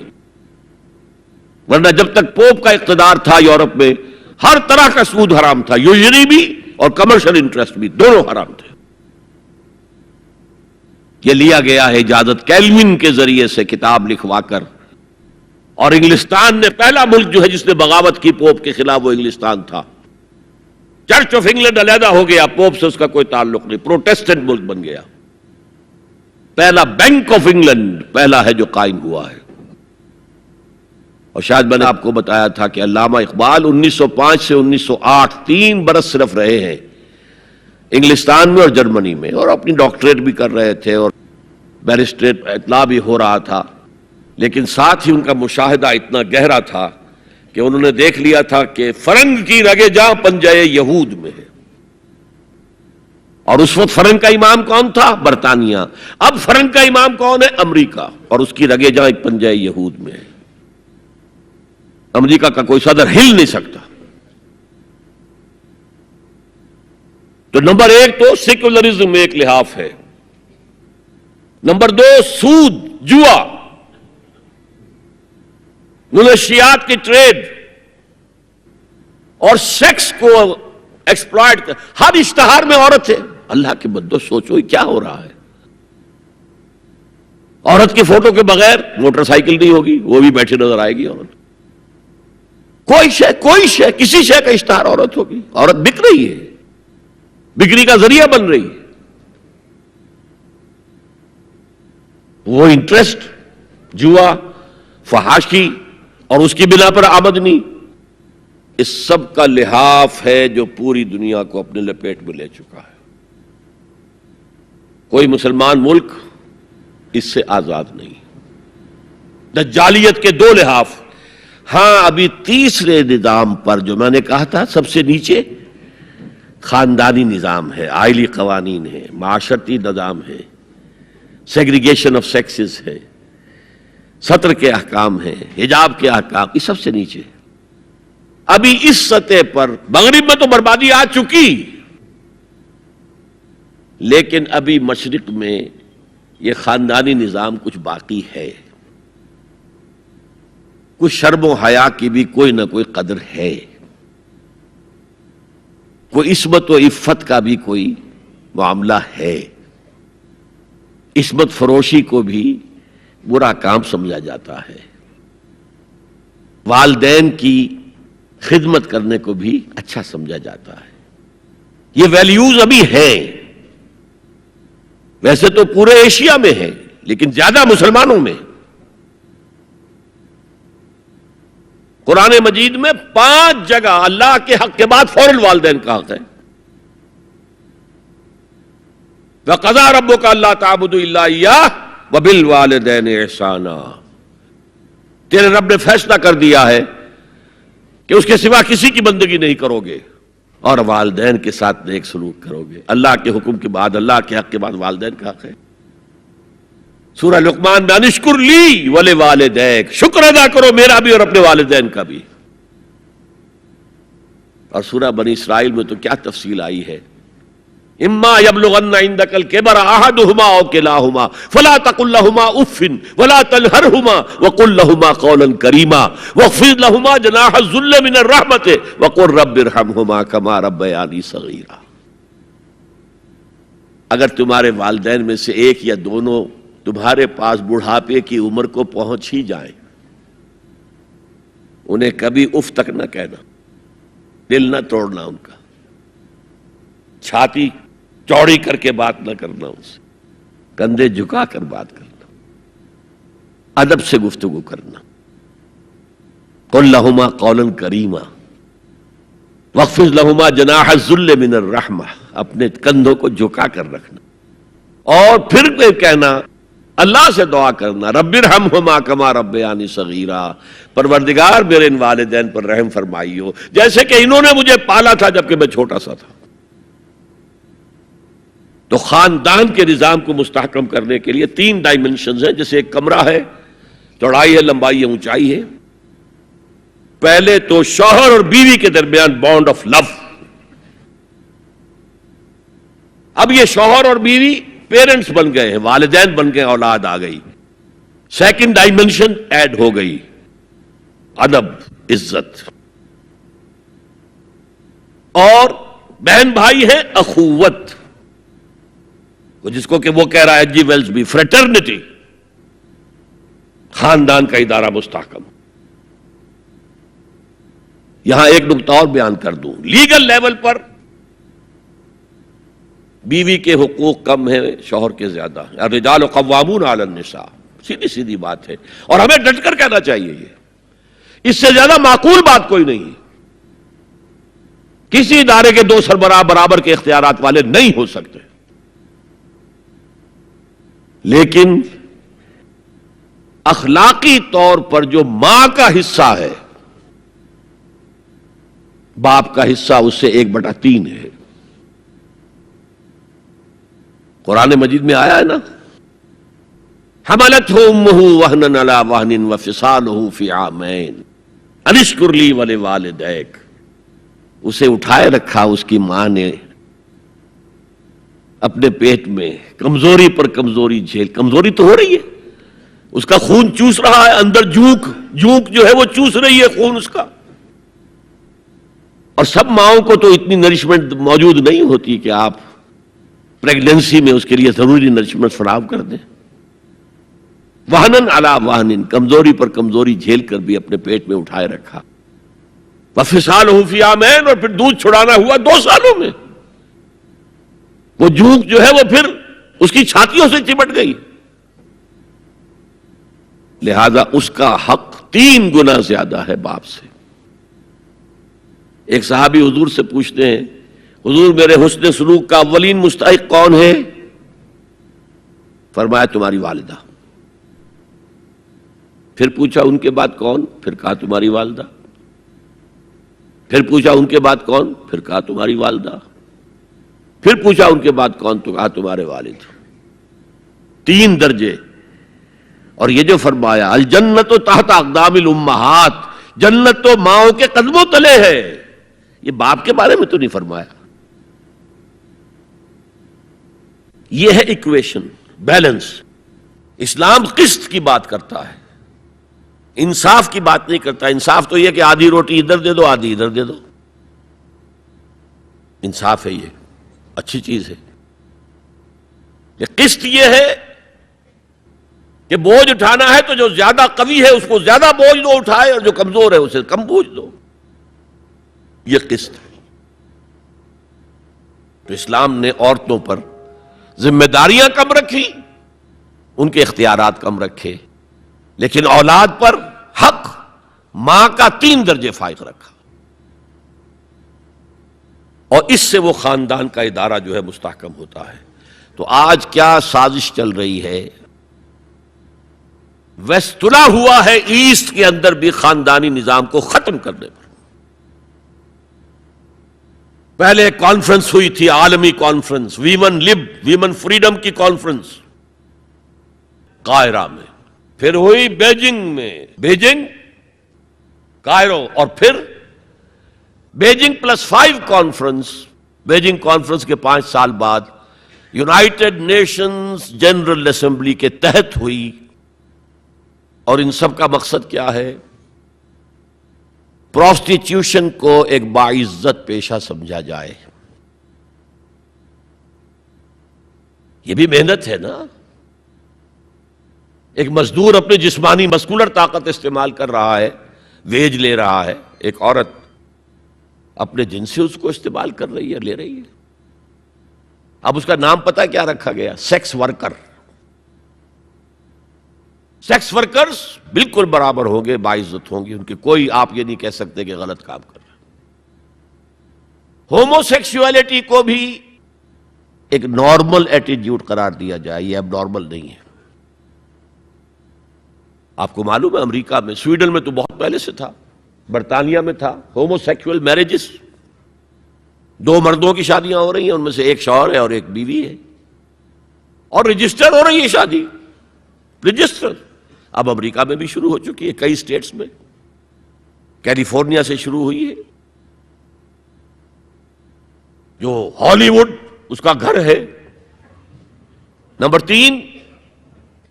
ورنہ جب تک پوپ کا اقتدار تھا یورپ میں، ہر طرح کا سود حرام تھا، یوزری بھی اور کمرشل انٹرسٹ بھی، دونوں حرام تھے. یہ لیا گیا ہے اجازت کیلوین کے ذریعے سے کتاب لکھوا کر. اور انگلستان نے پہلا ملک جو ہے جس نے بغاوت کی پوپ کے خلاف، وہ انگلستان تھا. چرچ آف انگلینڈ علیحدہ ہو گیا، پوپ سے اس کا کوئی تعلق نہیں، پروٹیسٹنٹ ملک بن گیا. پہلا بینک آف انگلینڈ پہلا ہے جو قائم ہوا ہے. اور شاید میں نے آپ کو بتایا تھا کہ علامہ اقبال 1905 سے 1908 3 برس صرف رہے ہیں انگلستان میں اور جرمنی میں، اور اپنی ڈاکٹریٹ بھی کر رہے تھے اور بیرسٹریٹ اطلاع بھی ہو رہا تھا. لیکن ساتھ ہی ان کا مشاہدہ اتنا گہرا تھا کہ انہوں نے دیکھ لیا تھا کہ فرنگ کی رگے جاں پنجے یہود میں ہے. اور اس وقت فرنگ کا امام کون تھا؟ برطانیہ. اب فرنگ کا امام کون ہے؟ امریکہ. اور اس کی رگے جاں پنجے یہود میں ہے. امریکہ کا کوئی صدر ہل نہیں سکتا. تو نمبر 1 تو سیکولرزم ایک لحاف ہے. نمبر 2 سود، جوا، منشیات کی ٹریڈ اور سیکس کو ایکسپلائٹ کر. ہر اشتہار میں عورت ہے. اللہ کے بندو سوچو یہ کیا ہو رہا ہے. عورت کی فوٹو کے بغیر موٹر سائیکل نہیں ہوگی، وہ بھی بیٹھی نظر آئے گی عورت. کوئی شے کسی شے کا اشتہار عورت ہوگی. عورت بک رہی ہے، بکری کا ذریعہ بن رہی ہے. وہ انٹرسٹ، جوا، فحاشی اور اس کی بنا پر آمدنی، اس سب کا لحاف ہے جو پوری دنیا کو اپنے لپیٹ میں لے چکا ہے. کوئی مسلمان ملک اس سے آزاد نہیں. دجالیت کے 2 لحاف. ہاں ابھی تیسرے نظام پر جو میں نے کہا تھا سب سے نیچے، خاندانی نظام ہے، آئلی قوانین ہے، معاشرتی نظام ہے، سیگریگیشن آف سیکسز ہے، سطر کے احکام ہیں، حجاب کے احکام، یہ سب سے نیچے. ابھی اس سطح پر مغرب میں تو بربادی آ چکی، لیکن ابھی مشرق میں یہ خاندانی نظام کچھ باقی ہے. کچھ شرم و حیا کی بھی کوئی نہ کوئی قدر ہے، کوئی عصمت و عفت کا بھی کوئی معاملہ ہے. عصمت فروشی کو بھی برا کام سمجھا جاتا ہے، والدین کی خدمت کرنے کو بھی اچھا سمجھا جاتا ہے. یہ ویلیوز ابھی ہیں، ویسے تو پورے ایشیا میں ہیں لیکن زیادہ مسلمانوں میں. قرآن مجید میں 5 جگہ اللہ کے حق کے بعد فوراً والدین کا حق ہے. وَقَضَىٰ رَبُّكَ أَلَّا تَعْبُدُوا إِلَّا إِيَّاهُ وَبِالْوَالِدَيْنِ إِحْسَانًا. تیرے رب نے فیصلہ کر دیا ہے کہ اس کے سوا کسی کی بندگی نہیں کرو گے اور والدین کے ساتھ نیک سلوک کرو گے. اللہ کے حکم کے بعد، اللہ کے حق کے بعد والدین کا حق ہے. سورہ لقمان میں انشکر لی ولوالدیک، شکر ادا کرو میرا بھی اور اپنے والدین کا بھی. اور سورہ بنی اسرائیل میں تو کیا تفصیل آئی ہے. اما یبلغن عندک الکبر احدہما او کلاہما فلا تقل لهما اف ولا تنہرهما وقل لهما قولا کریما واخفض لهما جناح الذل من الرحمۃ وقل رب ارحمهما كما ربیانی صغیرا. اگر تمہارے والدین میں سے ایک یا دونوں تمہارے پاس بڑھاپے کی عمر کو پہنچ ہی جائیں، انہیں کبھی اف تک نہ کہنا، دل نہ توڑنا ان کا، چھاتی چوڑی کر کے بات نہ کرنا، ان سے کندھے جھکا کر بات کرنا، ادب سے گفتگو کرنا. قل لہما قولا کریما واخفض لہما جناح الذل من الرحمہ، اپنے کندھوں کو جھکا کر رکھنا. اور پھر کہنا، اللہ سے دعا کرنا، رب ارحمہما کما ربیانی صغیرا، پروردگار میرے ان والدین پر رحم فرمائیو جیسے کہ انہوں نے مجھے پالا تھا جبکہ میں چھوٹا سا تھا. تو خاندان کے نظام کو مستحکم کرنے کے لیے 3 ڈائمنشنز ہیں. جیسے ایک کمرہ ہے، چوڑائی ہے، لمبائی ہے، اونچائی ہے. پہلے تو شوہر اور بیوی کے درمیان بانڈ آف لو. اب یہ شوہر اور بیوی پیرنٹس بن گئے ہیں، والدین بن گئے، اولاد آ گئی. سیکنڈ ڈائمنشن ایڈ ہو گئی، ادب، عزت. اور بہن بھائی ہے، اخوت، جس کو کہ وہ کہہ رہا ہے جی ویلز بھی، فریٹرنٹی. خاندان کا ادارہ مستحکم. یہاں ایک نقطہ اور بیان کر دوں. لیگل لیول پر بیوی کے حقوق کم ہیں، شوہر کے زیادہ ہیں. الرجال قوامون علی النساء، سیدھی سیدھی بات ہے اور ہمیں ڈٹ کر کہنا چاہیے. یہ اس سے زیادہ معقول بات کوئی نہیں. کسی ادارے کے 2 سربراہ برابر کے اختیارات والے نہیں ہو سکتے. لیکن اخلاقی طور پر جو ماں کا حصہ ہے، باپ کا حصہ اس سے 1/3 ہے. قرآن مجید میں آیا ہے نا، حملتہ امہ وہنا علی وہن وفصالہ فی عامین ان اشکر لی ولوالدیک. اسے اٹھائے رکھا اس کی ماں نے اپنے پیٹ میں، کمزوری پر کمزوری جھیل. کمزوری تو ہو رہی ہے، اس کا خون چوس رہا ہے اندر، جھونک جو ہے وہ چوس رہی ہے خون اس کا. اور سب ماؤں کو تو اتنی نرشمنٹ موجود نہیں ہوتی کہ آپ پریگننسی میں اس کے لیے ضروری نرشمنٹ فراہم کر دیں. وہنن علی وہن، کمزوری پر کمزوری جھیل کر بھی اپنے پیٹ میں اٹھائے رکھا. وفصالہ فی عامین، اور پھر دودھ چھڑانا ہوا 2 سالوں میں. وہ جھونک جو ہے وہ پھر اس کی چھاتیوں سے چمٹ گئی. لہذا اس کا حق 3 گنا زیادہ ہے باپ سے. ایک صحابی حضور سے پوچھتے ہیں، حضور میرے حسن سلوک کا اولین مستحق کون ہے؟ فرمایا تمہاری والدہ. پھر پوچھا ان کے بعد کون؟ پھر کہا تمہاری والدہ. پھر پوچھا ان کے بعد کون؟ پھر کہا تمہاری والدہ. پھر پوچھا ان کے بعد کون؟ تو کہا تمہارے والد. 3 درجے. اور یہ جو فرمایا الجنت تحت اقدام الامہات، جنت تو ماؤں کے قدموں تلے ہے، یہ باپ کے بارے میں تو نہیں فرمایا. یہ ہے ایکویشن، بیلنس. اسلام قسط کی بات کرتا ہے، انصاف کی بات نہیں کرتا. انصاف تو یہ کہ آدھی روٹی ادھر دے دو آدھی ادھر دے دو، انصاف ہے، یہ اچھی چیز ہے. یہ قسط یہ ہے کہ بوجھ اٹھانا ہے تو جو زیادہ قوی ہے اس کو زیادہ بوجھ دو اٹھائے، اور جو کمزور ہے اسے کم بوجھ دو. یہ قسط ہے. تو اسلام نے عورتوں پر ذمہ داریاں کم رکھی، ان کے اختیارات کم رکھے، لیکن اولاد پر حق ماں کا 3 درجے فائق رکھا. اور اس سے وہ خاندان کا ادارہ جو ہے مستحکم ہوتا ہے. تو آج کیا سازش چل رہی ہے؟ ویسٹ تلا ہوا ہے ایسٹ کے اندر بھی خاندانی نظام کو ختم کرنے پر. پہلے ایک کانفرنس ہوئی تھی، عالمی کانفرنس، ویمن فریڈم کی کانفرنس قاہرہ میں، پھر ہوئی بیجنگ کائرو، اور پھر بیجنگ +5 کانفرنس. بیجنگ کانفرنس کے 5 سال بعد یونائٹڈ نیشنز جنرل اسمبلی کے تحت ہوئی. اور ان سب کا مقصد کیا ہے؟ پروسٹیٹیوشن کو ایک باعزت پیشہ سمجھا جائے. یہ بھی محنت ہے نا. ایک مزدور اپنے جسمانی مسکولر طاقت استعمال کر رہا ہے، ویج لے رہا ہے. ایک عورت اپنے جن سے اس کو استعمال کر رہی ہے، لے رہی ہے. اب اس کا نام پتہ کیا رکھا گیا؟ Sex worker. سیکس ورکرز بالکل برابر ہوں گے، باعزت ہوں گے، ان کے کوئی آپ یہ نہیں کہہ سکتے کہ غلط کام کر رہے. ہومو سیکسولیٹی کو بھی ایک نارمل ایٹیٹیوڈ قرار دیا جائے، یہ اب نارمل نہیں ہے. آپ کو معلوم ہے امریکہ میں، سویڈن میں تو بہت پہلے سے تھا، برطانیہ میں تھا، ہومو سیکسول میرجز. 2 مردوں کی شادیاں ہو رہی ہیں، ان میں سے ایک شوہر ہے اور ایک بیوی ہے، اور رجسٹر ہو رہی ہے شادی، رجسٹر. اب امریکہ میں بھی شروع ہو چکی ہے، کئی اسٹیٹس میں، کیلیفورنیا سے شروع ہوئی ہے، جو ہالی ووڈ اس کا گھر ہے. نمبر 3،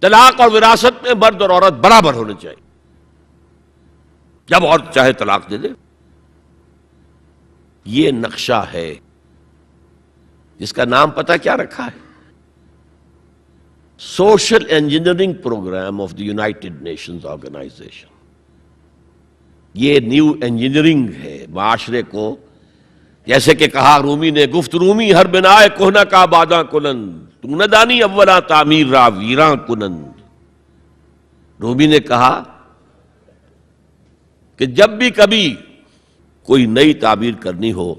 طلاق اور وراثت میں مرد اور عورت برابر ہونے چاہیے. جب عورت چاہے طلاق دے دے. یہ نقشہ ہے جس کا نام پتہ کیا رکھا ہے؟ Social engineering program of the United Nations organization. یہ نیو انجینئرنگ ہے معاشرے کو. جیسے کہ کہا رومی نے، گفت رومی ہر بنائے کوہنا کا باداں کنند، تو نہ دانی اولا تعمیر را ویراں کنند. رومی نے کہا کہ جب بھی کبھی کوئی نئی تعمیر کرنی ہو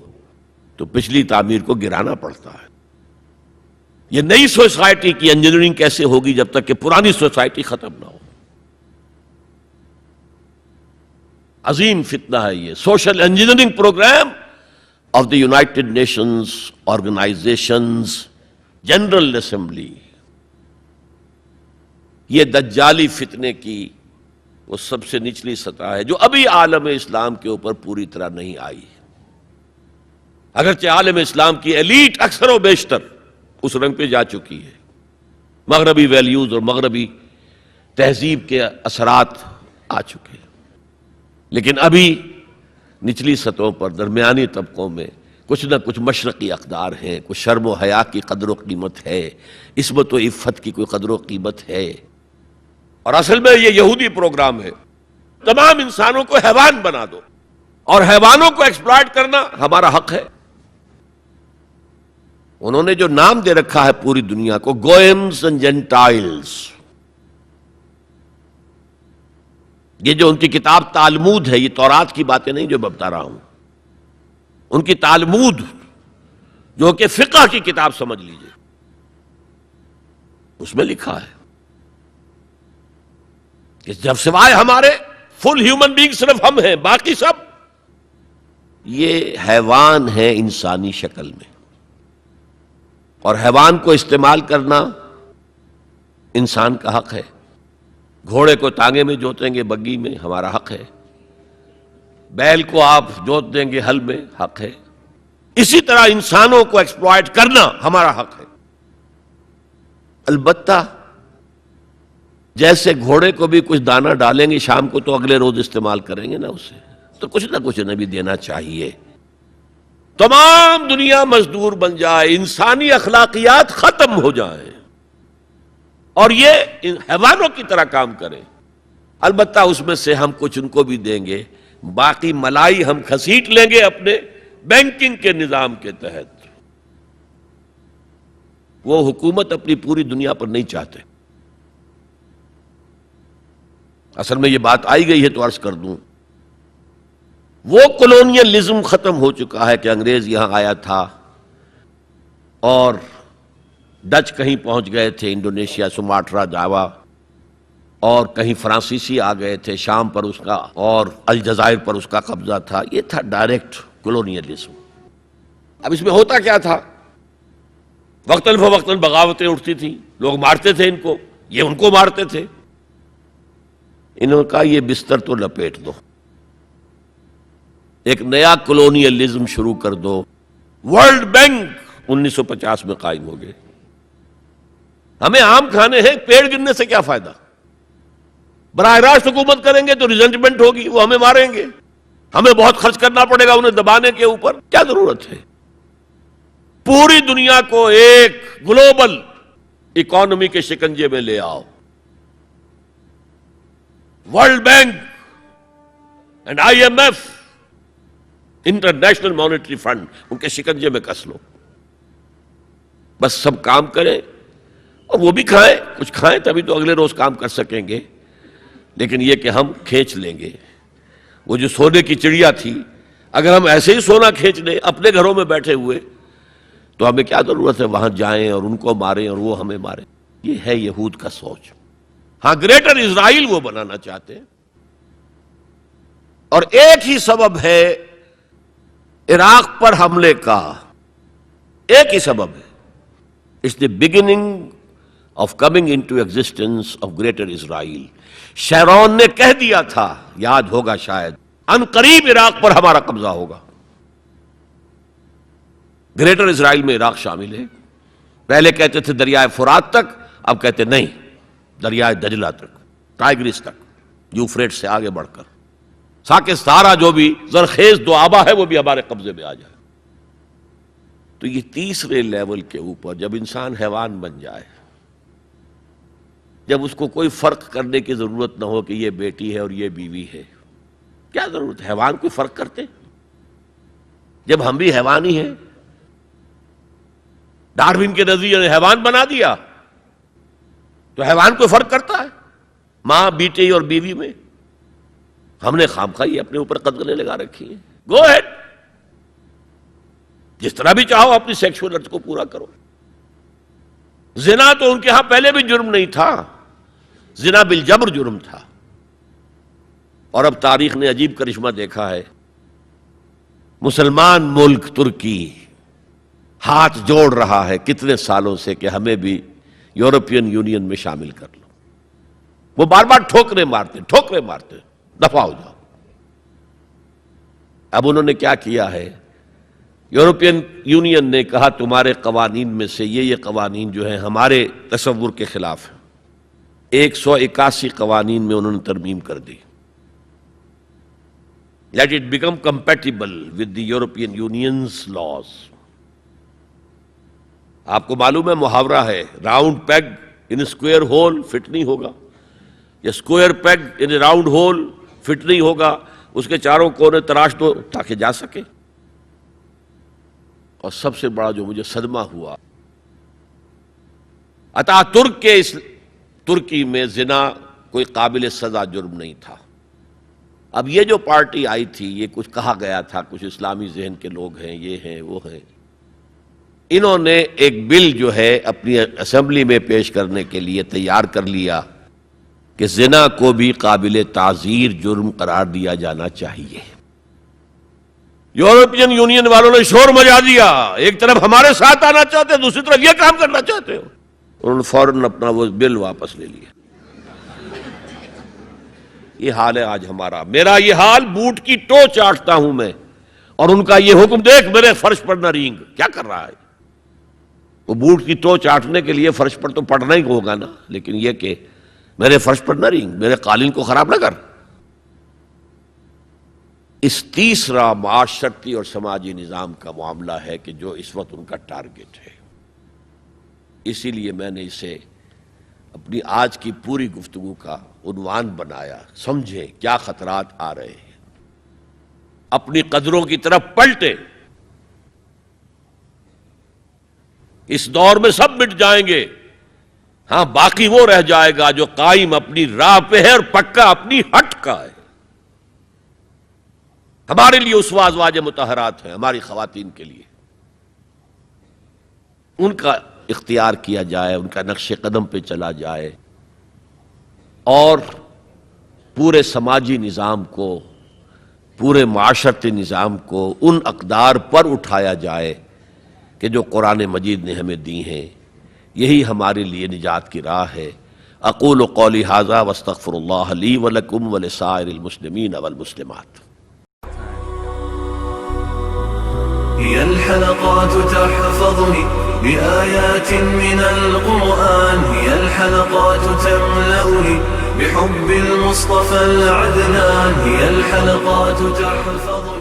تو پچھلی تعمیر کو گرانا پڑتا ہے. یہ نئی سوسائٹی کی انجینئرنگ کیسے ہوگی جب تک کہ پرانی سوسائٹی ختم نہ ہو؟ عظیم فتنہ ہے یہ social engineering program of the United Nations organizations General Assembly. یہ دجالی فتنے کی وہ سب سے نچلی سطح ہے جو ابھی عالم اسلام کے اوپر پوری طرح نہیں آئی. اگرچہ عالم اسلام کی ایلیٹ اکثر و بیشتر اس رنگ پہ جا چکی ہے، مغربی ویلیوز اور مغربی تہذیب کے اثرات آ چکے ہیں، لیکن ابھی نچلی سطحوں پر درمیانی طبقوں میں کچھ نہ کچھ مشرقی اقدار ہیں، کچھ شرم و حیا کی قدر و قیمت ہے، عصمت و عفت کی کوئی قدر و قیمت ہے. اور اصل میں یہ یہودی پروگرام ہے، تمام انسانوں کو حیوان بنا دو، اور حیوانوں کو ایکسپلائٹ کرنا ہمارا حق ہے. انہوں نے جو نام دے رکھا ہے پوری دنیا کو، گوئمز اینڈ جینٹائلز. یہ جو ان کی کتاب تالمود ہے، یہ تورات کی باتیں نہیں جو میں بتا رہا ہوں، ان کی تالمود جو کہ فقہ کی کتاب سمجھ لیجئے، اس میں لکھا ہے کہ جب سوائے ہمارے فل ہیومن بینگ صرف ہم ہیں، باقی سب یہ حیوان ہیں انسانی شکل میں. اور حیوان کو استعمال کرنا انسان کا حق ہے. گھوڑے کو تانگے میں جوتیں گے بگی میں، ہمارا حق ہے. بیل کو آپ جوت دیں گے ہل میں، حق ہے. اسی طرح انسانوں کو ایکسپلائٹ کرنا ہمارا حق ہے. البتہ جیسے گھوڑے کو بھی کچھ دانہ ڈالیں گے شام کو تو اگلے روز استعمال کریں گے نا اسے، تو کچھ نہ کچھ انہیں بھی دینا چاہیے. تمام دنیا مزدور بن جائے، انسانی اخلاقیات ختم ہو جائیں اور یہ حیوانوں کی طرح کام کریں. البتہ اس میں سے ہم کچھ ان کو بھی دیں گے، باقی ملائی ہم کھسیٹ لیں گے اپنے بینکنگ کے نظام کے تحت. وہ حکومت اپنی پوری دنیا پر نہیں چاہتے. اصل میں یہ بات آئی گئی ہے تو عرض کر دوں، وہ کولونیلزم ختم ہو چکا ہے کہ انگریز یہاں آیا تھا اور ڈچ کہیں پہنچ گئے تھے، انڈونیشیا، سماٹرا، جاوا، اور کہیں فرانسیسی آ گئے تھے شام پر اس کا، اور الجزائر پر اس کا قبضہ تھا. یہ تھا ڈائریکٹ کولونیلزم. اب اس میں ہوتا کیا تھا؟ وقتاً فوقتاً بغاوتیں اٹھتی تھیں، لوگ مارتے تھے ان کو، یہ ان کو مارتے تھے. انہوں نے کہا یہ بستر تو لپیٹ دو، ایک نیا کولونیلزم شروع کر دو. ورلڈ بینک 1950 میں قائم ہو گئے. ہمیں آم کھانے ہیں، پیڑ گرنے سے کیا فائدہ؟ براہ راست حکومت کریں گے تو ریزنٹمنٹ ہوگی، وہ ہمیں ماریں گے، ہمیں بہت خرچ کرنا پڑے گا انہیں دبانے کے اوپر. کیا ضرورت ہے؟ پوری دنیا کو ایک گلوبل اکانومی کے شکنجے میں لے آؤ. World Bank and IMF، International Monetary Fund, ان کے شکنجے میں کس لو. بس سب کام کریں اور وہ بھی کھائیں، کچھ کھائیں تبھی تو اگلے روز کام کر سکیں گے. لیکن یہ کہ ہم کھینچ لیں گے. وہ جو سونے کی چڑیا تھی، اگر ہم ایسے ہی سونا کھینچ لیں اپنے گھروں میں بیٹھے ہوئے تو ہمیں کیا ضرورت ہے وہاں جائیں اور ان کو ماریں اور وہ ہمیں ماریں. یہ ہے یہود کا سوچ. ہاں گریٹر اسرائیل وہ بنانا چاہتے ہیں، اور ایک ہی سبب ہے عراق پر حملے کا، ایک ہی سبب ہے. It's the beginning of coming into existence of greater Israel. Sharon نے کہہ دیا تھا، یاد ہوگا شاید، ان قریب عراق پر ہمارا قبضہ ہوگا. گریٹر اسرائیل میں عراق شامل ہے. پہلے کہتے تھے دریائے فرات تک، اب کہتے نہیں، دریائے دجلہ تک، ٹائگرس تک، یوفریٹ سے آگے بڑھ کر تاکہ سارا جو بھی زرخیز دو آبا ہے وہ بھی ہمارے قبضے میں آ جائے. تو یہ تیسرے لیول کے اوپر جب انسان حیوان بن جائے، جب اس کو کوئی فرق کرنے کی ضرورت نہ ہو کہ یہ بیٹی ہے اور یہ بیوی ہے، کیا ضرورت ہے؟ حیوان کوئی فرق کرتے؟ جب ہم بھی حیوان ہی ہیں. ڈارون کے نظریے نے حیوان بنا دیا تو حیوان کوئی فرق کرتا ہے ماں بیٹی اور بیوی میں؟ ہم نے خامخواہ اپنے اوپر قدغنیں لگا رکھی ہیں. گو ہیڈ، جس طرح بھی چاہو اپنی سیکشول ارتھ کو پورا کرو. زنا تو ان کے ہاں پہلے بھی جرم نہیں تھا، زنا بالجبر جرم تھا. اور اب تاریخ نے عجیب کرشمہ دیکھا ہے. مسلمان ملک ترکی ہاتھ جوڑ رہا ہے کتنے سالوں سے کہ ہمیں بھی یورپین یونین میں شامل کر لو. وہ بار بار ٹھوکریں مارتے، دفع ہو جاؤ. اب انہوں نے کیا کیا ہے؟ یورپین یونین نے کہا تمہارے قوانین میں سے یہ قوانین جو ہیں ہمارے تصور کے خلاف ہیں. 181 قوانین میں انہوں نے ترمیم کر دی. Let it become compatible with the European Union's laws. آپ کو معلوم ہے محاورہ ہے، round peg in square hole fit نہیں ہوگا، یا square peg in round hole fit نہیں ہوگا. اس کے چاروں کونے تراش دو تاکہ جا سکے. اور سب سے بڑا جو مجھے صدمہ ہوا، اتا ترک کے اس ترکی میں زنا کوئی قابل سزا جرم نہیں تھا. اب یہ جو پارٹی آئی تھی، یہ کچھ کہا گیا تھا، کچھ اسلامی ذہن کے لوگ ہیں، یہ ہیں وہ ہیں، انہوں نے ایک بل جو ہے اپنی اسمبلی میں پیش کرنے کے لیے تیار کر لیا کہ زنا کو بھی قابل تعزیر جرم قرار دیا جانا چاہیے. یورپین یونین والوں نے شور مچا دیا، ایک طرف ہمارے ساتھ آنا چاہتے ہیں، دوسری طرف یہ کام کرنا چاہتے ہو، انہوں نے فوراً اپنا وہ بل واپس لے لیا۔ یہ حال ہے آج ہمارا، میرا یہ حال، بوٹ کی ٹو چاٹتا ہوں میں، اور ان کا یہ حکم دیکھ میرے فرش پر نہ رینگ، کیا کر رہا ہے؟ وہ بوٹ کی ٹو چاٹنے کے لیے فرش پر تو پڑنا ہی ہوگا نا، لیکن یہ کہ میرے فرش پر نہ رینگ، میرے قالین کو خراب نہ کر۔ اس تیسرا معاشرتی اور سماجی نظام کا معاملہ ہے کہ جو اس وقت ان کا ٹارگٹ ہے۔ اسی لیے میں نے اسے اپنی آج کی پوری گفتگو کا عنوان بنایا، سمجھیں کیا خطرات آ رہے ہیں، اپنی قدروں کی طرف پلٹے۔ اس دور میں سب مٹ جائیں گے، ہاں باقی وہ رہ جائے گا جو قائم اپنی راہ پہ ہے اور پکا اپنی ہٹ کا ہے۔ ہمارے لیے اسوہ ازواج مطہرات ہیں، ہماری خواتین کے لیے، ان کا اختیار کیا جائے، ان کا نقش قدم پہ چلا جائے، اور پورے سماجی نظام کو، پورے معاشرتی نظام کو ان اقدار پر اٹھایا جائے کہ جو قرآن مجید نے ہمیں دی ہیں۔ یہی ہمارے لیے نجات کی راہ ہے۔ اقول قولی ھذا واستغفر اللہ لی ولکم ولسائر المسلمین والمسلمات۔ هي الحلقات تحفظني بآيات من القرآن، هي الحلقات تملأني بحب المصطفى العدنان، هي الحلقات تحفظني